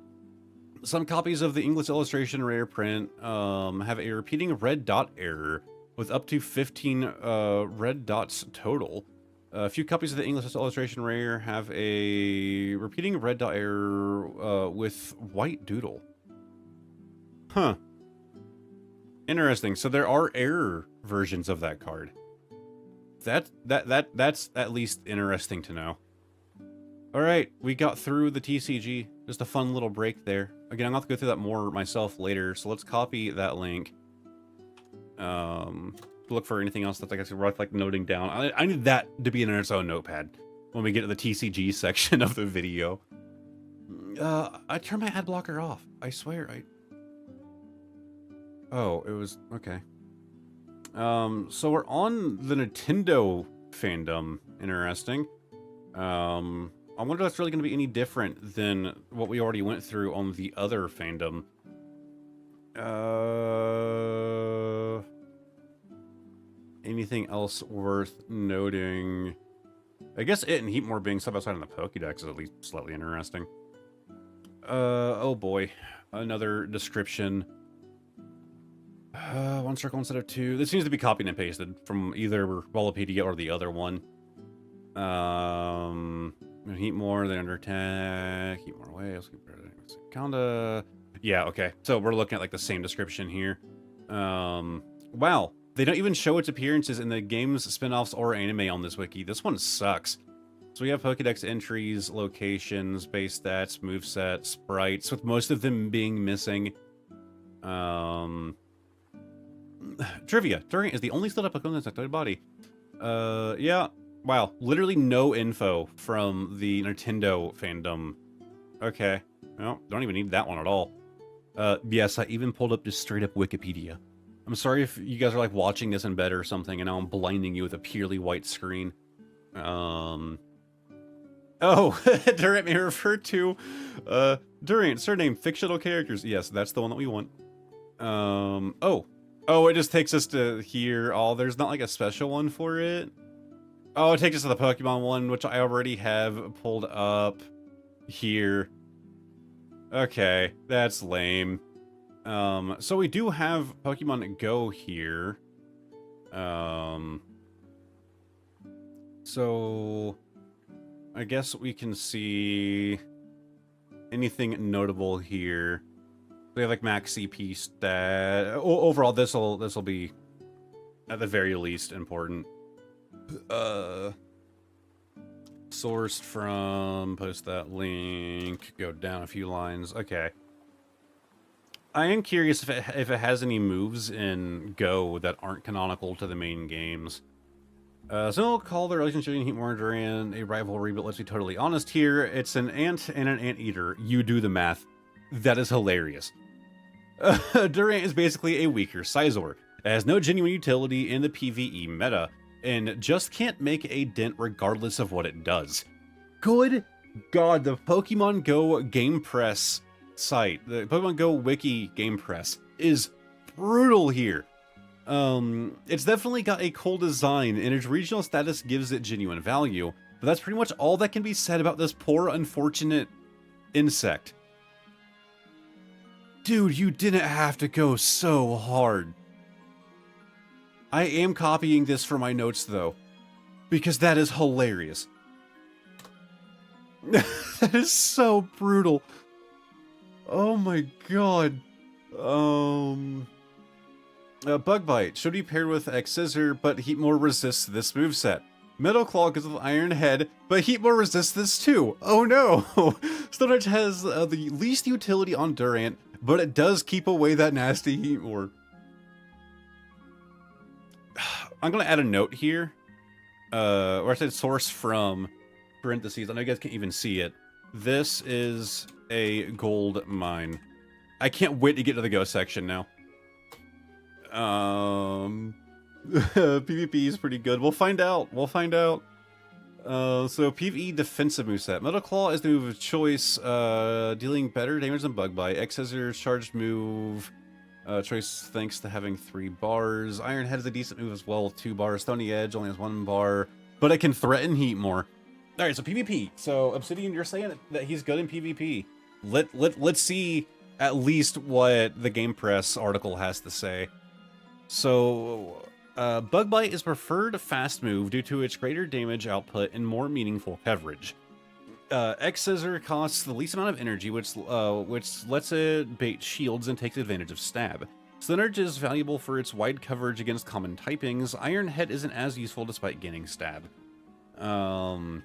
copies of the English illustration rare print have a repeating red dot error with up to 15 red dots total. A few copies of the English illustration rare have a repeating red dot error with white doodle. Huh. Interesting. So there are error versions of that card. That's at least interesting to know. All right, we got through the TCG. Just a fun little break there. Again, I'm going to have to go through that more myself later, so let's copy that link. Look for anything else that's worth noting down. I need that to be in its own notepad when we get to the TCG section of the video. I turned my ad blocker off. I swear Oh, it was okay. So we're on the Nintendo fandom. Interesting. I wonder if that's really going to be any different than what we already went through on the other fandom. Anything else worth noting? I guess it and Heatmore being side by side on the Pokédex is at least slightly interesting. Oh boy. Another description. One circle instead of two. This seems to be copied and pasted from either Wikipedia or the other one. Heatmore, then under attack. Heatmore away. Kinda. Yeah, okay. So we're looking at the same description here. Wow. They don't even show its appearances in the game's spin-offs or anime on this wiki. This one sucks. So we have Pokédex entries, locations, base stats, moveset, sprites, with most of them being missing. Trivia. Durant is the only still Pokemon that's activated body. Yeah. Wow. Literally no info from the Nintendo fandom. Okay. Well, don't even need that one at all. Yes, I even pulled up just straight up Wikipedia. I'm sorry if you guys are watching this in bed or something and now I'm blinding you with a purely white screen. Oh, Durant may refer to, Durant, surname, fictional characters. Yes, that's the one that we want. Oh. Oh, it just takes us to here. Oh, there's not like a special one for it. Oh, it takes us to the Pokemon one, which I already have pulled up here. Okay, that's lame. So we do have Pokemon Go here. So I guess we can see anything notable here. We have like max CP stat. Overall, this'll be at the very least important. Sourced from, post that link, go down a few lines. Okay. I am curious if it has any moves in Go that aren't canonical to the main games. So I'll call the relationship between Heatmore and Durant a rivalry, but let's be totally honest here. It's an ant and an anteater. You do the math. That is hilarious. Durant is basically a weaker Scizor. It has no genuine utility in the PvE meta, and just can't make a dent regardless of what it does. Good God, the Pokemon Go Game Press site, the Pokemon Go Wiki Game Press, is brutal here. It's definitely got a cool design, and its regional status gives it genuine value, but that's pretty much all that can be said about this poor, unfortunate insect. Dude, you didn't have to go so hard. I am copying this for my notes, though, because that is hilarious. That is so brutal. Oh my god. Bug Bite should be paired with X-Scissor, but Heatmore resists this moveset. Metal Claw goes with Iron Head, but Heatmore resists this too. Oh no! Stone Edge has the least utility on Durant, but it does keep away that nasty Heatmore. I'm gonna add a note here, or I said source from parentheses. I know you guys can't even see it. This is a gold mine. I can't wait to get to the Go section now. PvP is pretty good. We'll find out. We'll find out. So PvE defensive moveset. Metal Claw is the move of choice, dealing better damage than Bug Bite. X-Scissor charged move. Choice thanks to having 3 bars. Iron Head is a decent move as well with 2 bars. Stony Edge only has 1 bar, but it can threaten Heatmore. Alright, so PvP. So Obsidian, you're saying that he's good in PvP. Let's see at least what the Game Press article has to say. So, Bug Bite is preferred fast move due to its greater damage output and more meaningful coverage. X-Scissor costs the least amount of energy, which lets it bait shields and takes advantage of stab. Stone Edge is valuable for its wide coverage against common typings. Iron Head isn't as useful despite gaining stab. So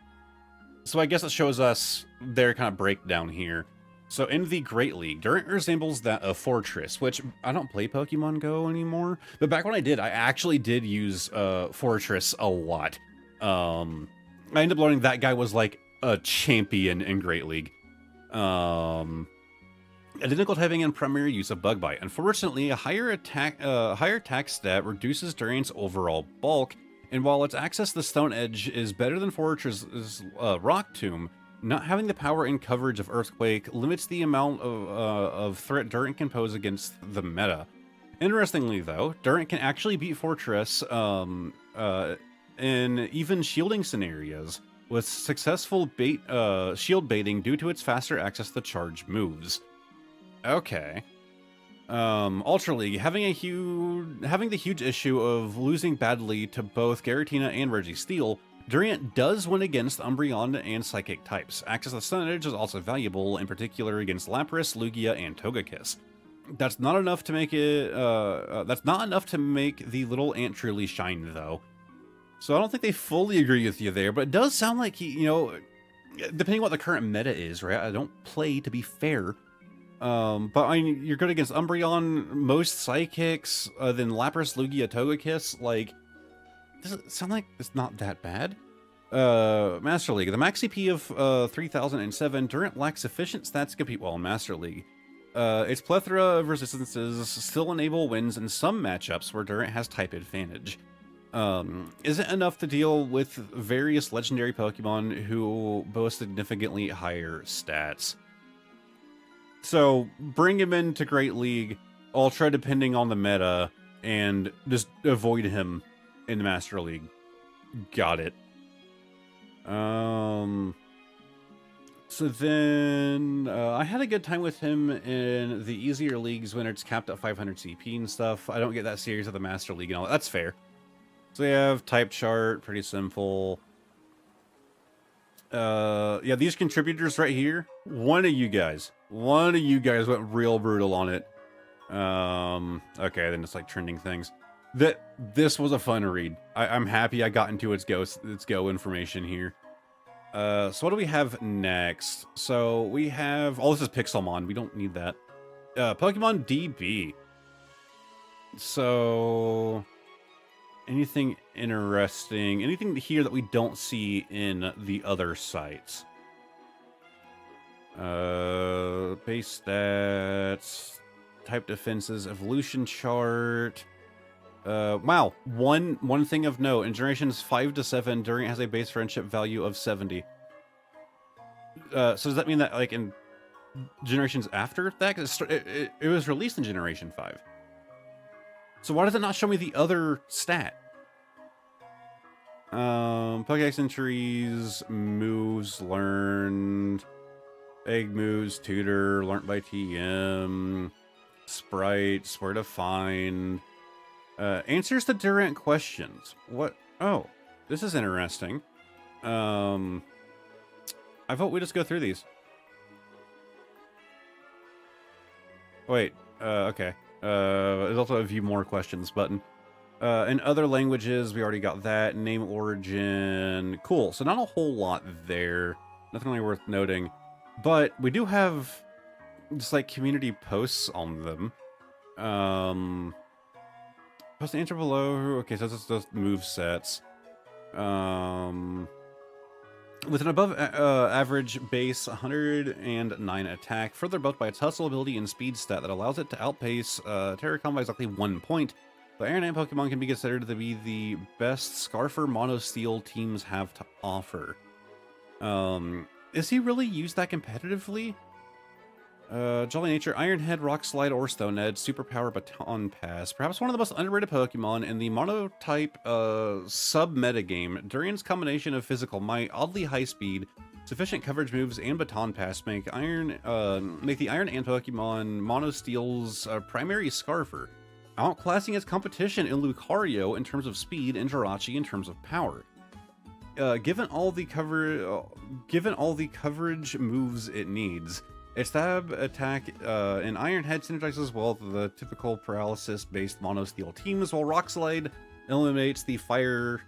I guess it shows us their kind of breakdown here. So in the Great League, Durant resembles that of Fortress, which I don't play Pokemon Go anymore. But back when I did, I actually did use Fortress a lot. I ended up learning that guy was like a champion in Great League. Identical typing and primary use of Bug Bite. Unfortunately, a higher attack stat reduces Durant's overall bulk, and while its access to the Stone Edge is better than Fortress's Rock Tomb, not having the power and coverage of Earthquake limits the amount of threat Durant can pose against the meta. Interestingly, though, Durant can actually beat Fortress in even shielding scenarios, with successful shield baiting due to its faster access to charge moves. Okay. Ultra League, having the huge issue of losing badly to both Giratina and Registeel, Durant does win against Umbreon and Psychic types. Access to Stone Edge is also valuable, in particular against Lapras, Lugia, and Togekiss. That's not enough to make it. That's not enough to make the little ant truly shine, though. So I don't think they fully agree with you there, but it does sound like he, depending on what the current meta is, right? I don't play, to be fair. But I mean, you're good against Umbreon, most Psychics, then Lapras, Lugia, Togekiss. Like, does it sound like it's not that bad? Master League. The max CP of 3007, Durant lacks sufficient stats to compete well in Master League. Its plethora of resistances still enable wins in some matchups where Durant has type advantage. isn't enough to deal with various legendary Pokemon who boast significantly higher stats. So bring him into Great League, Ultra depending on the meta, and just avoid him in the Master League. Got it. So then I had a good time with him in the easier leagues when it's capped at 500 CP and stuff. I don't get that series of the Master League and all that. That's fair. So we have type chart, pretty simple. Yeah, these contributors right here, one of you guys went real brutal on it. Okay, then it's like trending things. This was a fun read. I'm happy I got into its go information here. So what do we have next? So we have, oh, this is Pixelmon. We don't need that. Pokemon DB. So anything interesting? Anything here that we don't see in the other sites? Base stats, type defenses, evolution chart. Wow, one thing of note, in generations 5 to 7, Durant has a base friendship value of 70. So does that mean that, like, in generations after that, 'cause it was released in generation 5. So why does it not show me the other stat? Pokedex entries, moves learned, egg moves, tutor, learned by TM, sprites, where to find, answers to Durant questions. What? Oh, this is interesting. I vote we just go through these. Wait, okay. There's also a view more questions button. In other languages, we already got that. Name, origin. Cool. So not a whole lot there. Nothing really worth noting. But we do have just like community posts on them. Post the answer below. Okay, so this is just move sets. With an above average base 109 attack, further buffed by its hustle ability and speed stat that allows it to outpace Terracon by exactly 1 point, the Iron Ant Pokemon can be considered to be the best Scarfer Mono Steel teams have to offer. Is he really used that competitively? Jolly Nature, Iron Head, Rock Slide, or Stone Edge, Superpower, Baton Pass. Perhaps one of the most underrated Pokemon in the Monotype sub-metagame. Durant's combination of physical might, oddly high speed, sufficient coverage moves, and Baton Pass make the Iron Ant Pokemon Mono Steel's primary Scarfer, outclassing its competition in Lucario in terms of speed and Jirachi in terms of power. Given all the coverage moves it needs, its stab attack in Iron Head synergizes well with the typical paralysis-based Mono Steel teams, while Rock Slide eliminates the fire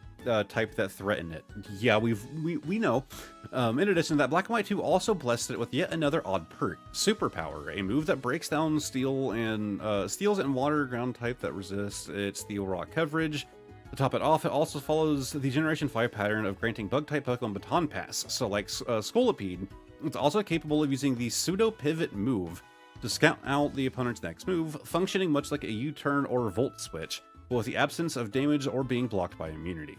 type that threaten it. Yeah, we know. In addition to that, Black and White 2 also blessed it with yet another odd perk, Superpower, a move that breaks down steel and steels and water ground type that resists its steel rock coverage. To top it off, it also follows the Generation 5 pattern of granting bug-type Pokemon Baton Pass, so like Scolipede, it's also capable of using the Pseudo-Pivot move to scout out the opponent's next move, functioning much like a U-turn or Volt Switch, but with the absence of damage or being blocked by immunity.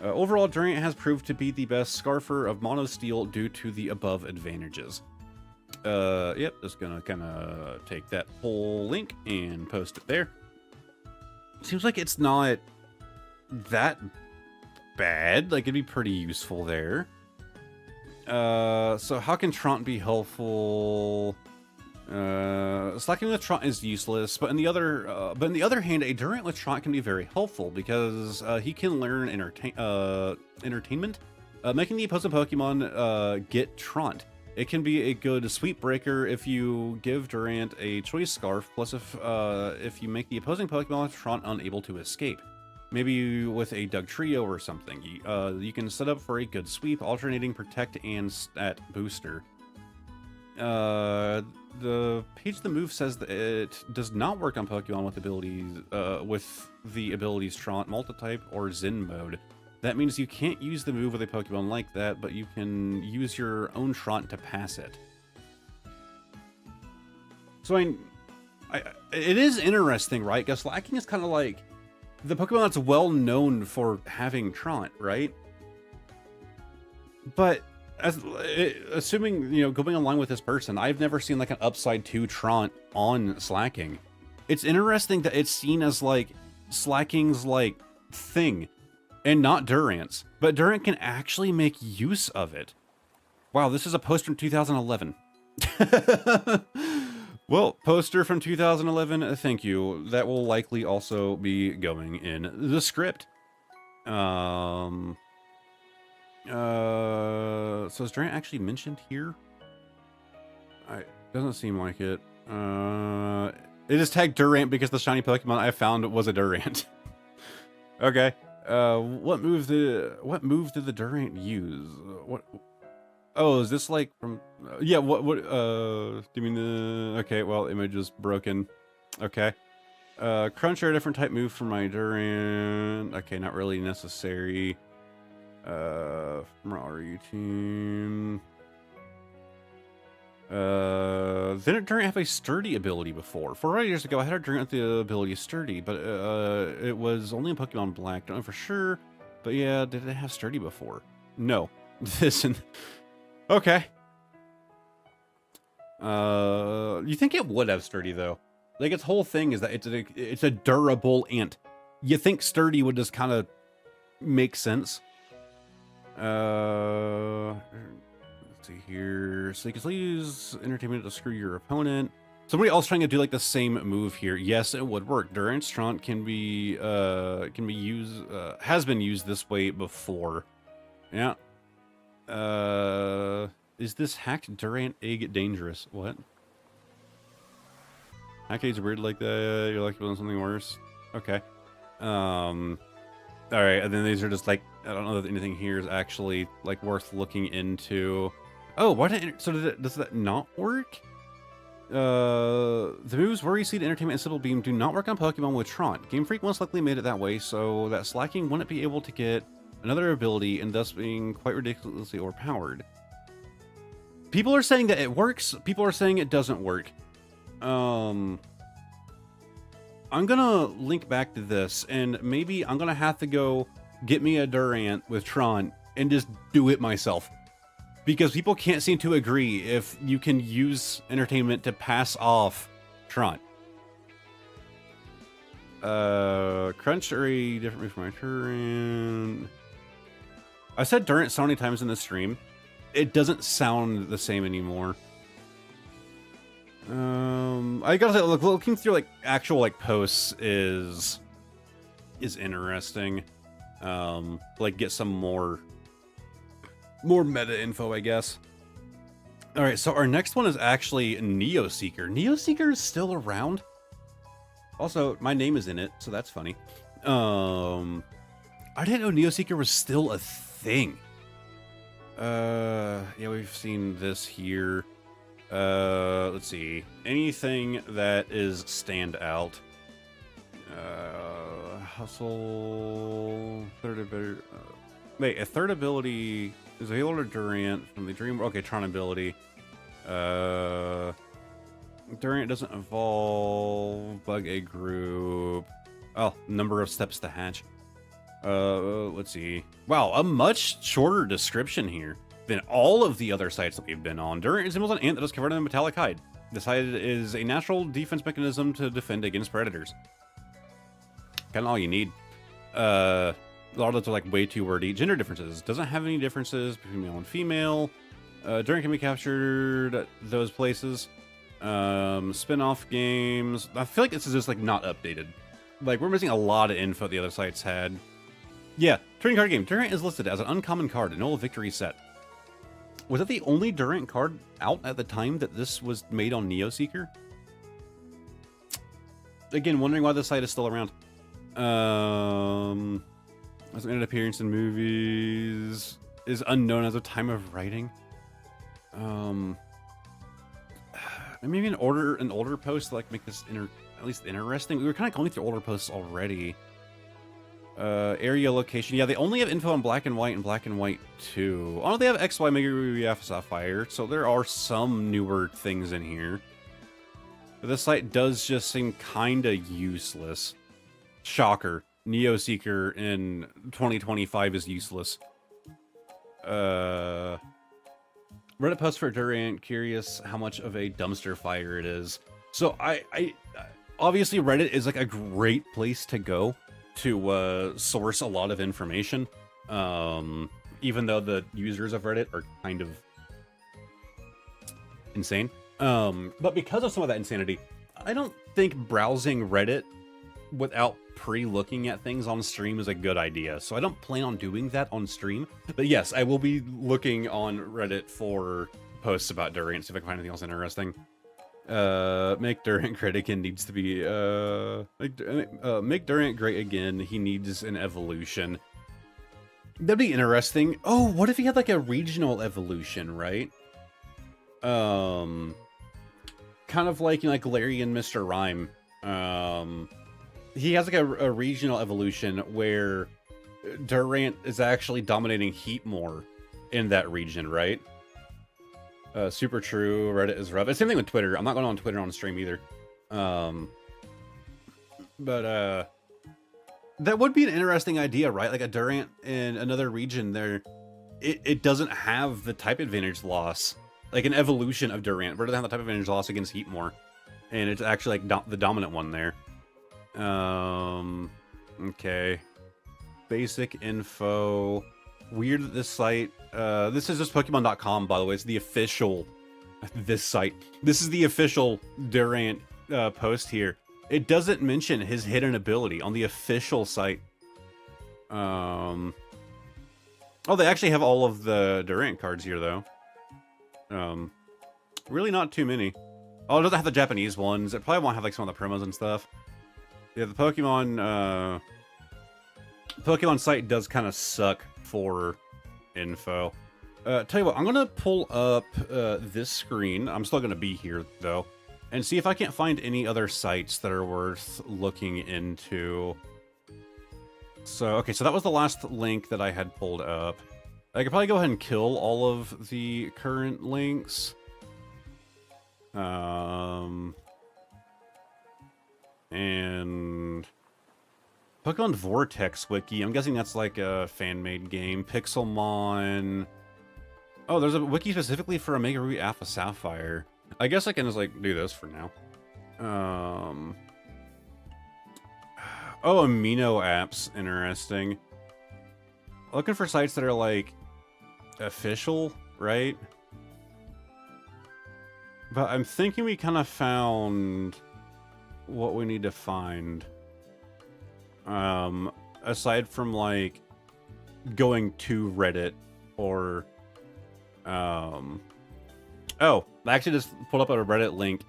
Overall, Durant has proved to be the best Scarfer of Mono Steel due to the above advantages. Yep, just gonna kind of take that whole link and post it there. Seems like it's not that bad. Like, it'd be pretty useful there. So how can Trant be helpful? Slacking with Trant is useless, but on the other hand, a Durant with Trant can be very helpful because he can learn entertainment, making the opposing Pokemon get Trant. It can be a good sweep breaker if you give Durant a choice scarf, plus if you make the opposing Pokemon with Trant unable to escape. Maybe with a Dugtrio or something. You can set up for a good sweep, alternating protect and stat booster. The page of the move says that it does not work on Pokemon with the abilities Trant, Multitype, or Zen mode. That means you can't use the move with a Pokemon like that, but you can use your own Trant to pass it. So it is interesting, right? Because slacking is kind of like the Pokemon that's well known for having Trant, right? But assuming, you know, going along with this person, I've never seen like an upside 2 Trant on Slacking. It's interesting that it's seen as like Slacking's like thing and not Durant's, but Durant can actually make use of it. Wow, this is a poster from 2011. Well, poster from 2011, thank you. That will likely also be going in the script. So is Durant actually mentioned here? Doesn't seem like it. It is tagged Durant because the shiny Pokemon I found was a Durant. Okay. What move did the Durant use? What? Oh, is this like from? Yeah. What? Do you mean the? Okay. Well, image is broken. Okay. Crunch or a different type move for my Durant. Okay, not really necessary. From our RU team. Didn't Durant have a sturdy ability before? 4 years ago, I had a Durant with the ability sturdy, but it was only in Pokemon Black. Don't know for sure, but yeah, did it have sturdy before? No. Listen. Okay. You think it would have sturdy though? Like its whole thing is that it's a durable ant. You think sturdy would just kind of make sense? Let's see here. So you can still use entertainment to screw your opponent. Somebody else trying to do like the same move here. Yes, it would work. Durant's Trant can be used, has been used this way before. Yeah. Is this hacked Durant egg dangerous? What? Hacked eggs are weird like that. You're like doing something worse. Okay. All right, and then these are just like, I don't know that anything here is actually like worth looking into. Oh, why didn't, so does that not work? The moves Worry Seed, Entertainment, and Sibyl Beam do not work on Pokemon with Trant. Game Freak most likely made it that way so that Slacking wouldn't be able to get another ability and thus being quite ridiculously overpowered. People are saying that it works. People are saying it doesn't work. I'm gonna link back to this, and maybe I'm gonna have to go get me a Durant with Trant and just do it myself. Because people can't seem to agree if you can use entertainment to pass off Trant. Crunch or a different move for my Durant. I said Durant so many times in the stream. It doesn't sound the same anymore. I gotta say, looking through like actual like posts is interesting. Like get some more meta info, I guess. All right, so our next one is actually Neoseeker. Neoseeker is still around. Also, my name is in it, so that's funny. I didn't know Neoseeker was still a thing. Yeah, we've seen this here. Let's see. Anything that is stand out. Hustle. Third ability. Wait, a third ability is available to Durant from the Dream. Okay, Tron ability. Durant doesn't evolve. Bug a group. Oh, number of steps to hatch. Let's see. Wow, a much shorter description here than all of the other sites that we've been on. Durant resembles an ant that is covered in a metallic hide. This hide is a natural defense mechanism to defend against predators. Kind of all you need. A lot of those are like way too wordy. Gender differences. Doesn't have any differences between male and female. Durant can be captured at those places. Spin-off games. I feel like this is just like not updated. Like we're missing a lot of info the other sites had. Yeah, trading card game. Durant is listed as an uncommon card in all victory set. Was that the only Durant card out at the time that this was made on Neoseeker? Again, wondering why this site is still around. Has made an appearance in movies. Is unknown as of time of writing. Maybe an older post to like make this at least interesting. We were kind of going through older posts already. Area location. Yeah, they only have info on Black and White and Black and White 2. Oh, they have XY Mega Ruby Alpha Sapphire, so there are some newer things in here. But this site does just seem kinda useless. Shocker. Neoseeker in 2025 is useless. Reddit post for Durant, curious how much of a dumpster fire it is. So I obviously Reddit is like a great place to go to source a lot of information. Even though the users of Reddit are kind of insane. But because of some of that insanity, I don't think browsing Reddit without pre-looking at things on stream is a good idea. So I don't plan on doing that on stream. But yes, I will be looking on Reddit for posts about Durant, see if I can find anything else interesting. Make Durant great again needs to be, make Durant great again. He needs an evolution. That'd be interesting. Oh, what if he had like a regional evolution, right? Kind of like, you know, like Larry and Mr. Rhyme. He has like a regional evolution where Durant is actually dominating heat more in that region, right? Super true. Reddit is rough. It's the same thing with Twitter. I'm not going on Twitter on stream either. But that would be an interesting idea, right? Like a Durant in another region there, it doesn't have the type advantage loss. Like an evolution of Durant, where it doesn't have the type advantage loss against heat more. And it's actually like the dominant one there. Okay. Basic info. Weird that this site, this is just Pokemon.com, by the way. It's the official, this site. This is the official Durant post here. It doesn't mention his hidden ability on the official site. Oh, they actually have all of the Durant cards here, though. Really not too many. Oh, it doesn't have the Japanese ones. It probably won't have like some of the promos and stuff. Yeah, the Pokemon site does kind of suck for info. Tell you what, I'm gonna pull up this screen. I'm still gonna be here though, and see if I can't find any other sites that are worth looking into. So, okay, so that was the last link that I had pulled up. I could probably go ahead and kill all of the current links. And Pokemon Vortex Wiki. I'm guessing that's like a fan-made game. Pixelmon. Oh, there's a wiki specifically for Omega Ruby Alpha Sapphire. I guess I can just like do this for now. Oh, amino apps. Interesting. Looking for sites that are like official, right? But I'm thinking we kind of found what we need to find. Aside from like going to Reddit or oh, I actually just pulled up a Reddit link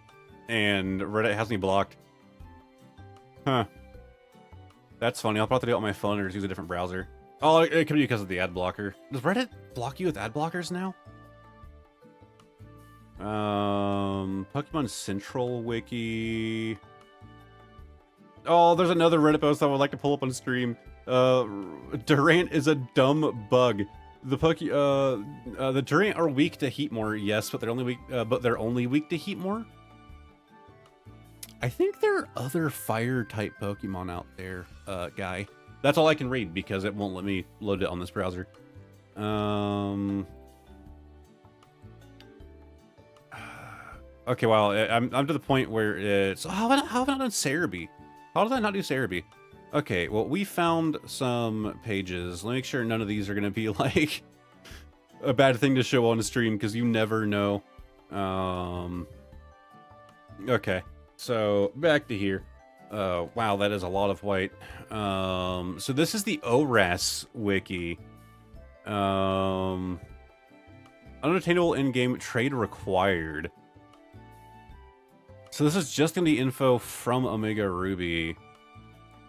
and Reddit has me blocked. Huh. That's funny. I'll probably do it on my phone or just use a different browser. Oh, it could be because of the ad blocker. Does Reddit block you with ad blockers now? Pokemon Central Wiki. Oh, there's another Reddit post I would like to pull up on stream. Durant is a dumb bug. The Durant are weak to Heatmore, yes, but they're only weak to Heatmore. I think there are other fire type Pokemon out there, guy. That's all I can read because it won't let me load it on this browser. Okay, well, I'm to the point where it's... Oh, how have I not done Cerebi? How did I not do Cerebi? Okay, well, we found some pages. Let me make sure none of these are going to be, like, a bad thing to show on the stream, because you never know. Okay, so back to here. Wow, that is a lot of white. So this is the ORAS wiki. Unattainable in-game trade required. So this is just going to be info from Omega Ruby.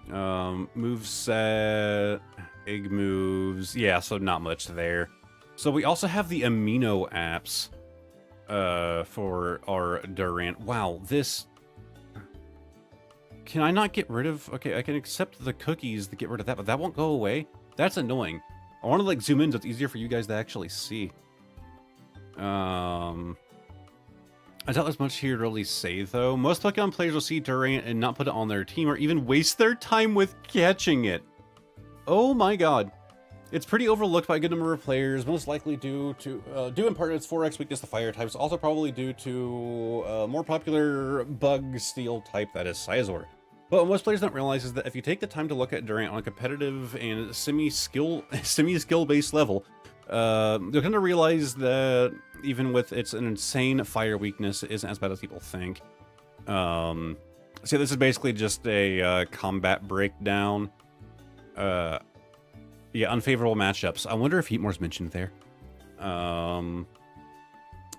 Moveset, egg moves. Yeah, so not much there. So we also have the amino apps for our Durant. Wow, this... Can I not get rid of... Okay, I can accept the cookies to get rid of that, but that won't go away. That's annoying. I want to like zoom in so it's easier for you guys to actually see. I doubt there's much here to really say, though. Most Pokemon players will see Durant and not put it on their team or even waste their time with catching it. Oh my god. It's pretty overlooked by a good number of players, most likely due in part to its 4x weakness to fire types, also probably due to a more popular bug steel type that is Scizor. But what most players don't realize is that if you take the time to look at Durant on a competitive and semi-skill based level, you're going to realize that even with its an insane fire weakness, it isn't as bad as people think. So this is basically just a combat breakdown. Yeah, unfavorable matchups. I wonder if Heatmore's mentioned there.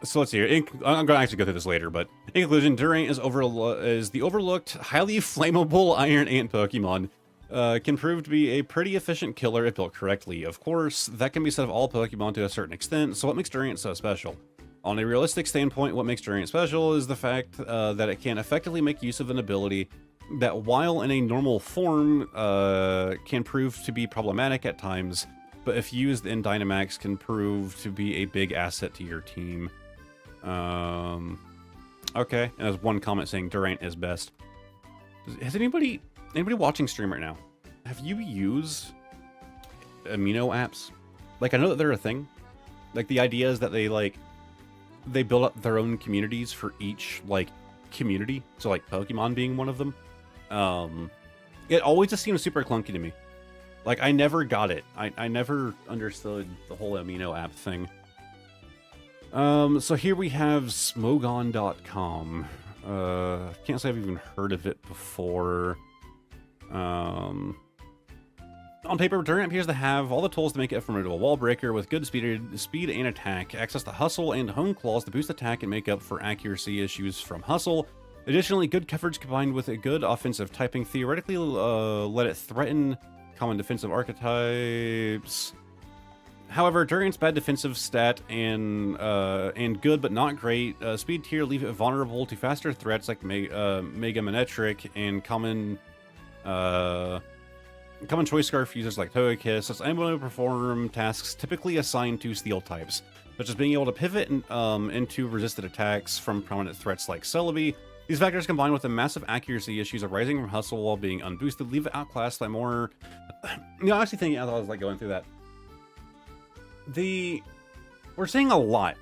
So let's see here. I'm going to actually go through this later, but in conclusion, Durant is the overlooked, highly flammable Iron Ant Pokemon. Can prove to be a pretty efficient killer if built correctly. Of course, that can be said of all Pokemon to a certain extent, so what makes Durant so special? On a realistic standpoint, what makes Durant special is the fact that it can effectively make use of an ability that, while in a normal form, can prove to be problematic at times, but if used in Dynamax can prove to be a big asset to your team. Okay, and there's one comment saying Durant is best. Has anybody watching stream right now, have you used amino apps? Like, I know that they're a thing. Like, the idea is that they build up their own communities for each, like, community. So, like, Pokemon being one of them. It always just seems super clunky to me. Like, I never got it. I never understood the whole amino app thing. So here we have Smogon.com. Can't say I've even heard of it before. On paper, Durant appears to have all the tools to make it a formidable wall breaker with good speed and attack, access to Hustle and Home Claws to boost attack and make up for accuracy issues from Hustle. Additionally, good coverage combined with a good offensive typing theoretically let it threaten common defensive archetypes. However, Durant's bad defensive stat and good but not great speed tier leave it vulnerable to faster threats like Mega Manectric and common choice scarf users like Togekiss. It's unable to perform tasks typically assigned to steel types, such as being able to pivot into resisted attacks from prominent threats like Celebi. These factors, combined with the massive accuracy issues arising from Hustle while being unboosted, leave it outclassed by more... You know, I actually thinking as I was like going through that, we're seeing a lot.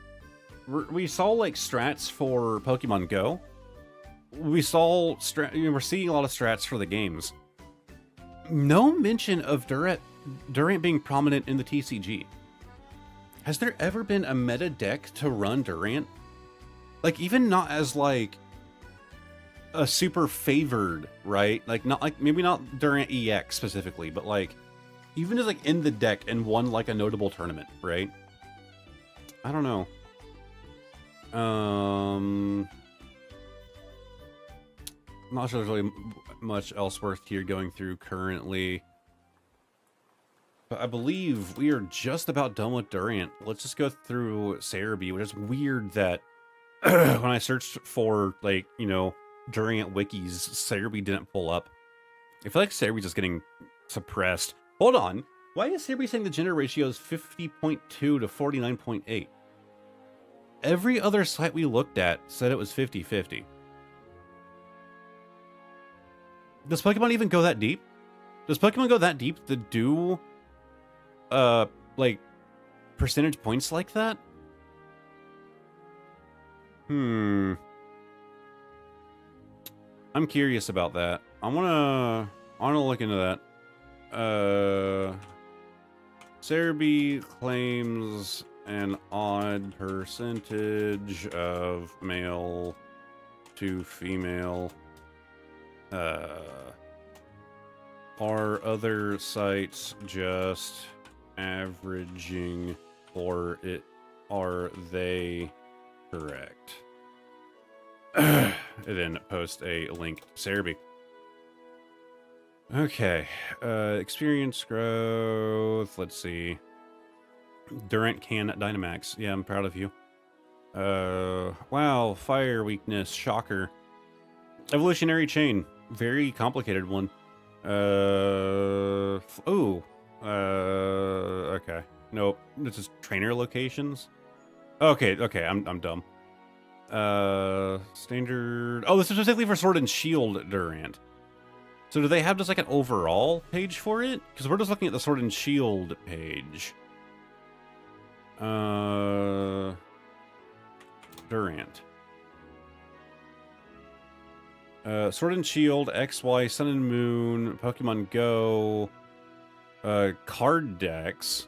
We saw like strats for Pokemon Go. We're seeing a lot of strats for the games. No mention of Durant being prominent in the TCG. Has there ever been a meta deck to run Durant? Like, even not as like a super favored, right? Like, not like, maybe not Durant EX specifically, but like even as like in the deck and won like a notable tournament, right? I don't know. Not sure there's really much else worth here going through currently. But I believe we are just about done with Durant. Let's just go through Cerebi, which is weird that when I searched for, like, you know, Durant wikis, Cerebi didn't pull up. I feel like Cerebi's just getting suppressed. Hold on. Why is Cerebi saying the gender ratio is 50.2 to 49.8? Every other site we looked at said it was 50-50. Does Pokemon even go that deep? Does Pokemon go that deep to do, like, percentage points like that? I'm curious about that. I wanna look into that. Cerebi claims an odd percentage of male to female. Are other sites just averaging for it? Are they correct? And then post a link to Cerebi. Okay, experience growth. Let's see. Durant can Dynamax. Yeah, I'm proud of you. Wow, fire weakness. Shocker. Evolutionary chain. Very complicated one. Okay. Nope. This is trainer locations. Okay, I'm dumb. Standard. Oh, this is specifically for Sword and Shield Durant. So do they have just like an overall page for it? Because we're just looking at the Sword and Shield page. Durant. Sword and Shield, XY, Sun and Moon, Pokemon Go, card decks,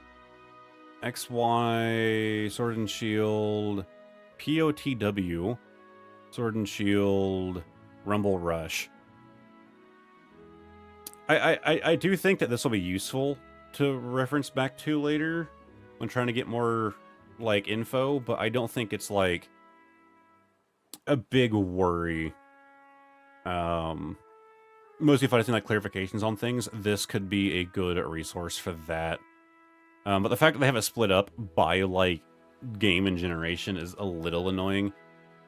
XY, Sword and Shield, POTW, Sword and Shield, Rumble Rush. I do think that this will be useful to reference back to later when trying to get more, like, info, but I don't think it's, like, a big worry. Mostly if I just need like clarifications on things, this could be a good resource for that. But the fact that they have it split up by like game and generation is a little annoying.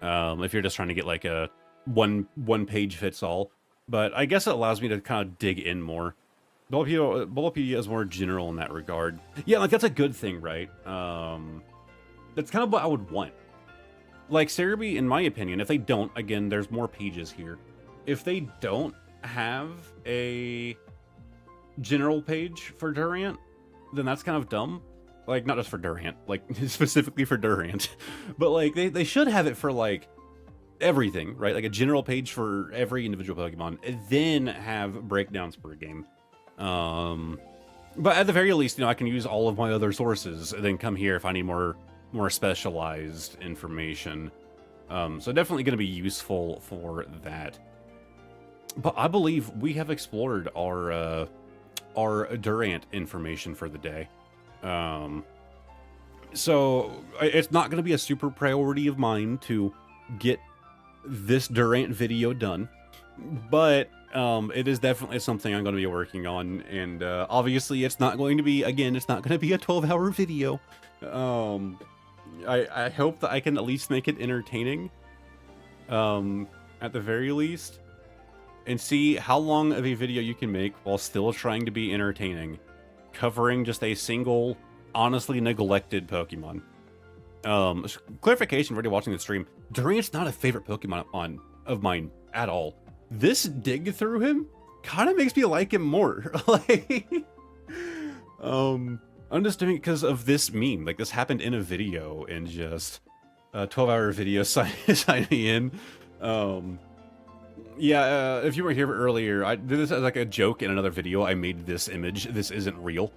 If you're just trying to get like a one page fits all. But I guess it allows me to kind of dig in more. Bulbapedia is more general in that regard. Yeah, like that's a good thing, right? That's kind of what I would want. Like Cerebi, in my opinion, if they don't, again, there's more pages here. If they don't have a general page for Durant, then that's kind of dumb. Like, not just for Durant, like, specifically for Durant. But, like, they should have it for, like, everything, right? Like, a general page for every individual Pokemon, and then have breakdowns per game. But at the very least, you know, I can use all of my other sources, and then come here if I need more specialized information. So definitely going to be useful for that. But I believe we have explored our Durant information for the day. So it's not going to be a super priority of mine to get this Durant video done, but it is definitely something I'm going to be working on. And obviously, it's not going to be, again, it's not going to be a 12-hour video. I hope that I can at least make it entertaining, at the very least, and see how long of a video you can make while still trying to be entertaining, covering just a single, honestly neglected Pokemon. Clarification for anybody watching the stream, Durant's not a favorite Pokemon of mine at all. This dig through him kind of makes me like him more. Like, I'm just doing it because of this meme. Like, this happened in a video, and just a 12-hour video signed me in. Yeah, if you were here earlier, I did this as like a joke in another video. I made this image. This isn't real.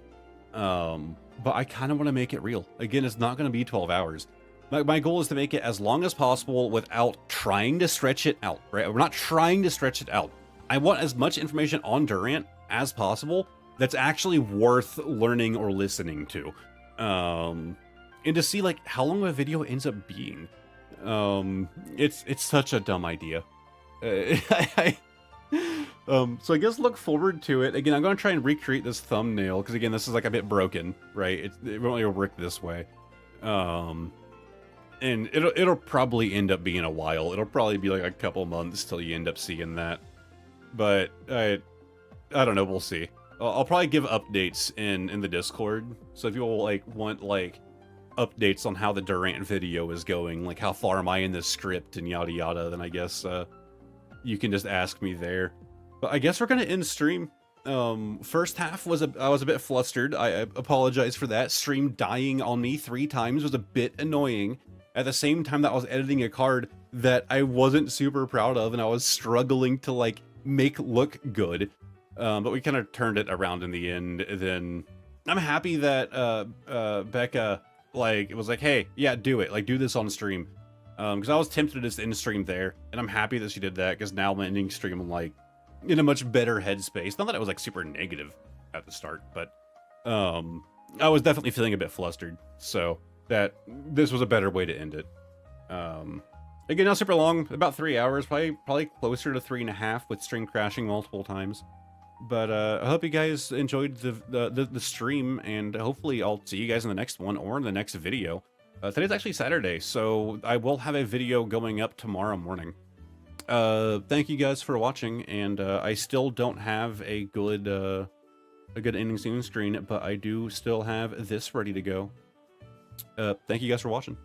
But I kind of want to make it real. Again, it's not going to be 12 hours. My goal is to make it as long as possible without trying to stretch it out, right? We're not trying to stretch it out. I want as much information on Durant as possible that's actually worth learning or listening to. And to see like how long a video ends up being. It's such a dumb idea. So I guess look forward to it. Again, I'm going to try and recreate this thumbnail, because again, this is like a bit broken, right? It won't really work this way. And it'll probably end up being a while. It'll probably be like a couple months till you end up seeing that. But I don't know, we'll see. I'll probably give updates in the Discord. So if you will like want like updates on how the Durant video is going, like how far am I in this script and yada yada, then I guess you can just ask me there. But I guess we're gonna end stream. First half I was a bit flustered. I apologize for that. Stream dying on me 3 times was a bit annoying. At the same time that I was editing a card that I wasn't super proud of, and I was struggling to like make look good. But we kind of turned it around in the end. Then I'm happy that Becca like was like, hey, yeah, do it. Like, do this on stream. Because I was tempted to just end stream there, and I'm happy that she did that, because now I'm ending stream like in a much better headspace. Not that it was like super negative at the start, but I was definitely feeling a bit flustered, so that this was a better way to end it. Again, not super long, about 3 hours, probably closer to 3.5 with stream crashing multiple times. But I hope you guys enjoyed the stream, and hopefully I'll see you guys in the next one or in the next video. Today's actually Saturday, so I will have a video going up tomorrow morning. Thank you guys for watching, and I still don't have a good ending soon screen, but I do still have this ready to go. Thank you guys for watching.